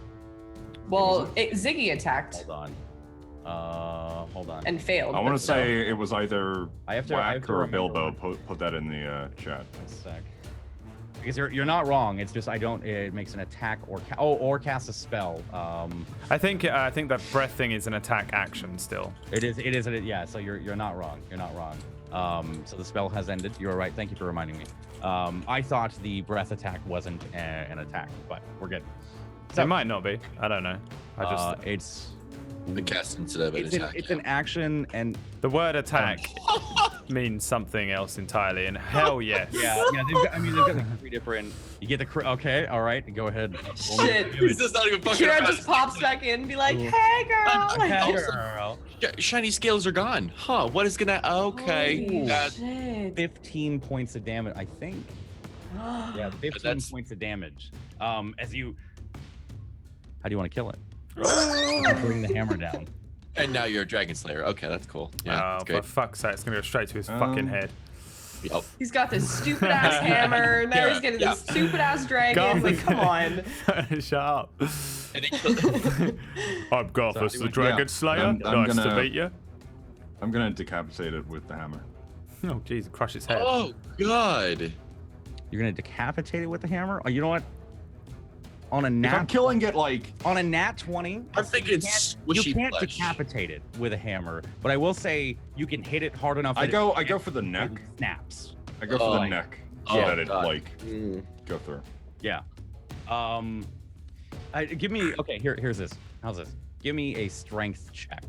well, Ziggy attacked Hold on. and failed. I want but to say it was either I have to Whack or remember Bilbo. what- Put that in the chat. a sec. Because you're not wrong. It's just it makes an attack or cast a spell. I think that breath thing is an attack action still. It is yeah, so you're not wrong. You're not wrong. So the spell has ended. You're right. Thank you for reminding me. I thought the breath attack wasn't an attack, but we're good. So It might not be. I don't know. I just it's The cast instead of an attack. it's an action, and the word attack means something else entirely, and hell yes. yeah, they've got like 3 different. You get the okay, all right, go ahead. Shit. This is not even fucking Kira around. just pops back in and be like, "Hey, girl." Like, Okay, Also- girl. Shiny scales are gone. Huh? What is gonna? Okay. Holy That- shit. 15 points of damage, I think. Yeah, 15 That's- points of damage. As you, how do you want to kill it? Bring the hammer down. and now you're a dragon slayer. Okay, that's cool. Yeah, Oh, that's for great. fuck's sake, it's gonna go straight to his fucking head. Yep. He's got this stupid ass hammer. Now he's getting this stupid ass dragon. Like, come on. Shut up. And he killed- I'm Garthus, the Dragon Yeah, Slayer. I'm Nice to gonna- meet you. I'm gonna decapitate it with the hammer. Oh, jeez, crush its head. oh God. You're gonna decapitate it with the hammer? Oh, you know what? On a If I'm nat killing it like on a nat 20, I'm thinking you squishy can't flesh. decapitate it with a hammer, but I will say you can hit it hard enough. I that go for the it neck. snaps. I go for Oh. the neck so Oh, that it God. like Mm. go through. Yeah. Give me okay. Here's this. How's this? Give me a strength check.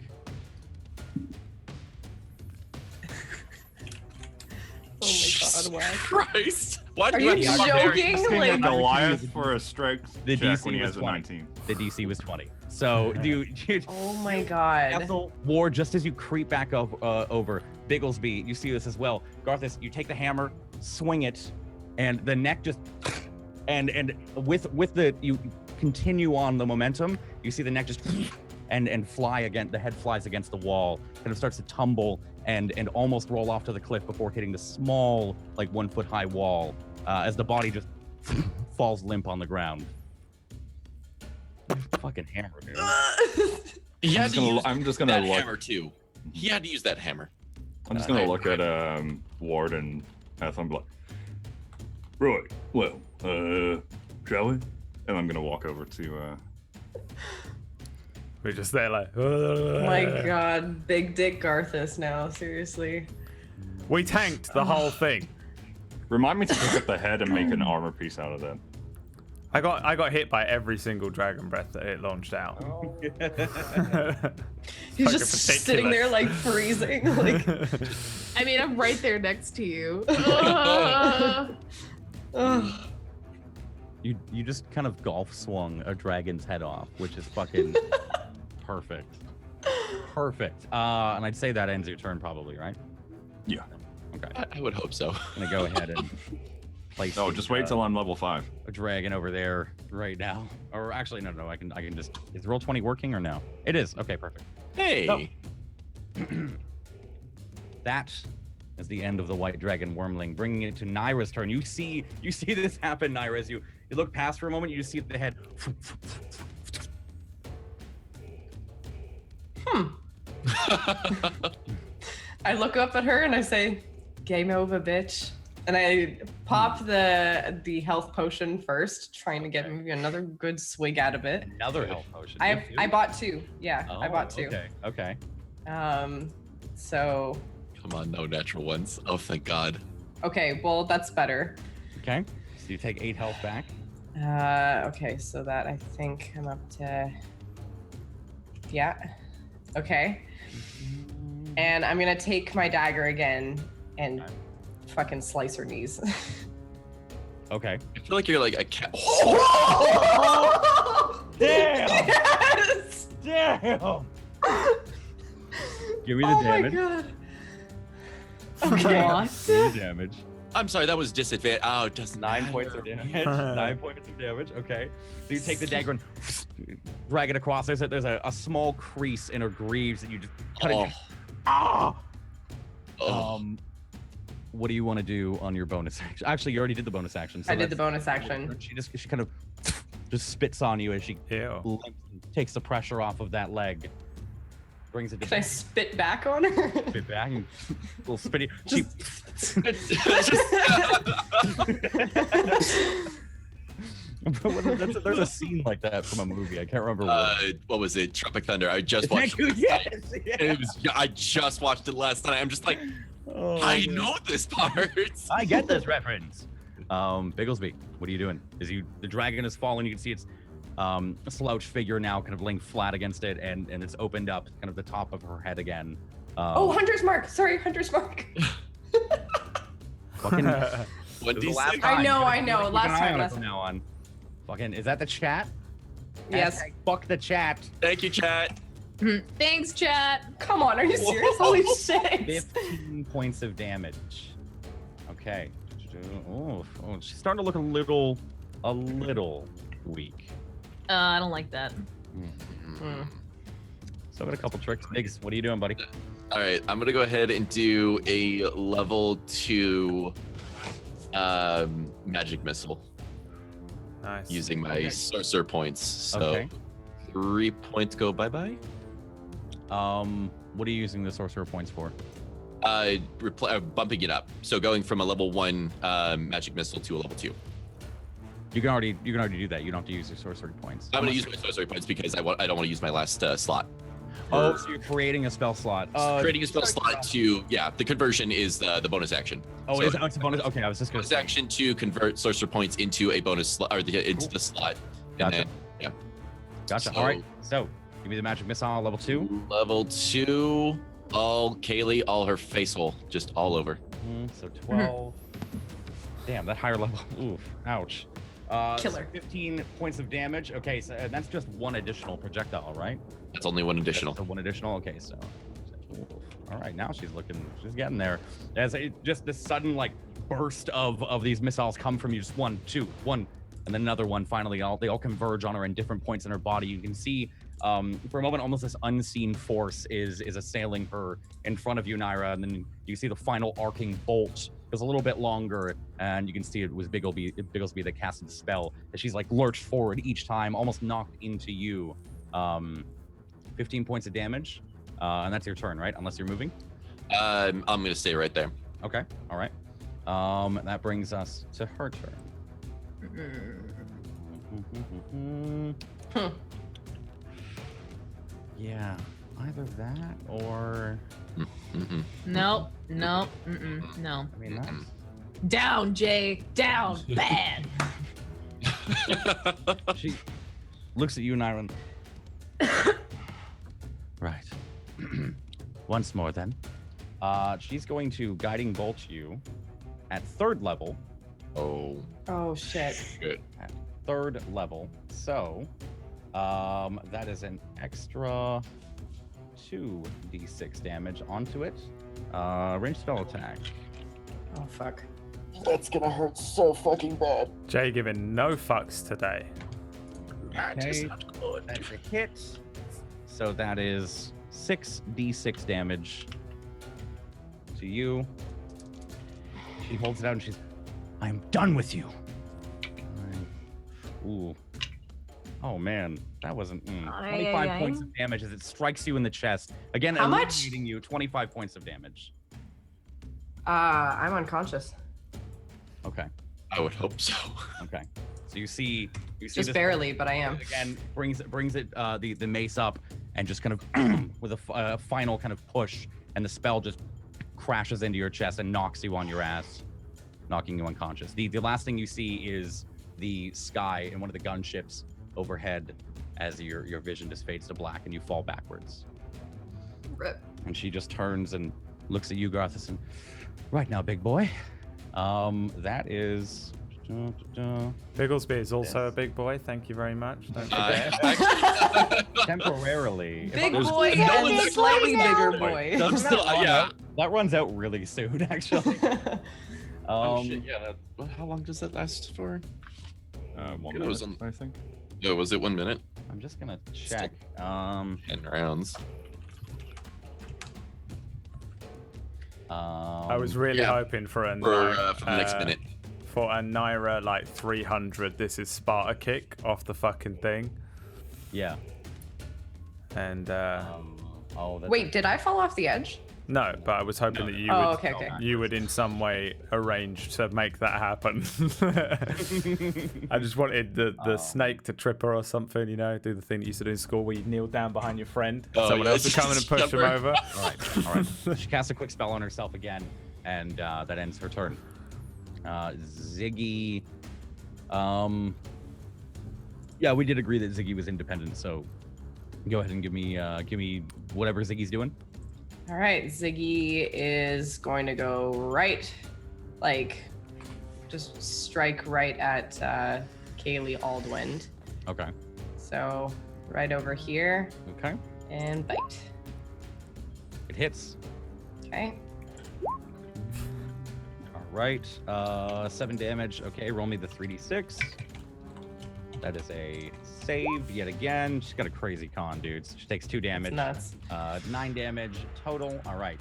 Oh my god, Whack. Christ. Why Are do you have barbarians? joking? Asking Like, Goliath for a strength The check DC when he was has a 20. 19. The DC was 20. So you oh my god. Ethel, Ward, just as you creep back over, Bigglesby, you see this as well. Garthus, you take the hammer, swing it, and the neck just and with the you continue on the momentum, you see the neck just and fly again. The head flies against the wall, kind of starts to tumble and almost roll off to the cliff before hitting the small, like 1 foot high wall, as the body just falls limp on the ground. Fucking hammer, dude. I'm just gonna that look. hammer too. He had to use that hammer. I'm just gonna look at Ward and Ethel and be like, right, well, shall we? And I'm gonna walk over to We're just there like. My God, big dick Garthus now. Seriously. We tanked the whole thing. Remind me to pick up the head and make an armor piece out of that. I got hit by every single dragon breath that it launched out. Oh. He's just sitting there like freezing. Like, I mean, I'm right there next to you. You just kind of golf swung a dragon's head off, which is fucking perfect. Perfect. And I'd say that ends your turn probably, right? Yeah. Okay. I would hope so. I'm gonna go ahead and place. No, just wait till I'm level 5. A dragon over there right now. Or actually, no. I can just. Is Roll20 working or no? It is. Okay, perfect. Hey. That is the end of the white dragon wormling, bringing it to Naira's turn. You see this happen, Naira, as you look past for a moment. You just see the head. I look up at her and I say, "Game over, bitch." And I pop the health potion first, trying to get maybe another good swig out of it. Another health potion. I bought 2. Yeah, I bought 2. Okay. So. Come on, no natural ones. Oh, thank God. Okay, well that's better. Okay. So you take 8 health back. Okay, so that I think I'm up to. Yeah. Okay. And I'm gonna take my dagger again and fucking slice her knees. Okay. I feel like you're like a cat. Damn! Yes! Damn! Give me the Oh damage. my God. Okay. What? Give me the damage. I'm sorry, that was disadvantage. Oh, it doesn't 9 points of damage. 9 points of damage. Okay. So you take the dagger and drag it across. There's a small crease in her greaves that you just cut it. Ah! What do you want to do on your bonus action? Actually, you already did the bonus action. So I did the bonus action. She kind of just spits on you as she Ew. takes the pressure off of that leg. Brings it to Can I spit back on her? spit back and little spitty. She there's a scene like that from a movie. I can't remember what was it? Tropic Thunder. I just watched it. Yes. I just watched it last night. I'm just like, I know this part. I get this reference. Bigglesby, what are you doing? The dragon has fallen. You can see its a slouched figure now kind of laying flat against it, and it's opened up kind of the top of her head again. Oh, Hunter's Mark. Sorry, Hunter's Mark. Fucking What do you say? I know. Last time. From now on. Fucking, is that the chat? Yes. Fuck the chat. Thank you, chat. Thanks, chat. Come on, are you serious? Holy shit. 15 points of damage. Okay. Oh, she's starting to look a little weak. I don't like that. So I've got a couple tricks. Biggs, what are you doing, buddy? All right, I'm gonna go ahead and do a level 2 magic missile. Nice. Using my sorcerer points. So 3 points go bye-bye. What are you using the sorcerer points for? Bumping it up. So going from a level 1 magic missile to a level 2. You can already do that. You don't have to use your sorcery points. I'm gonna use my sorcery points because I don't want to use my last slot. Oh, so you're creating a spell slot. Creating a spell slot to the conversion is the bonus action. Oh, so it's a bonus. Okay, I was just gonna bonus action to convert sorcerer points into a bonus slot or into the slot. Gotcha. And then, Gotcha. So- All right. So give me the magic missile, level 2. Level 2. All Kaylee, all her face hole, just all over. So 12. Damn, that higher level. Oof. Ouch. Killer. So 15 points of damage. Okay, so that's just one additional projectile, right? That's only one additional. So one additional. Okay, so. All right, now she's getting there. As just this sudden burst of these missiles come from you, just 1, 2, 1, and then another one. Finally, they all converge on her in different points in her body. You can see for a moment almost this unseen force is assailing her in front of you, Naira, and then you see the final arcing bolt goes a little bit longer, and you can see it was Bigglesby that casted the spell. As she's lurched forward each time, almost knocked into you. 15 points of damage. And that's your turn, right? Unless you're moving. I'm gonna stay right there. Okay. All right. That brings us to her turn. Yeah, either that or. Nope. No. No. I mean, that's. Down, Jay. Down. Bad. She looks at you, Nyron. Right. Once more, then. She's going to guiding bolt you at 3rd level. Oh shit. Good. At 3rd level. So, that is an extra 2d6 damage onto it. Ranged spell attack. Oh fuck. That's gonna hurt so fucking bad. Jay giving no fucks today. Okay, that's a hit. So that is 6d6 damage to you. She holds it out and she's, I am done with you. Ooh. Oh man, that wasn't 25 points of damage as it strikes you in the chest. Again, How much? eliminating you 25 points of damage. I'm unconscious. Okay. I would hope so. Okay. So you see Just this barely, but I am. again brings it the mace up and just kind of with a final kind of push, and the spell just crashes into your chest and knocks you on your ass, knocking you unconscious. The last thing you see is the sky and one of the gunships overhead as your vision just fades to black and you fall backwards. Rip. And she just turns and looks at you, Garthus, and right now, big boy. That is. Bigglesby is also a big boy. Thank you very much. Don't forget. Temporarily. Big There's boy no and one that slightly covers bigger that. boy. Doesn't that run Yeah. out? That runs out really soon, actually. Oh shit! Yeah. How long does that last for? 1 It minute, was on- I think. No, was it 1 minute? I'm just gonna check. 10 rounds. I was really Yeah. hoping for a For the next minute. For a Naira like 300. This is Sparta kick off the fucking thing. Yeah. And Oh. That's Wait, did I fall off the edge? no, but I was hoping that you Oh, would. okay. You would in some way arrange to make that happen. I just wanted the snake to trip her or something, you know, do the thing that you used to do in school where you kneel down behind your friend. Oh, Someone yeah, else would come in and push him jumper. over. All right. She casts a quick spell on herself again, and that ends her turn. Ziggy. Yeah, we did agree that Ziggy was independent, so go ahead and give me whatever Ziggy's doing. All right, Ziggy is going to go right, like, just strike right at Kaylee Aldwind. Okay. So right over here Okay. and bite. It hits. Okay. All right. 7 damage. Okay, roll me the 3d6. That is a save yet again. She's got a crazy con, dude. She takes 2 damage. Nuts. 9 damage total. All right.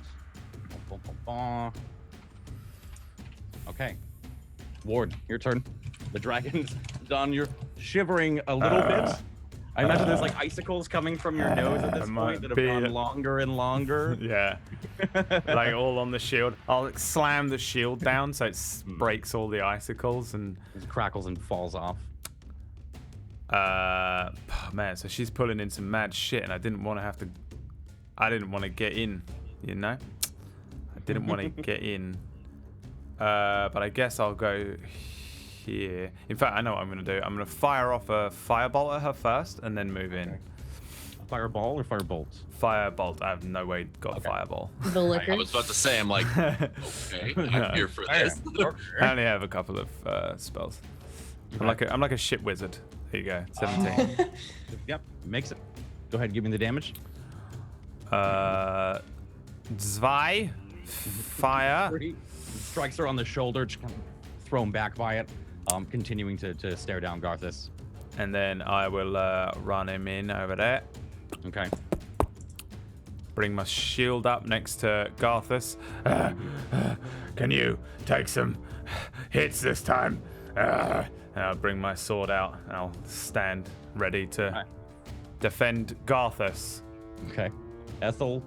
Okay. Ward, your turn. The dragon's done. You're shivering a little bit. I imagine there's like icicles coming from your nose at this point that have gone longer and longer. Yeah. Like all on the shield. I'll slam the shield down so it breaks all the icicles and It crackles and falls off. man, so she's pulling in some mad shit and I didn't want to get in, you know? I didn't want to get in. But I guess I'll go here. In fact, I know what I'm going to do. I'm going to fire off a firebolt at her first and then move in. A fireball or firebolt? Firebolt. I have no way got Okay. fireball. The liquor. I was about to say, I'm like, okay, I'm here for this. I only have a couple of spells. I'm like a shit wizard. There you go. 17. Yep, makes it. Go ahead, give me the damage. Zwei. Fire. 30. Strikes her on the shoulder, just kind of thrown back by it. Continuing to stare down Garthus. And then I will run him in over there. Okay. Bring my shield up next to Garthus. Can you take some hits this time? And I'll bring my sword out and I'll stand ready to defend Garthus. Okay. Ethel,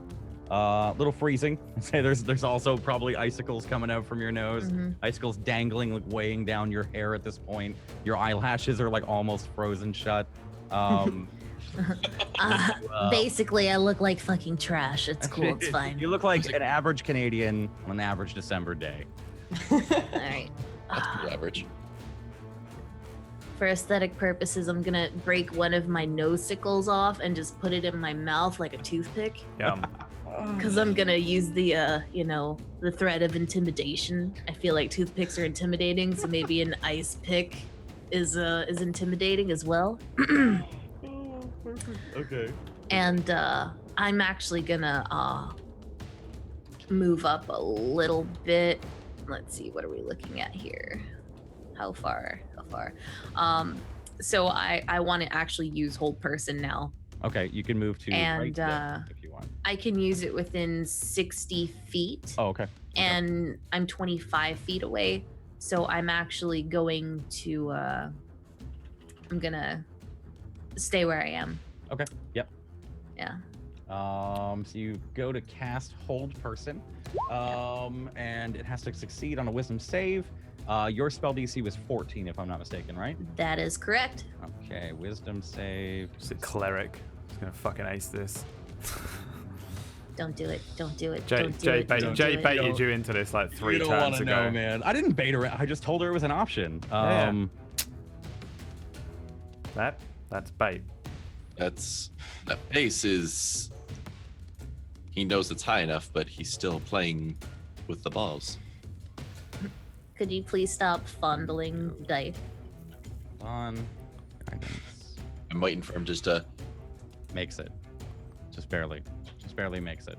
little freezing. Say there's also probably icicles coming out from your nose. Mhm. Icicles dangling, like weighing down your hair at this point. Your eyelashes are like almost frozen shut. Basically, I look like fucking trash. It's cool. It's fine. You look like an average Canadian on an average December day. All right. That's pretty average. For aesthetic purposes, I'm gonna break one of my nosicles off and just put it in my mouth like a toothpick. Yum. Because I'm gonna use the, the threat of intimidation. I feel like toothpicks are intimidating, so maybe an ice pick is intimidating as well. Okay. And I'm actually gonna move up a little bit. Let's see, what are we looking at here? How far? So I want to actually use hold person now. Okay, you can move to And, right there if you want. I can use it within 60 feet. Oh, okay. And I'm 25 feet away. So I'm actually going to, I'm gonna stay where I am. Okay. Yep. Yeah. So you go to cast hold person, and it has to succeed on a wisdom save. Your spell DC was 14, if I'm not mistaken, right? That is correct. Okay, wisdom save. It's a cleric. He's gonna fucking ace this. Don't do it. Don't do it. Jay don't do it. Don't do it. baited you into this like 3 turns ago. Know, man. I didn't bait her. I just told her it was an option. Yeah. That's bait. That pace is. He knows it's high enough, but he's still playing with the balls. Could you please stop fondling dice? On guidance. I'm waiting for him just to. Makes it. Just barely makes it.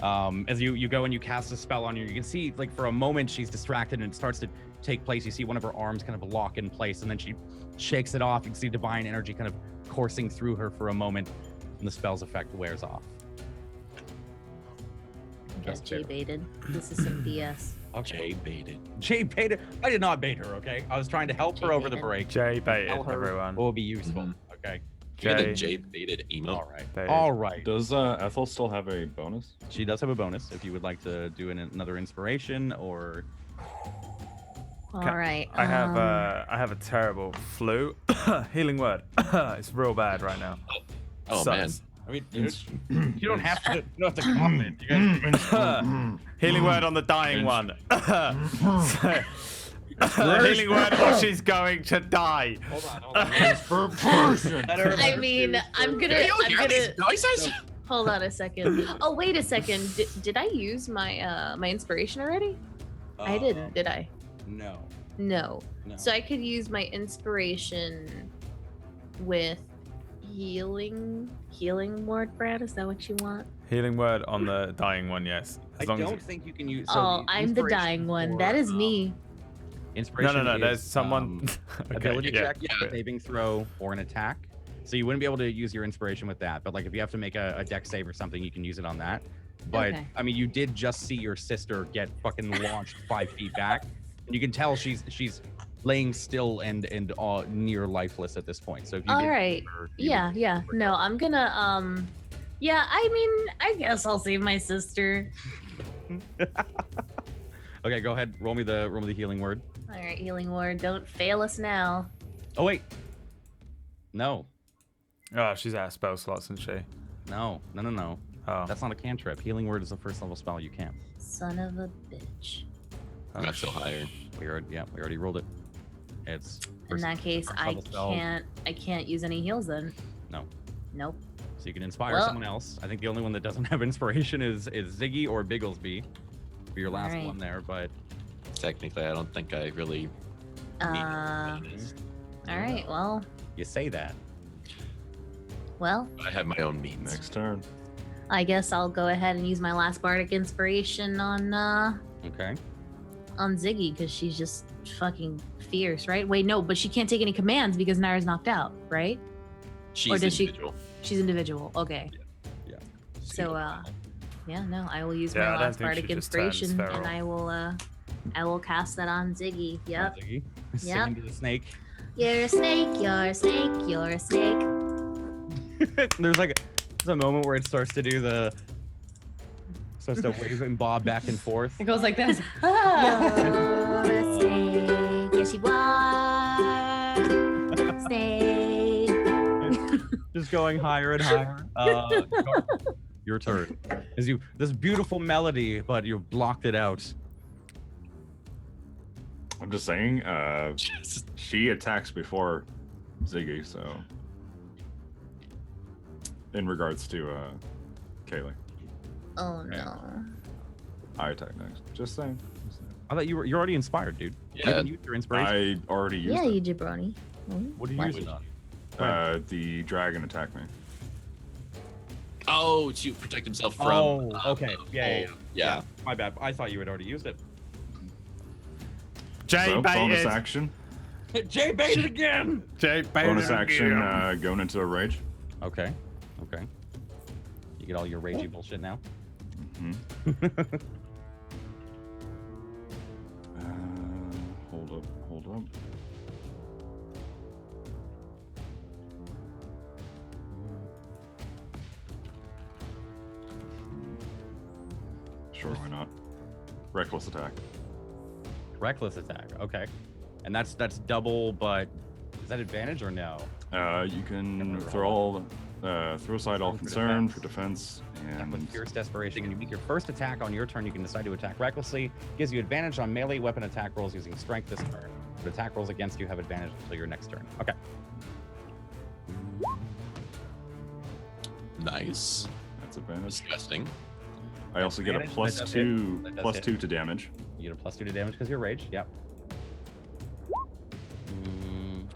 As you go and you cast a spell on her, you can see like for a moment she's distracted and it starts to take place. You see one of her arms kind of lock in place and then she shakes it off. You can see divine energy kind of coursing through her for a moment and the spell's effect wears off. Got Jay baited. This is some BS. Jay baited. Jay baited. I did not bait her, okay? I was trying to help her over the break. Jay baited, Tell her everyone. what will be useful, okay? You're the Jay baited emo. All right. Baited. All right. Does Ethel still have a bonus? She does have a bonus if you would like to do another inspiration or. All right. I have a terrible flu. Healing word. It's real bad right now. Oh man. Sucks. I mean, you don't have to. You don't have to comment. You guys... Healing word on the dying one. Healing word or she's going to die. Hold on. I mean, I'm gonna. Noises? Hold on a second. Oh, wait a second. Did I use my my inspiration already? I didn't, did I? No. No. So I could use my inspiration with healing word, Brad. Is that what you want? Healing word on the dying one, yes. I don't think you can use. Oh, I'm the dying one. That is me. Inspiration. No. Is, There's someone. ability check, yeah. saving throw, or an attack. So you wouldn't be able to use your inspiration with that. But like if you have to make a dex save or something, you can use it on that. But Okay. I mean, you did just see your sister get fucking launched 5 feet back, and you can tell she's laying still and near lifeless at this point. So if you All did right. her, Yeah. No, I'm gonna Yeah, I mean, I guess I'll save my sister. Okay, go ahead. Roll me the healing word. All right, healing word. Don't fail us now. Oh wait. No. Oh, she's out of spell slots, isn't she? No. Oh. That's not a cantrip. Healing word is a first level spell. You can't. Son of a bitch. I'm not still higher. We already rolled it. It's In first- that case, first I level spell. can't use any heals then. No. Nope. So you can inspire Well- someone else. I think the only one that doesn't have inspiration is Ziggy or Bigglesby for your last Alright. one there, but Technically, I don't think I really need All right. Well. you say that. Well. I have my own means. Next turn. I guess I'll go ahead and use my last bardic inspiration on Okay. Ziggy because she's just fucking fierce, right? Wait, no, but she can't take any commands because Naira's knocked out, right? She's Or does she- individual. She's individual. Okay. Yeah. So yeah, no, I will use Yeah, I my don't last think she bardic just turns inspiration feral. and I will cast that on Ziggy. Yep. Ziggy. Yep. Singing to the snake. You're a snake, you're a snake, you're a snake. There's like the moment where it starts to do the starts to wave and bob back and forth. It goes like this. Yes, you are. Snake. Just going higher and higher. Your turn. As you this beautiful melody, but you've blocked it out. I'm just saying, she attacks before Ziggy, so in regards to Kaylee. Oh no. I attack next. Just saying. I thought you're already inspired, dude. Yeah. You can use your inspiration. I already used Yeah, it. you jabroni. What do you use it on? The dragon attacked me. Oh, to protect himself from. Oh, okay. Yeah. My bad. I thought you had already used it. Jay So, bonus baited. action. Jay baited again. Jay baited. Bonus action, again. going into a rage. Okay. You get all your ragey bullshit now. Mm-hmm. Hold up. Sure, why not? Reckless attack. Reckless attack. Okay. And that's double, but is that advantage or no? You can throw aside all concern for defense, And with and Fierce Desperation, when you make your first attack on your turn, you can decide to attack recklessly. Gives you advantage on melee weapon attack rolls using strength this turn. But attack rolls against you have advantage until your next turn. Okay. Nice. that's advantage. Disgusting. I also get a Advantage, plus that does two, hit. That does plus hit. 2 to damage. You get a +2 to damage because you're rage. Yep.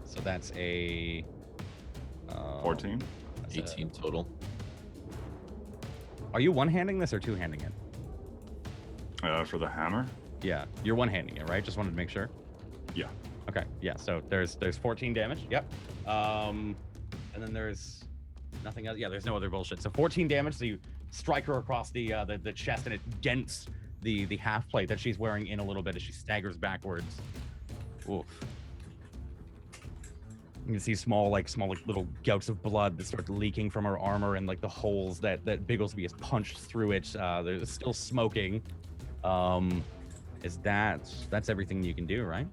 So that's a 14. that's a- 18 total. Are you one-handing this or two-handing it? For the hammer. Yeah, you're one-handing it, right? Just wanted to make sure. Yeah. Okay. Yeah. So there's 14 damage. Yep. And then there's nothing else. Yeah. There's no other bullshit. So 14 damage. So you strike her across the chest, and it dents the half plate that she's wearing in a little bit as she staggers backwards. Oof. You can see small little gouts of blood that start leaking from her armor, and like the holes that Bigglesby has punched through it. There's still smoking. That's everything you can do, right?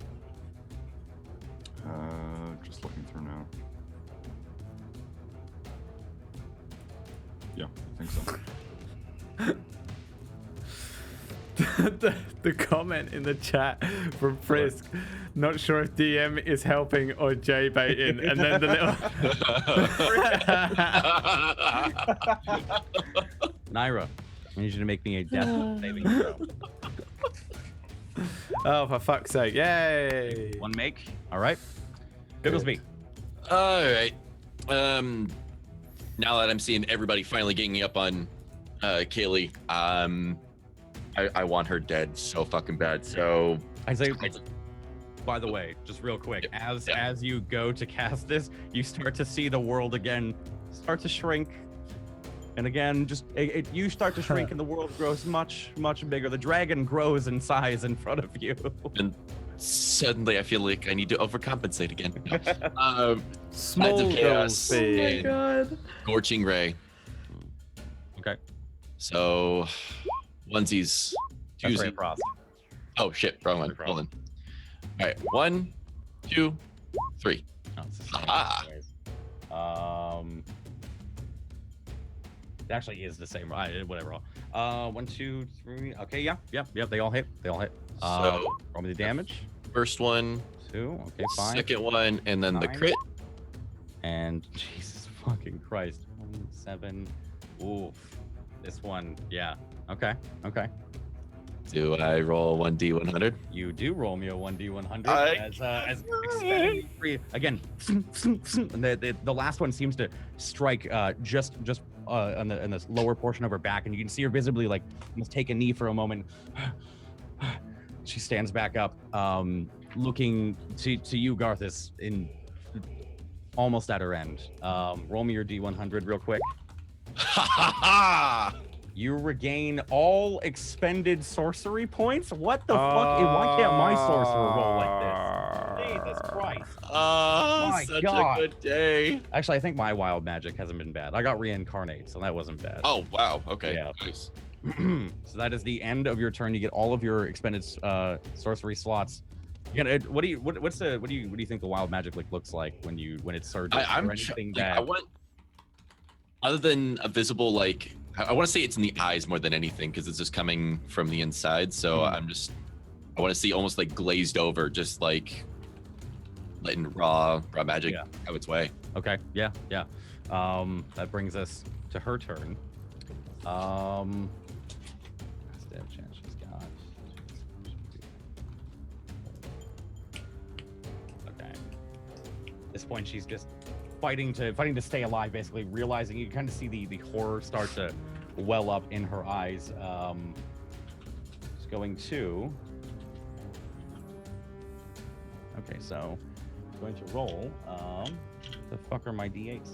Just looking through now. Yeah, I think so. the comment in the chat from Frisk, not sure if DM is helping or J baiting, and then the little Naira, I need you to make me a death saving throw. Oh, for fuck's sake! Yay! One make. All right. Bigglesby. All right. Now that I'm seeing everybody finally ganging up on Kaylee, I want her dead so fucking bad. So I say, by the way, just real quick, as you go to cast this, you start to see the world again start to shrink. And again, you start to shrink and the world grows much, much bigger. The dragon grows in size in front of you. And suddenly I feel like I need to overcompensate again. Small Tides of Chaos gold Oh my and god. Scorching Ray. Okay. So onesies, That's Ray twosies. Frost. Oh shit, wrong one. Hold on. All right, 1, 2, 3. Oh, it's the same Ah. anyways. It actually is the same. Whatever. 1, 2, 3. Okay, yeah. They all hit. So roll me the damage. first one, 2. Okay, fine. second one, and then the 9. crit. And Jesus fucking Christ. 1, 7. Oof. This one, yeah. Okay. Do I roll 1d100? You do roll me a 1d100 I- as expending free again. And the last one seems to strike just on the lower portion of her back, and you can see her visibly like almost take a knee for a moment. She stands back up, looking to you, Garthus, in almost at her end. Roll me your d100 real quick. Ha ha ha! You regain all expended sorcery points? What the fuck? Why can't my sorcerer roll like this? Jesus Christ. my such God. a good day. Actually, I think my wild magic hasn't been bad. I got reincarnate, so that wasn't bad. Oh wow. Okay. Yeah. Nice. So that is the end of your turn. You get all of your expended sorcery slots. You gotta, what do you think the wild magic looks like when it surges? I'm anything like, I that want, other than a visible, like I want to say it's in the eyes more than anything because it's just coming from the inside. So I want to see almost like glazed over, just like letting raw magic have its way. Okay. Yeah. That brings us to her turn. Stab chance she's got. Okay. At this point, she's just fighting to stay alive, basically realizing you kind of see the horror start to well up in her eyes. She's going to. Okay, so going to roll. The fuck are my d8s?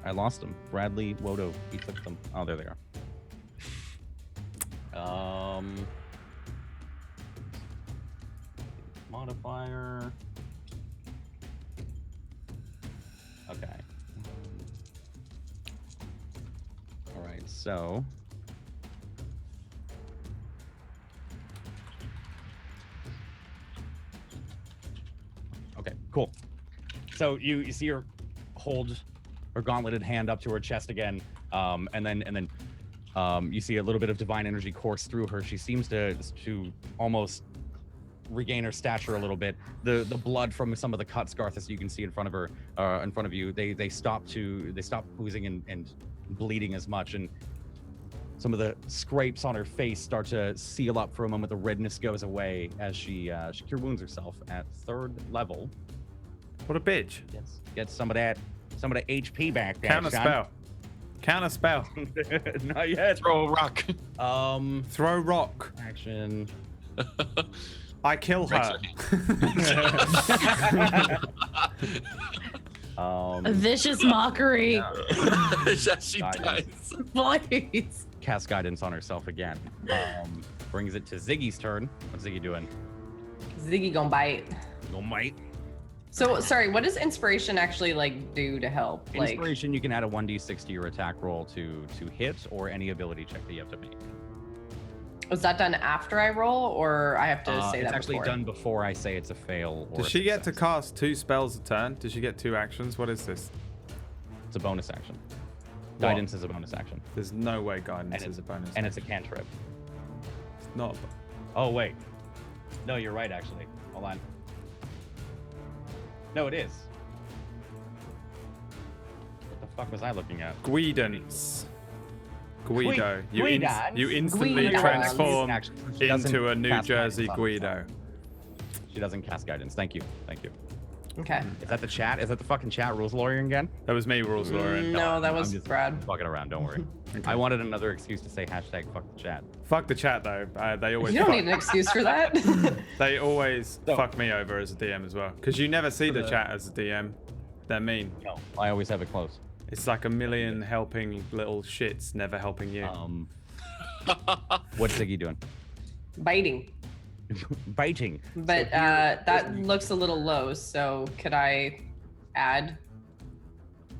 I lost them. Bradley Wodo, he took them. Oh, there they are. Modifier. Okay. All right, so. Okay, cool. So you see her hold her gauntleted hand up to her chest again, and then you see a little bit of divine energy course through her. She seems to almost regain her stature a little bit. The blood from some of the cuts, Garthus, you can see in front of her, in front of you, they stop oozing and bleeding as much, and some of the scrapes on her face start to seal up for a moment. The redness goes away as she cure wounds herself at 3rd level. What a bitch. Get some of that HP back. Counter spell. Counter spell. Not yet. Throw a rock. Throw rock. Action. I kill her. A vicious mockery. Yes, she does. Please. Cast guidance on herself again. Brings it to Ziggy's turn. What's Ziggy doing? Ziggy gonna bite. Gonna bite. So sorry, what does inspiration actually like do to help? Inspiration, you can add a 1d6 to your attack roll to hit or any ability check that you have to make. Was that done after I roll, or I have to say that it's actually before? done before I say it's a fail. Or Does she get to cast 2 spells a turn? Does she get 2 actions? What is this? It's a bonus action. What? Guidance is a bonus action. There's no way guidance is a bonus. And it's a cantrip. It's not. Oh wait, no, you're right. Actually, hold on. No, it is. What the fuck was I looking at? Guidance. Guido. You instantly Guidance. transform She doesn't into a New cast Jersey guidance on herself. Guido. She doesn't cast guidance. Thank you. Okay. Is that the chat? Is that the fucking chat rules lawyer again? That was me, rules lawyer. No, that I'm was just Brad. fucking around. Don't worry. I wanted another excuse to say hashtag fuck the chat. Fuck the chat though. They always. You don't need an excuse for that. They always fuck me over as a DM as well, because you never see the chat as a DM. They're mean. No, I always have it close. It's like a million helping little shits never helping you. What's Ziggy doing? Biting. Biting. But that looks a little low, so could I add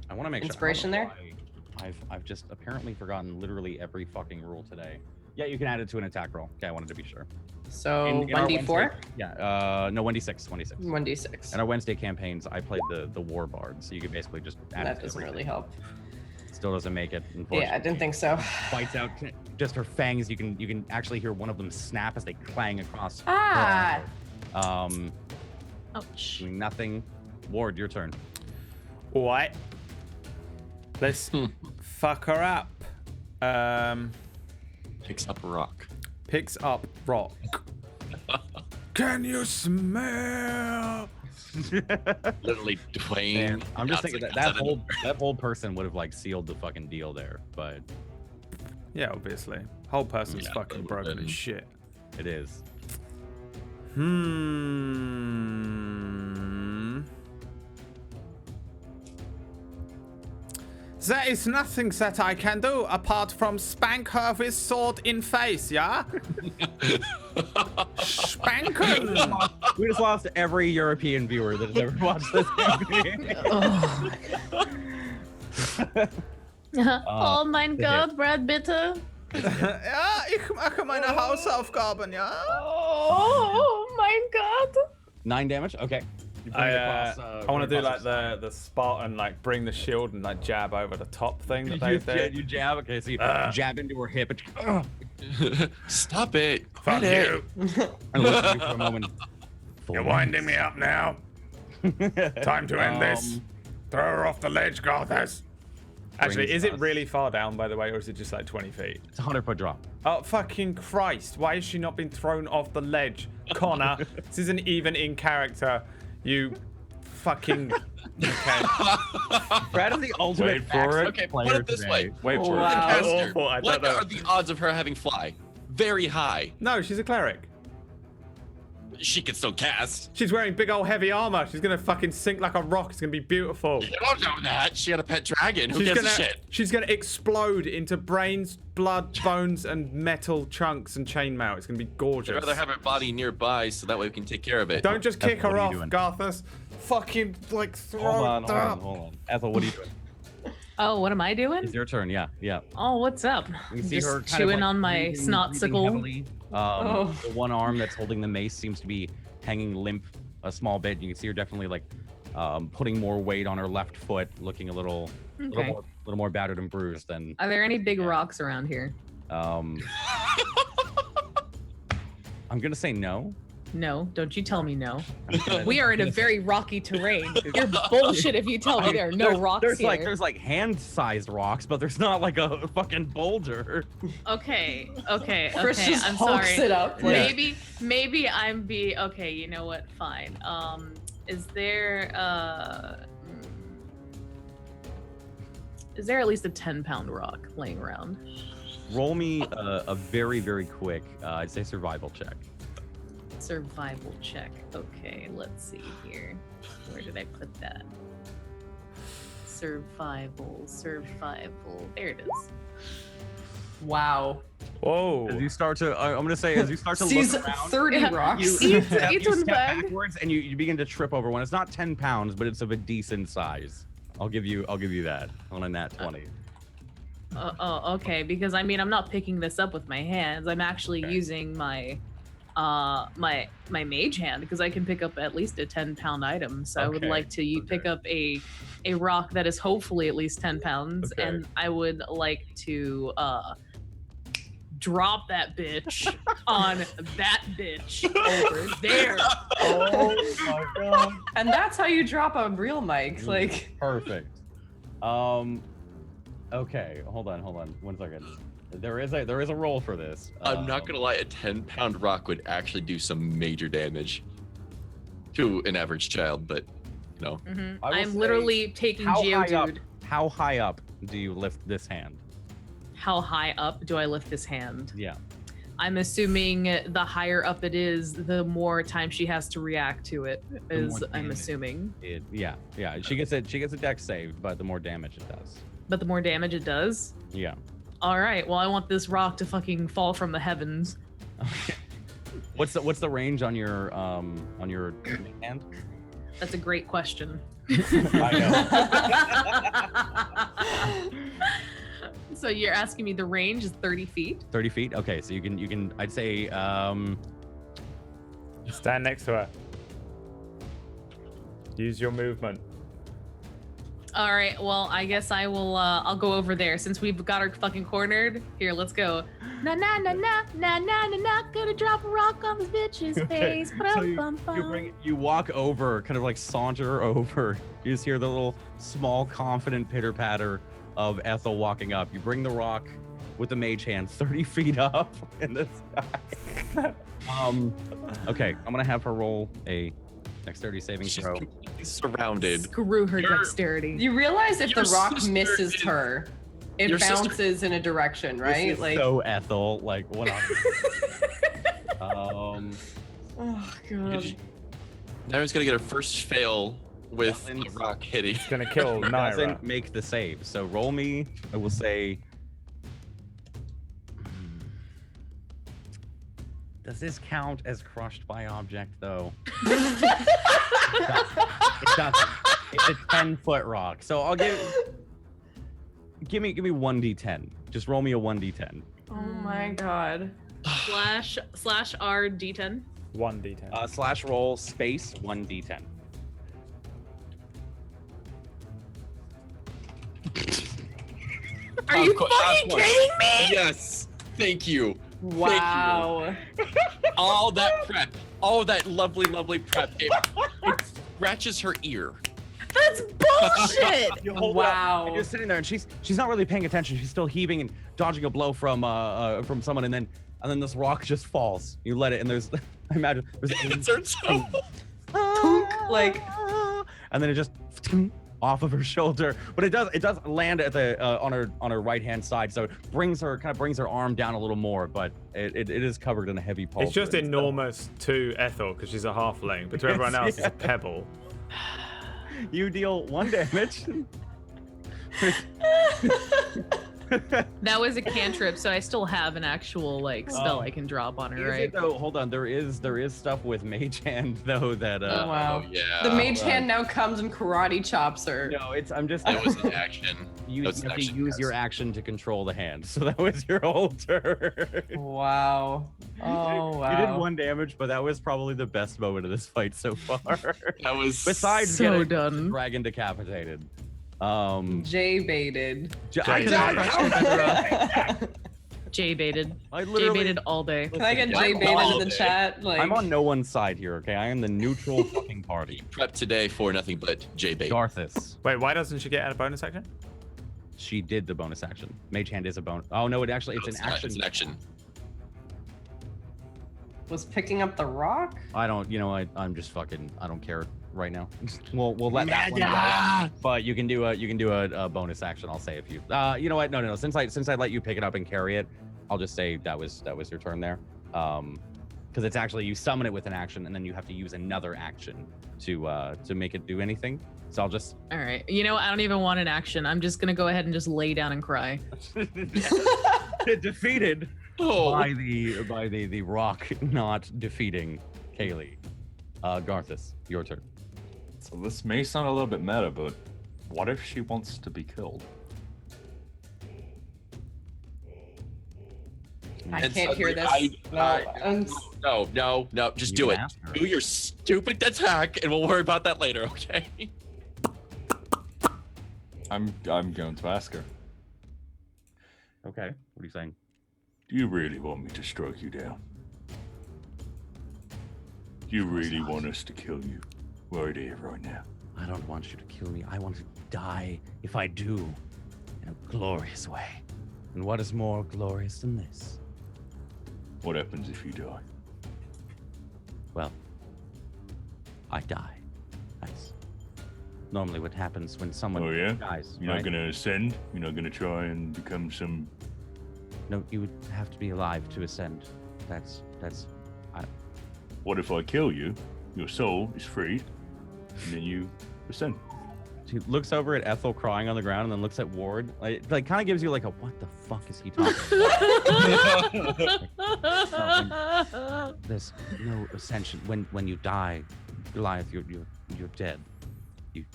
I want to make inspiration sure. there? I've just apparently forgotten literally every fucking rule today. Yeah, you can add it to an attack roll. Okay, I wanted to be sure. So In our 1d4? Wednesday- Yeah, no, 1d6. 1d6. In our Wednesday campaigns, I played the war bard, so you could basically just add it That to doesn't everything. really help. Still doesn't make it. Unfortunately. Yeah, I didn't think so. Bites out just her fangs. You can actually hear one of them snap as they clang across. Ah! Ouch. Doing nothing. Ward, your turn. Alright. Let's fuck her up. Picks up a rock. Picks up rock. Can you smell? Literally, Dwayne. Man, I'm just thinking that whole person would have like sealed the fucking deal there, but Yeah, obviously. Whole person's Yeah, fucking it broken would've as shit. it is. There is nothing that I can do apart from spank her with sword in face, yeah? Spanken! We just lost every European viewer that has ever watched this campaign. Oh Oh mein Gott, Brad, bitte. Ja, ich mache meine Hausaufgaben, ja? Oh mein Gott. 9 damage. Okay. You bring it across, I want to bring do it like across the Spartan, like bring the shield and like jab over the top thing that they you, did. you jab. Okay, so you jab into her hip. Stop it. Fuck you. And look at me for a moment. You're winding me up now. Time to end this. Throw her off the ledge, Garthas. Actually, is it really far down, by the way, or is it just like 20 feet? It's a 100-foot drop. Oh, fucking Christ. Why has she not been thrown off the ledge? Connor, this isn't even in character. You fucking... Okay. Brad is the ultimate Wait for it. Okay, player put it this today. way. Wait for The it. caster, awful, I what don't know. are the odds of her having fly? Very high. No, she's a cleric. She can still cast. She's wearing big old heavy armor. She's gonna fucking sink like a rock. It's gonna be beautiful. You don't know that. She had a pet dragon. Who gives a shit? She's gonna explode into brains, blood, bones, and metal chunks and chainmail. It's gonna be I'd gorgeous. rather have her body nearby so that way we can take care of it. Don't just kick Ethel, her what are off, you doing? Garthas. Fucking like throw Hold up. on. Ethel, what are you doing? Oh, what am I doing? It's your turn. Yeah. Oh, what's up? You can see Just her kind chewing of, like, on my breathing snotsicle. heavily. The one arm that's holding the mace seems to be hanging limp a small bit. You can see her definitely like putting more weight on her left foot, looking a little more battered and bruised than. Are there any big rocks around here? I'm gonna say no. No, don't you tell me no. gonna- We are in a very rocky terrain. You're bullshit if you tell me there are no rocks there's here. there's like hand-sized rocks, but there's not like a fucking boulder. Okay. Chris just I'm hulks sorry. it up. Like, Maybe I'm okay, you know what? Fine. Is there at least a 10-pound rock laying around? Roll me a very, very quick, I'd say survival check. Survival check. Okay, let's see here. Where did I put that? Survival. There it is. wow. Whoa. As you start to, I'm gonna say, as you start to Sees look around, 30 rocks. you Eat one step bag. backwards and you begin to trip over one. It's not 10 pounds, but it's of a decent size. I'll give you that on a nat 20. Okay, because I mean I'm not picking this up with my hands. I'm actually using my my mage hand because I can pick up at least a 10-pound item. So I would like to pick up a rock that is hopefully at least 10 pounds, and I would like to drop that bitch on that bitch over there. Oh my god. And that's how you drop a real mic. Like, Perfect. Okay, hold on 1 second. There is a roll for this. I'm not gonna lie, a 10-pound rock would actually do some major damage to an average child, but you know. I will I'm say, literally taking how high up? Geodude. How high up do you lift this hand? How high up do I lift this hand? Yeah. I'm assuming the higher up it is, the more time she has to react to it. I'm damage. assuming. Yeah. She gets a dex save, but the more damage it does. But the more damage it does. Yeah. All right. Well, I want this rock to fucking fall from the heavens. What's the range on your hand? That's a great question. I know. So you're asking me the range is 30 feet? 30 feet. Okay, so you can. I'd say. Stand next to her. Use your movement. All right. Well, I guess I will. I'll go over there since we've got her fucking cornered. Here, let's go. Na na na na na na na na. Gonna drop a rock on this bitch's face. So you walk over, kind of like saunter over. You just hear the little small, confident pitter patter of Ethel walking up. You bring the rock with the mage hand 30 feet up in the sky. Okay, I'm gonna have her roll a dexterity saving She's throw. completely surrounded. Screw her dexterity. you realize if the Your rock sister misses is- her, it your sister- bounces in a direction, right? This is Like, so Ethel, like what? oh god. Naira's gonna get her first fail with the Doesn't- rock hitting. It's gonna kill Naira. Doesn't make the save. So roll me. I will say. Does this count as crushed by object though? Oh It doesn't. It's a 10-foot rock. So I'll give me 1d10. Just roll me a 1d10. Oh my god. slash R D10. 1d10. Slash roll space 1d10. Are you fucking kidding me? Yes. Thank you. Wow. All that prep, all that lovely prep. It scratches her ear. That's bullshit. You hold Wow. up, and you're sitting there, and she's not really paying attention. She's still heaving and dodging a blow from someone, and then this rock just falls. You let it, and there's I imagine there's It's her toe. Like, and then it just off of her shoulder. But it does land at the on her right hand side, so it brings her arm down a little more, but it is covered in a heavy pulse. It's just enormous to Ethel because she's a halfling, but to everyone else, it's a pebble. You deal 1 damage. That was a cantrip, so I still have an actual spell I can drop on her, Is right? it, though? Hold on, there is stuff with Mage Hand though that oh wow. Oh, yeah. The mage hand now comes and karate chops her. No, I'm just That was an action. you That was have an to action, use your yes. action to control the hand. So that was your whole turn. Wow. Oh wow. You did 1 damage, but that was probably the best moment of this fight so far. That was Besides So getting done. dragon decapitated. J baited. J baited. I J literally, baited all day. Can I get I'm J baited in all the day. chat? Like, I'm on no one's side here, okay? I am the neutral fucking party. prep today for nothing but J-bait. Garthus. Wait, why doesn't she get a bonus action? She did the bonus action. Mage Hand is a bonus. Oh no, it's No, an not. action. It's an action. was picking up the rock. I don't, I'm just fucking, I don't care right now. We'll let that one go. But you can do a bonus action. I'll say if you, you know what? No. Since I let you pick it up and carry it, I'll just say that was your turn there. Because it's actually you summon it with an action and then you have to use another action to make it do anything. So I'll just. All right. I don't even want an action. I'm just gonna go ahead and just lay down and cry. Defeated by the rock not defeating Kaylee. Garthus, your turn. So this may sound a little bit meta, but what if she wants to be killed? I And can't hear suddenly this. No. Just do it. ask her. Do your stupid attack, and we'll worry about that later, okay? I'm going to ask her. Okay. What are you saying? Do you really want me to strike you down? Do you really want us to kill you right here, right now? I don't want you to kill me. I want to die if I do, in a glorious way. And what is more glorious than this? What happens if you die? Well, I die. That's normally what happens when someone Oh yeah? dies. You're right? not gonna ascend? You're not gonna try and become some... No, you would have to be alive to ascend. That's. What if I kill you? Your soul is freed, and then you ascend. She looks over at Ethel crying on the ground, and then looks at Ward. Like kind of gives you like a what the fuck is he talking about? There's no ascension. When you die, Goliath, you're dead.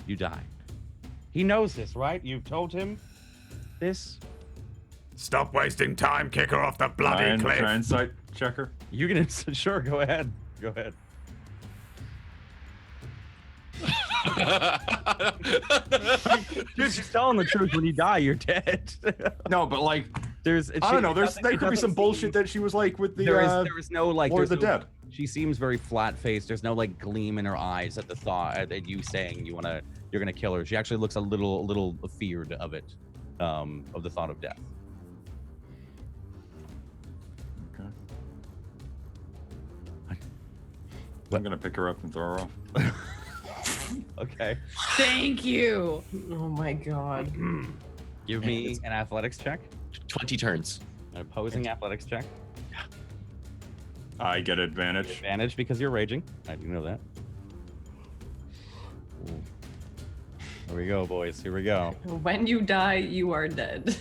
You die. He knows this, right? You've told him this. Stop wasting time. Kick her off the bloody Try cliff. insight checker. You can sure go ahead. Go ahead. Dude, she's telling the truth. When you die, you're dead. No, but like, There's. I don't know. There could be some bullshit that she was like with the. There is no like. Lord There's of the no, Dead. She seems very flat faced. There's no like gleam in her eyes at the thought at you saying you're gonna kill her. She actually looks a little feared of it, of the thought of death. Okay. I'm gonna pick her up and throw her off. Okay. Thank you. Oh my god. Give me an athletics check. 20 turns. An opposing athletics check. I get advantage. Advantage because you're raging. I do know that. Ooh. Here we go, boys. Here we go. When you die, you are dead.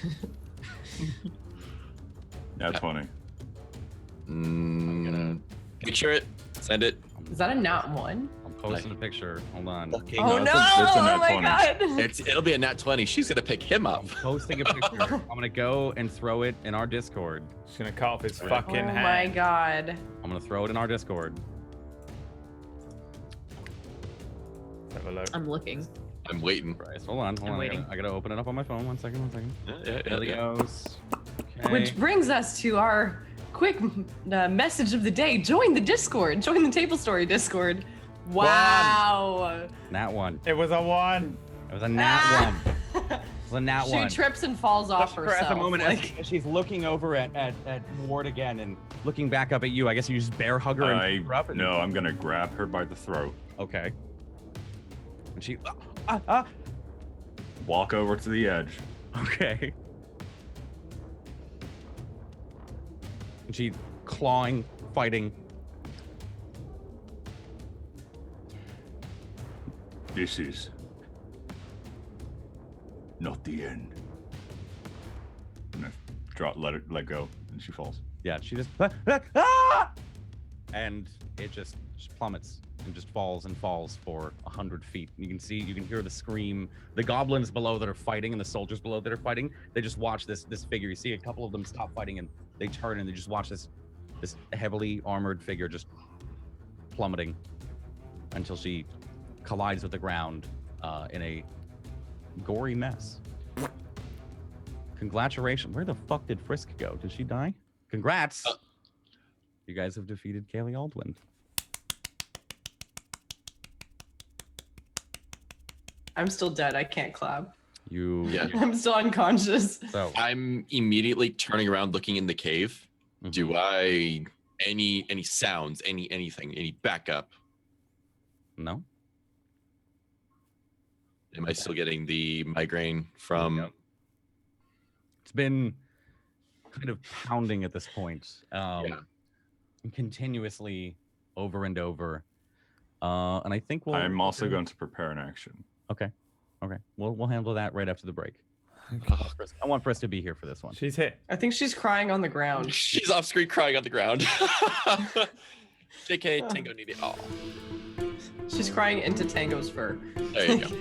Now 20. Mm, Picture it. Send it. Is that a nat 1? I'm posting a picture. Hold on. Okay. Oh no! it's a Oh nat my 20. god! It'll be a nat 20. She's gonna pick him up. I'm posting a picture. I'm gonna go and throw it in our Discord. She's gonna cut off his Oh fucking my hand. god. I'm gonna throw it in our Discord. Let's have a look. I'm looking. I'm waiting. Bryce, hold on. I'm waiting. I gotta open it up on my phone. One second. Yeah. Ilios. Okay. Which brings us to our quick message of the day. Join the Discord. Join the TableStory Discord. Wow. Nat 1. It was a 1. It was a nat 1. It was a nat 1. She trips and falls off Touched her herself. at the moment like- as she's looking over at Ward again and looking back up at you. I guess you just bear hug her and pick her up. And... No, I'm gonna grab her by the throat. Okay. And she. Walk over to the edge. Okay. And she clawing, fighting. This is not the end. And I let go, and she falls. Yeah, she just. And it just plummets and just falls and falls for 100 feet. You can hear the scream. The goblins below that are fighting and the soldiers below that are fighting, they just watch this figure. You see a couple of them stop fighting and they turn and they just watch this heavily armored figure just plummeting until she collides with the ground in a gory mess. Congratulations. Where the fuck did Frisk go? Did she die? Congrats. You guys have defeated Kaylee Aldwin. I'm still dead. I can't clap. Yeah. I'm still unconscious. So I'm immediately turning around, looking in the cave. Do I any sounds, anything, any backup? No. Am I still getting the migraine from? Yep. It's been kind of pounding at this point, continuously over and over. And I think I'm also going to prepare an action. Okay. We'll handle that right after the break. I want Frisk to be here for this one. She's hit. I think she's crying on the ground. She's off screen crying on the ground. JK, Tango needed. Oh, She's crying into Tango's fur. there you go.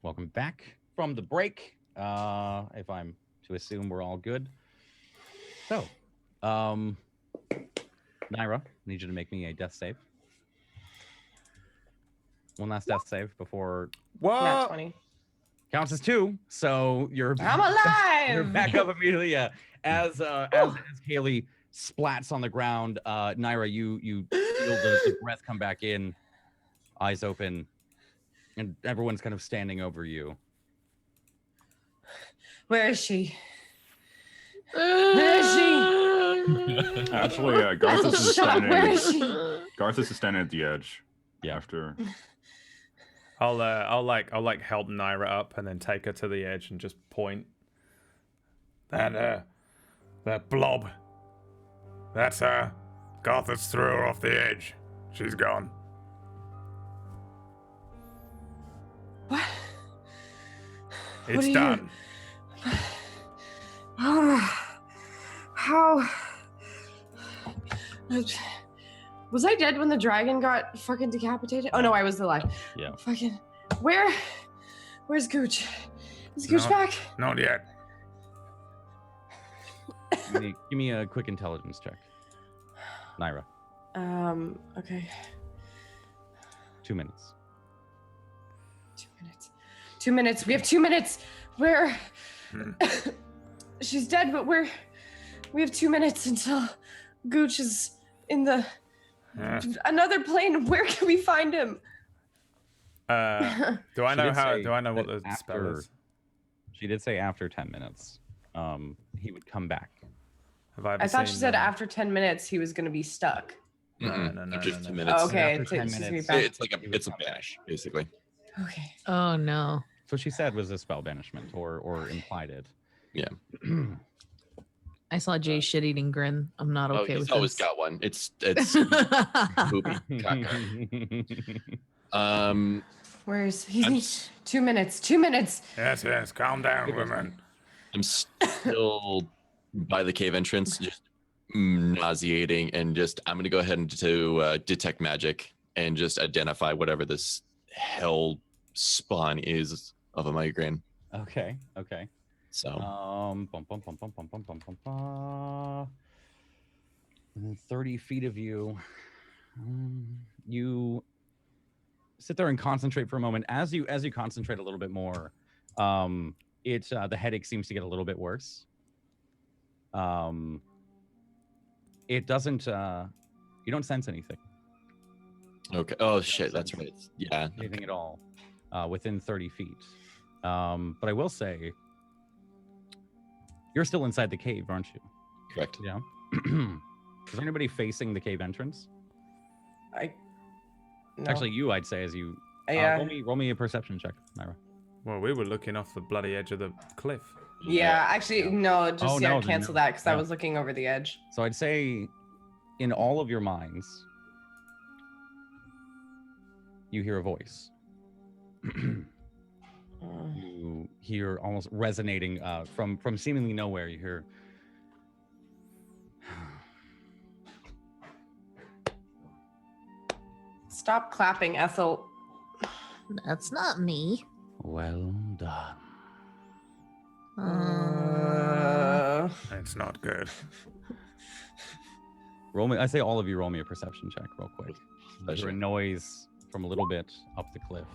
Welcome back from the break. If I'm to assume we're all good. So, Naira, I need you to make me a death save. One last death save before. Nat 20. Counts as 2, so I'm alive. You're back up immediately. Yeah. As Kaylee splats on the ground, Naira, you feel the breath come back in, eyes open, and everyone's kind of standing over you. Where is she? Where is she? Actually, Garthus is standing. Where is she? Garthus is standing at the edge. Yeah. After. I'll help Naira up and then take her to the edge and just point. That blob. That's her. Garthus threw her off the edge. She's gone. What? It's done. How? Was I dead when the dragon got fucking decapitated? Oh no, I was alive. Yeah. Fucking. Where's Gooch? Is Gooch back? Not yet. Give me a quick intelligence check, Naira. Okay. 2 minutes. 2 minutes. 2 minutes. We have 2 minutes. Where? She's dead, but we have 2 minutes until Gooch is in the another plane. Where can we find him? Do I know what the spell is? She did say after 10 minutes, he would come back. I thought she said after 10 minutes he was going to be stuck. No. Just 2 minutes. Oh, okay, After 10 minutes, It's a banish, basically. Okay. Oh no. So she said was a spell banishment, or implied it. Yeah. I saw Jay's shit-eating grin. I'm not okay he's with always this. got one. It's poopy caca. Where's he? 2 minutes. 2 minutes. Yes. Calm down, woman. I'm still by the cave entrance, just nauseating, and I'm gonna go ahead and to detect magic and just identify whatever this hell spawn is of a migraine. Okay. So within 30 feet of you, you sit there and concentrate for a moment. As you concentrate a little bit more, the headache seems to get a little bit worse. It doesn't. You don't sense anything. okay. Oh shit, that's right. Yeah. Anything at all within 30 feet. But I will say, you're still inside the cave, aren't you? Correct. Yeah. Is there anybody facing the cave entrance? No. Actually, you, I'd say, as you. Yeah. Roll me a perception check, Naira. Well, we were looking off the bloody edge of the cliff. Yeah, actually, no, just Oh, no, cancel no. that because I No. was looking over the edge. So I'd say, in all of your minds, you hear a voice. You hear almost resonating from seemingly nowhere. You hear. Stop clapping, Ethel. That's not me. Well done. It's not good. Roll me. I say all of you roll me a perception check real quick. There's a noise from a little bit up the cliff.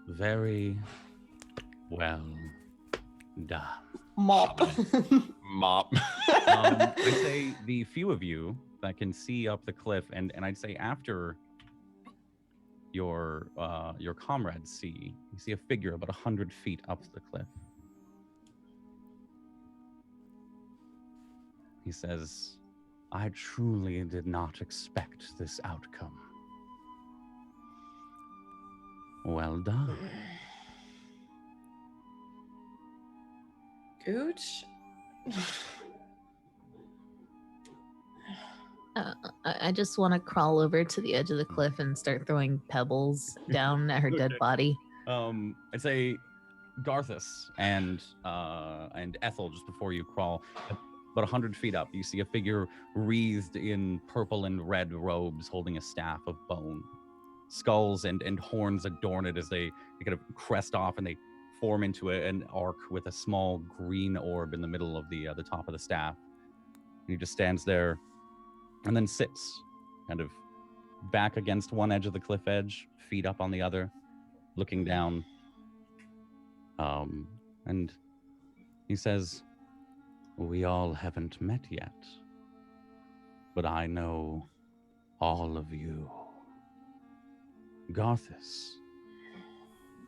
Very well done. Mop. Mop. I say the few of you that can see up the cliff, and I'd say after your comrades see, you see a figure about 100 feet up the cliff. He says, "I truly did not expect this outcome. Well done." Gooch? I just want to crawl over to the edge of the cliff and start throwing pebbles down at her dead body. I'd say Garthus and Ethel, just before you crawl, about 100 feet up, you see a figure wreathed in purple and red robes holding a staff of bone. skulls and horns adorn it as they kind of crest off and they form into an arc with a small green orb in the middle of the top of the staff. And he just stands there and then sits kind of back against one edge of the cliff edge, feet up on the other, looking down. And he says, "We all haven't met yet, but I know all of you. Garthus,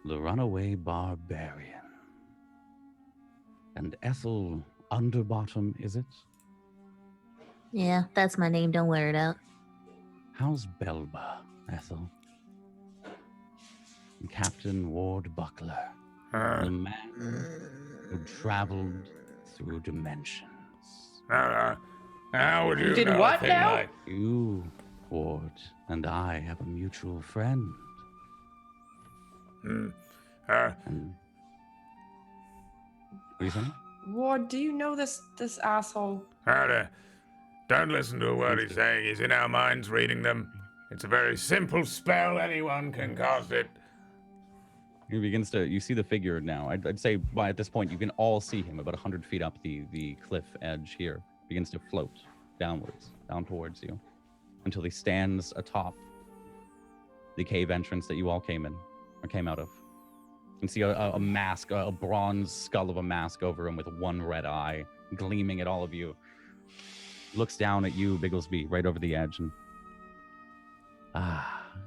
the runaway barbarian. And Ethel Underbottom, is it? Yeah, that's my name. Don't wear it out. How's Belba, Ethel? And Captain Ward Buckler, the man who traveled through dimensions. How would you did know what a thing now? like... You, Ward, and I have a mutual friend. Hmm. And what are you saying? Ward, do you know this asshole? Don't listen to a word he's saying. He's in our minds reading them. It's a very simple spell. Anyone can cast it. He begins to, you see the figure now. I'd say by at this point, you can all see him about 100 feet up the cliff edge here. Begins to float downwards, down towards you, until he stands atop the cave entrance that you all came out of. You can see a mask, a bronze skull of a mask over him with one red eye gleaming at all of you. Looks down at you, Bigglesby, right over the edge, and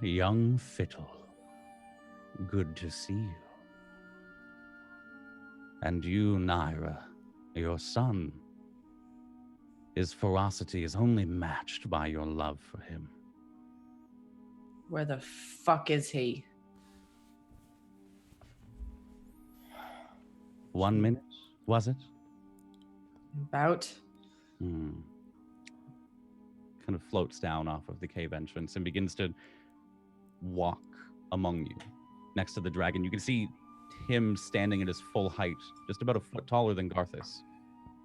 young Fiddle. Good to see you. And you, Naira, your son. His ferocity is only matched by your love for him. Where the fuck is he? 1 minute, was it? About? Kind of floats down off of the cave entrance and begins to walk among you. Next to the dragon, you can see him standing at his full height, just about a foot taller than Garthus.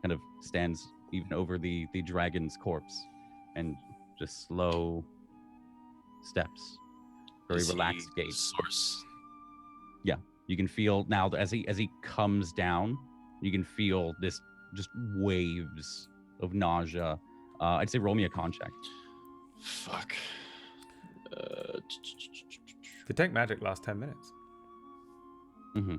Kind of stands even over the dragon's corpse, and just slow steps, very relaxed gait. Source. Yeah, you can feel now as he comes down, you can feel this just waves of nausea. I'd say roll me a con check. Fuck. Detect magic lasts 10 minutes. Mm-hmm.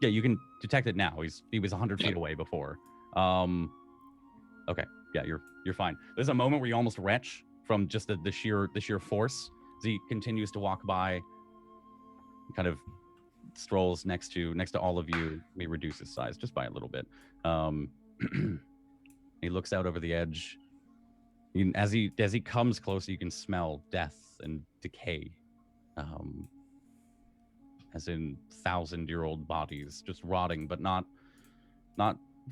Yeah, you can detect it now. He was 100 feet away before. Okay, yeah, you're fine. There's a moment where you almost retch from just the sheer force as he continues to walk by, kind of strolls next to all of you. He reduces size just by a little bit. He looks out over the edge. As he comes closer, you can smell death and decay. As in 1,000-year-old bodies just rotting, but not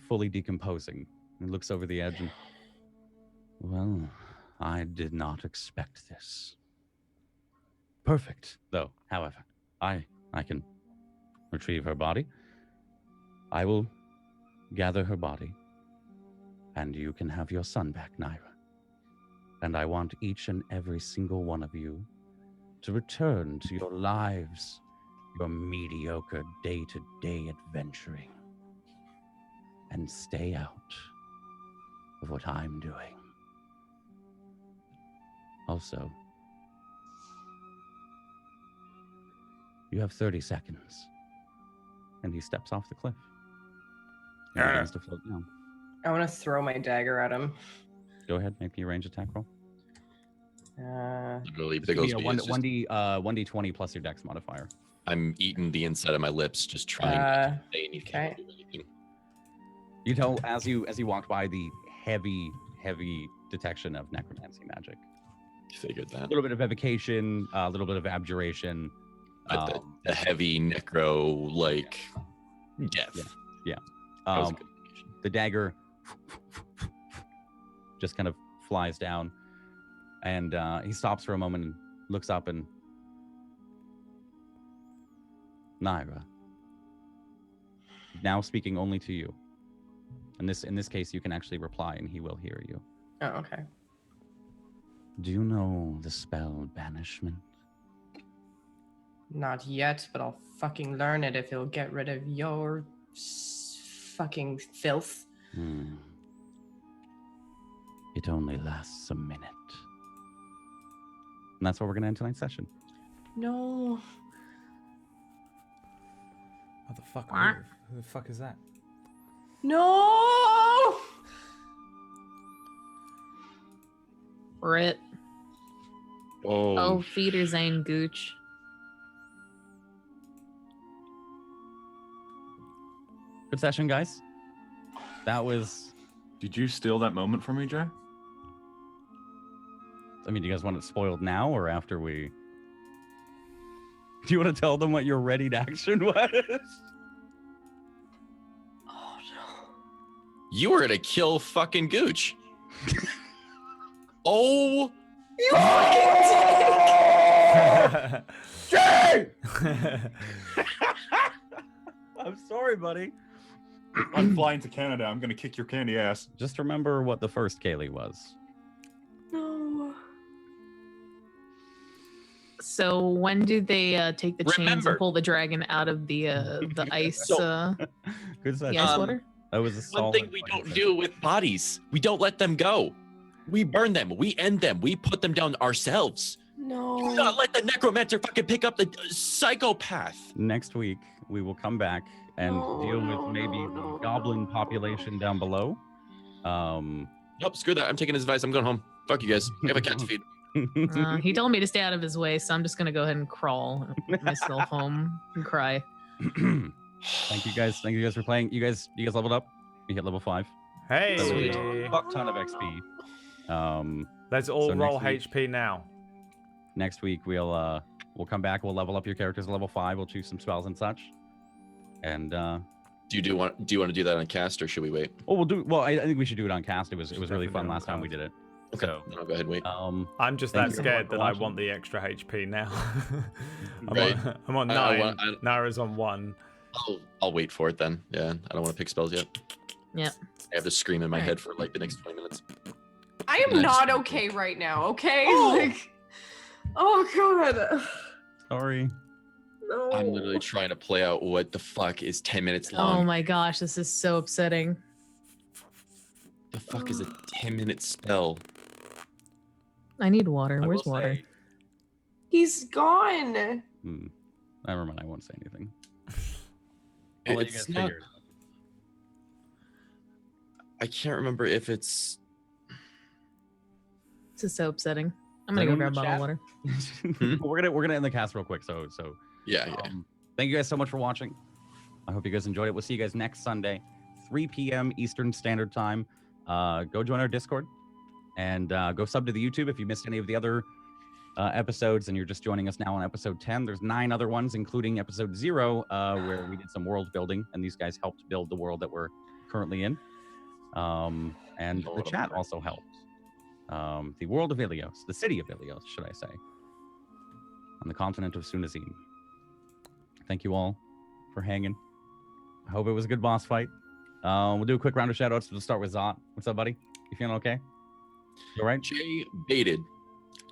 fully decomposing. He looks over the edge and, well, I did not expect this. Perfect, though, however. I can retrieve her body. I will gather her body, and you can have your son back, Naira. And I want each and every single one of you to return to your lives, your mediocre day-to-day adventuring, and stay out of what I'm doing. Also, you have 30 seconds. And he steps off the cliff. And begins to float down. I want to throw my dagger at him. Go ahead, make me a range attack roll. Literally, It's gonna be a Bigglesby is just- 1d20 plus your dex modifier. I'm eating the inside of my lips, just trying not to say anything. Okay. Or do anything. You tell as you walked by the heavy detection of necromancy magic. Figured that. A little bit of evocation, a little bit of abjuration. The heavy necro like death. Yeah. That was a good indication. The dagger just kind of flies down, and he stops for a moment and looks up and, Naira, now speaking only to you. And in this case, you can actually reply, and he will hear you. Oh, okay. Do you know the spell banishment? Not yet, but I'll fucking learn it if it'll get rid of your fucking filth. It only lasts a minute. And that's what we're going to end tonight's session. No. What the fuck? Who the fuck is that? No! Rit. Oh, Feeder Zane Gooch. Good session, guys. That was... Did you steal that moment from me, Jay? I mean, do you guys want it spoiled now or after we... Do you want to tell them what your readied action was? Oh no. You were gonna kill fucking Gooch. Oh, You fucking Jay! I'm sorry, buddy. I'm flying to Canada. I'm gonna kick your candy ass. Just remember what the first Kaylee was. No. So when do they take the chains Remember. and pull the dragon out of the ice? Good session. The ice water. That was a one solid thing we don't do with bodies. We don't let them go. We burn them. We end them. We put them down ourselves. Do No. not let the necromancer fucking pick up the psychopath. Next week, we will come back and deal with maybe the goblin population down below. Nope, screw that. I'm taking his advice. I'm going home. Fuck you guys. I have a cat to feed. He told me to stay out of his way, so I'm just gonna go ahead and crawl myself home and cry. Thank you guys. Thank you guys for playing. You guys leveled up. You hit level 5. Hey, So we took a fuck ton of XP. let's all So roll next week- HP now. Next week we'll come back. We'll level up your characters to level 5. We'll choose some spells and such. And Do you want to do that on cast or should we wait? I think we should do it on cast. It was really definitely fun on last time we cast. did it. Okay, So, then I'll go ahead and wait. I'm just Thank that you scared for that I watching. want the extra HP now. I'm, Right. I'm on 9. I- Nara's on 1. I'll wait for it then. Yeah, I don't want to pick spells yet. Yep. I have to scream in my Alright. head for like the next 20 minutes. I am Nice. not okay right now, okay? Oh! Like, oh god. Sorry. No. I'm literally trying to play out what the fuck is 10 minutes Oh long. my gosh, this is so upsetting. The fuck is a 10-minute spell? I need water. I Where's will water? say- He's gone. Never mind. I won't say anything. I'll let you guys It's not. figure it out. I can't remember if it's. This is so upsetting. I'm Is gonna go anyone grab in a the bottle of chat? water. we're gonna end the cast real quick. So Yeah. thank you guys so much for watching. I hope you guys enjoyed it. We'll see you guys next Sunday, 3 p.m. Eastern Standard Time. Go join our Discord and go sub to the YouTube if you missed any of the other episodes and you're just joining us now on episode 10. There's 9 other ones, including episode 0, where we did some world building and these guys helped build the world that we're currently in. And the chat also helped. The world of Ilios, the city of Ilios, should I say, on the continent of Sunazine. Thank you all for hanging. I hope it was a good boss fight. We'll do a quick round of shoutouts. We'll start with Zot. What's up, buddy? You feeling okay? You all right?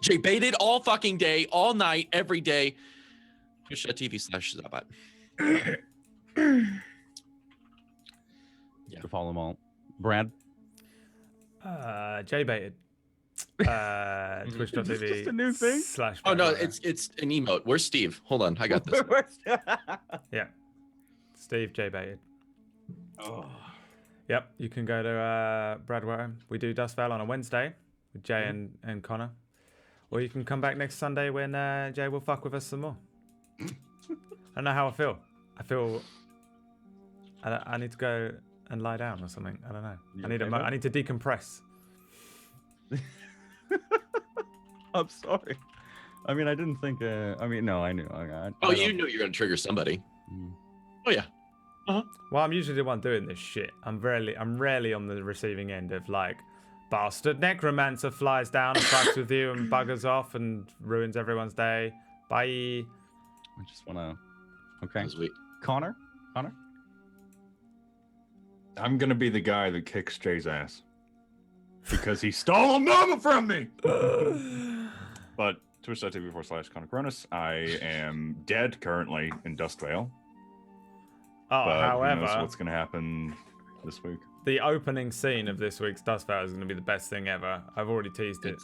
Jay baited all fucking day, all night, every day. Twitch.tv/Zabat. To follow them all. Brad? J-baited. Twitch.tv. Just a new thing? / Oh no, it's an emote. Where's Steve? Hold on, I got this. Yeah. Steve J-baited. Oh. Yep, you can go to Brad Wherein. We do Dust Vale on a Wednesday with Jay and Connor. Or you can come back next Sunday when Jay will fuck with us some more. I don't know how I feel. I need to go and lie down or something. I don't know. I need to decompress. I'm sorry. I mean, I didn't think. No, I knew. Oh, you knew you were gonna trigger somebody. Oh yeah. Well, I'm usually the one doing this shit. I'm rarely on the receiving end of like, bastard necromancer flies down and fucks with you and buggers off and ruins everyone's day. Bye. I just want to. Okay. Sweet. Connor? I'm gonna be the guy that kicks Jay's ass because he stole a moment from me. But twitch.tv/ConnorCronus. I am dead currently in Dustvale. Oh, But who knows however, what's going to happen this week. the opening scene of this week's Dust Fair is going to be the best thing ever. I've already teased it.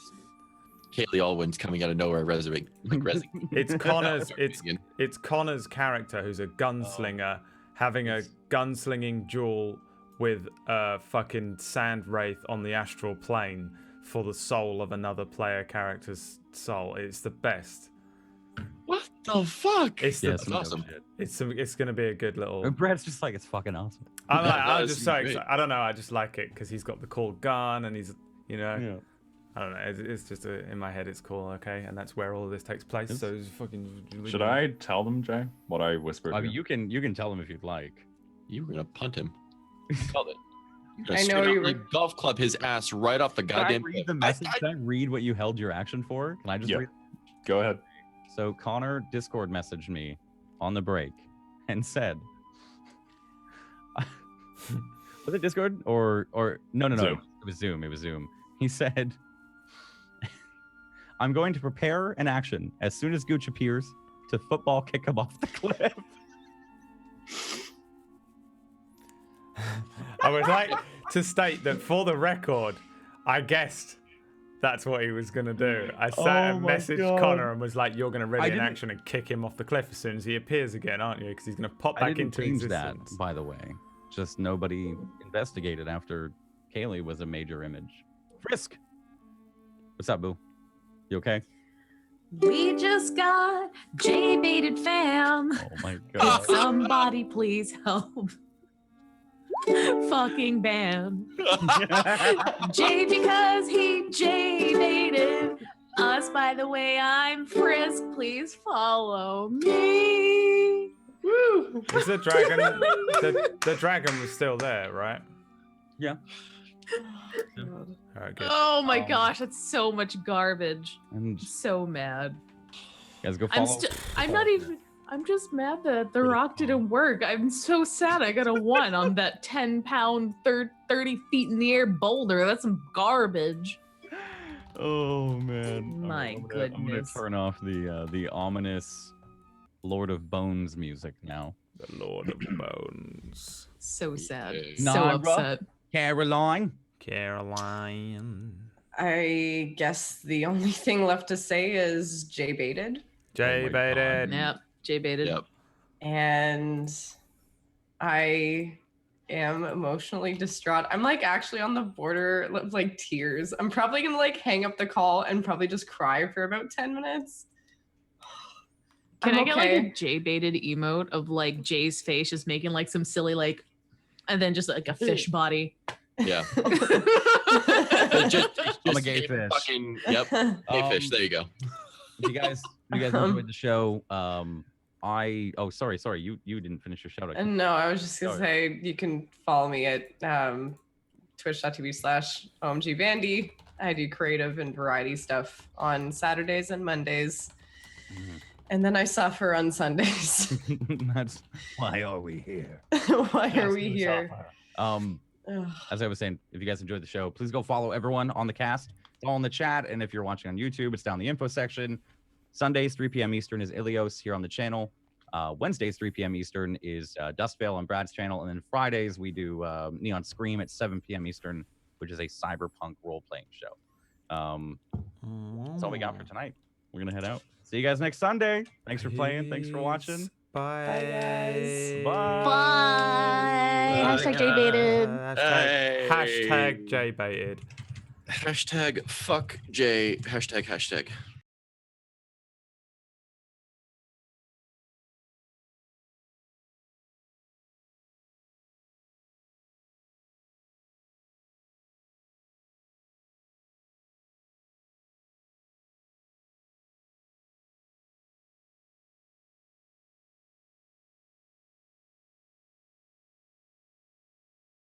Kaylee Allwyn's coming out of nowhere, It's Connor's. It's Connor's character, who's a gunslinger, having a gunslinging duel with a fucking sand wraith on the astral plane for the soul of another player character's soul. It's the best. What the fuck? It's That's awesome. It's gonna be a good little. And Brad's just like, it's fucking awesome. I'm just so excited. I don't know. I just like it because he's got the cool gun and he's, you know. Yeah. I don't know. It's just in my head. It's cool, okay, and that's where all of this takes place. So it's fucking. Should I tell them, Jay, what I whispered? I mean, you can tell them if you'd like. You were gonna punt him. Tell it. I know you were. Golf club his ass right off the goddamn. Can I read the message? Can I read what you held your action for? Can I just read? Go ahead. So Connor Discord messaged me on the break and said, was it Discord or no? Zoom. It was Zoom. He said, I'm going to prepare an action as soon as Gooch appears to football kick him off the cliff. I would like to state that for the record, I guessed that's what he was going to do. I sat and messaged Connor and was like, you're going to ready an action and kick him off the cliff as soon as he appears again, aren't you? Because he's going to pop back into existence. That, by the way. Just nobody investigated after Kaylee was a major image. Frisk! What's up, boo? You okay? We just got J-baited, fam. Oh my god. Somebody please help. Fucking bam. J because he J-baited us. By the way, I'm Frisk. Please follow me. Woo! Was the dragon? the dragon was still there, right? Yeah. All right, good. Oh my gosh, that's so much garbage. I'm so mad. You guys go follow. I'm just mad that The Rock didn't work. I'm so sad I got a 1 on that 10-pound, 30 feet in the air boulder. That's some garbage. Oh man. My I'm goodness. gonna turn off the ominous Lord of Bones music now. The Lord of Bones. So sad. Nah, So bro. upset. Caroline. I guess the only thing left to say is J-baited. J-baited. Yep. J-baited. Yep. And I am emotionally distraught. I'm like actually on the border of like tears. I'm probably gonna like hang up the call and probably just cry for about 10 minutes. Can I'm I get like okay. a J-baited emote of like Jay's face just making like some silly like, and then just like a fish body? Yeah. I'm a gay fish. Fucking, yep. Gay fish. There you go. You guys enjoyed the show. Sorry, you didn't finish your shout out. No, I was just gonna say you can follow me at twitch.tv/omgbandy. I do creative and variety stuff on Saturdays and Mondays. And then I suffer on Sundays. That's why are we here? Why are we here? As I was saying, if you guys enjoyed the show, please go follow everyone on the cast. It's all in the chat, and if you're watching on YouTube, it's down in the info section. Sundays, 3 p.m. Eastern is Ilios here on the channel. Wednesdays, 3 p.m. Eastern is Dustvale on Brad's channel, and then Fridays we do Neon Scream at 7 p.m. Eastern, which is a cyberpunk role-playing show. That's all we got for tonight. We're gonna head out. See you guys next Sunday. Thanks for playing. Thanks for watching. Bye. Bye, guys. Bye. Bye. Hashtag J-baited. Hashtag J-baited. Hashtag fuck J. Hashtag.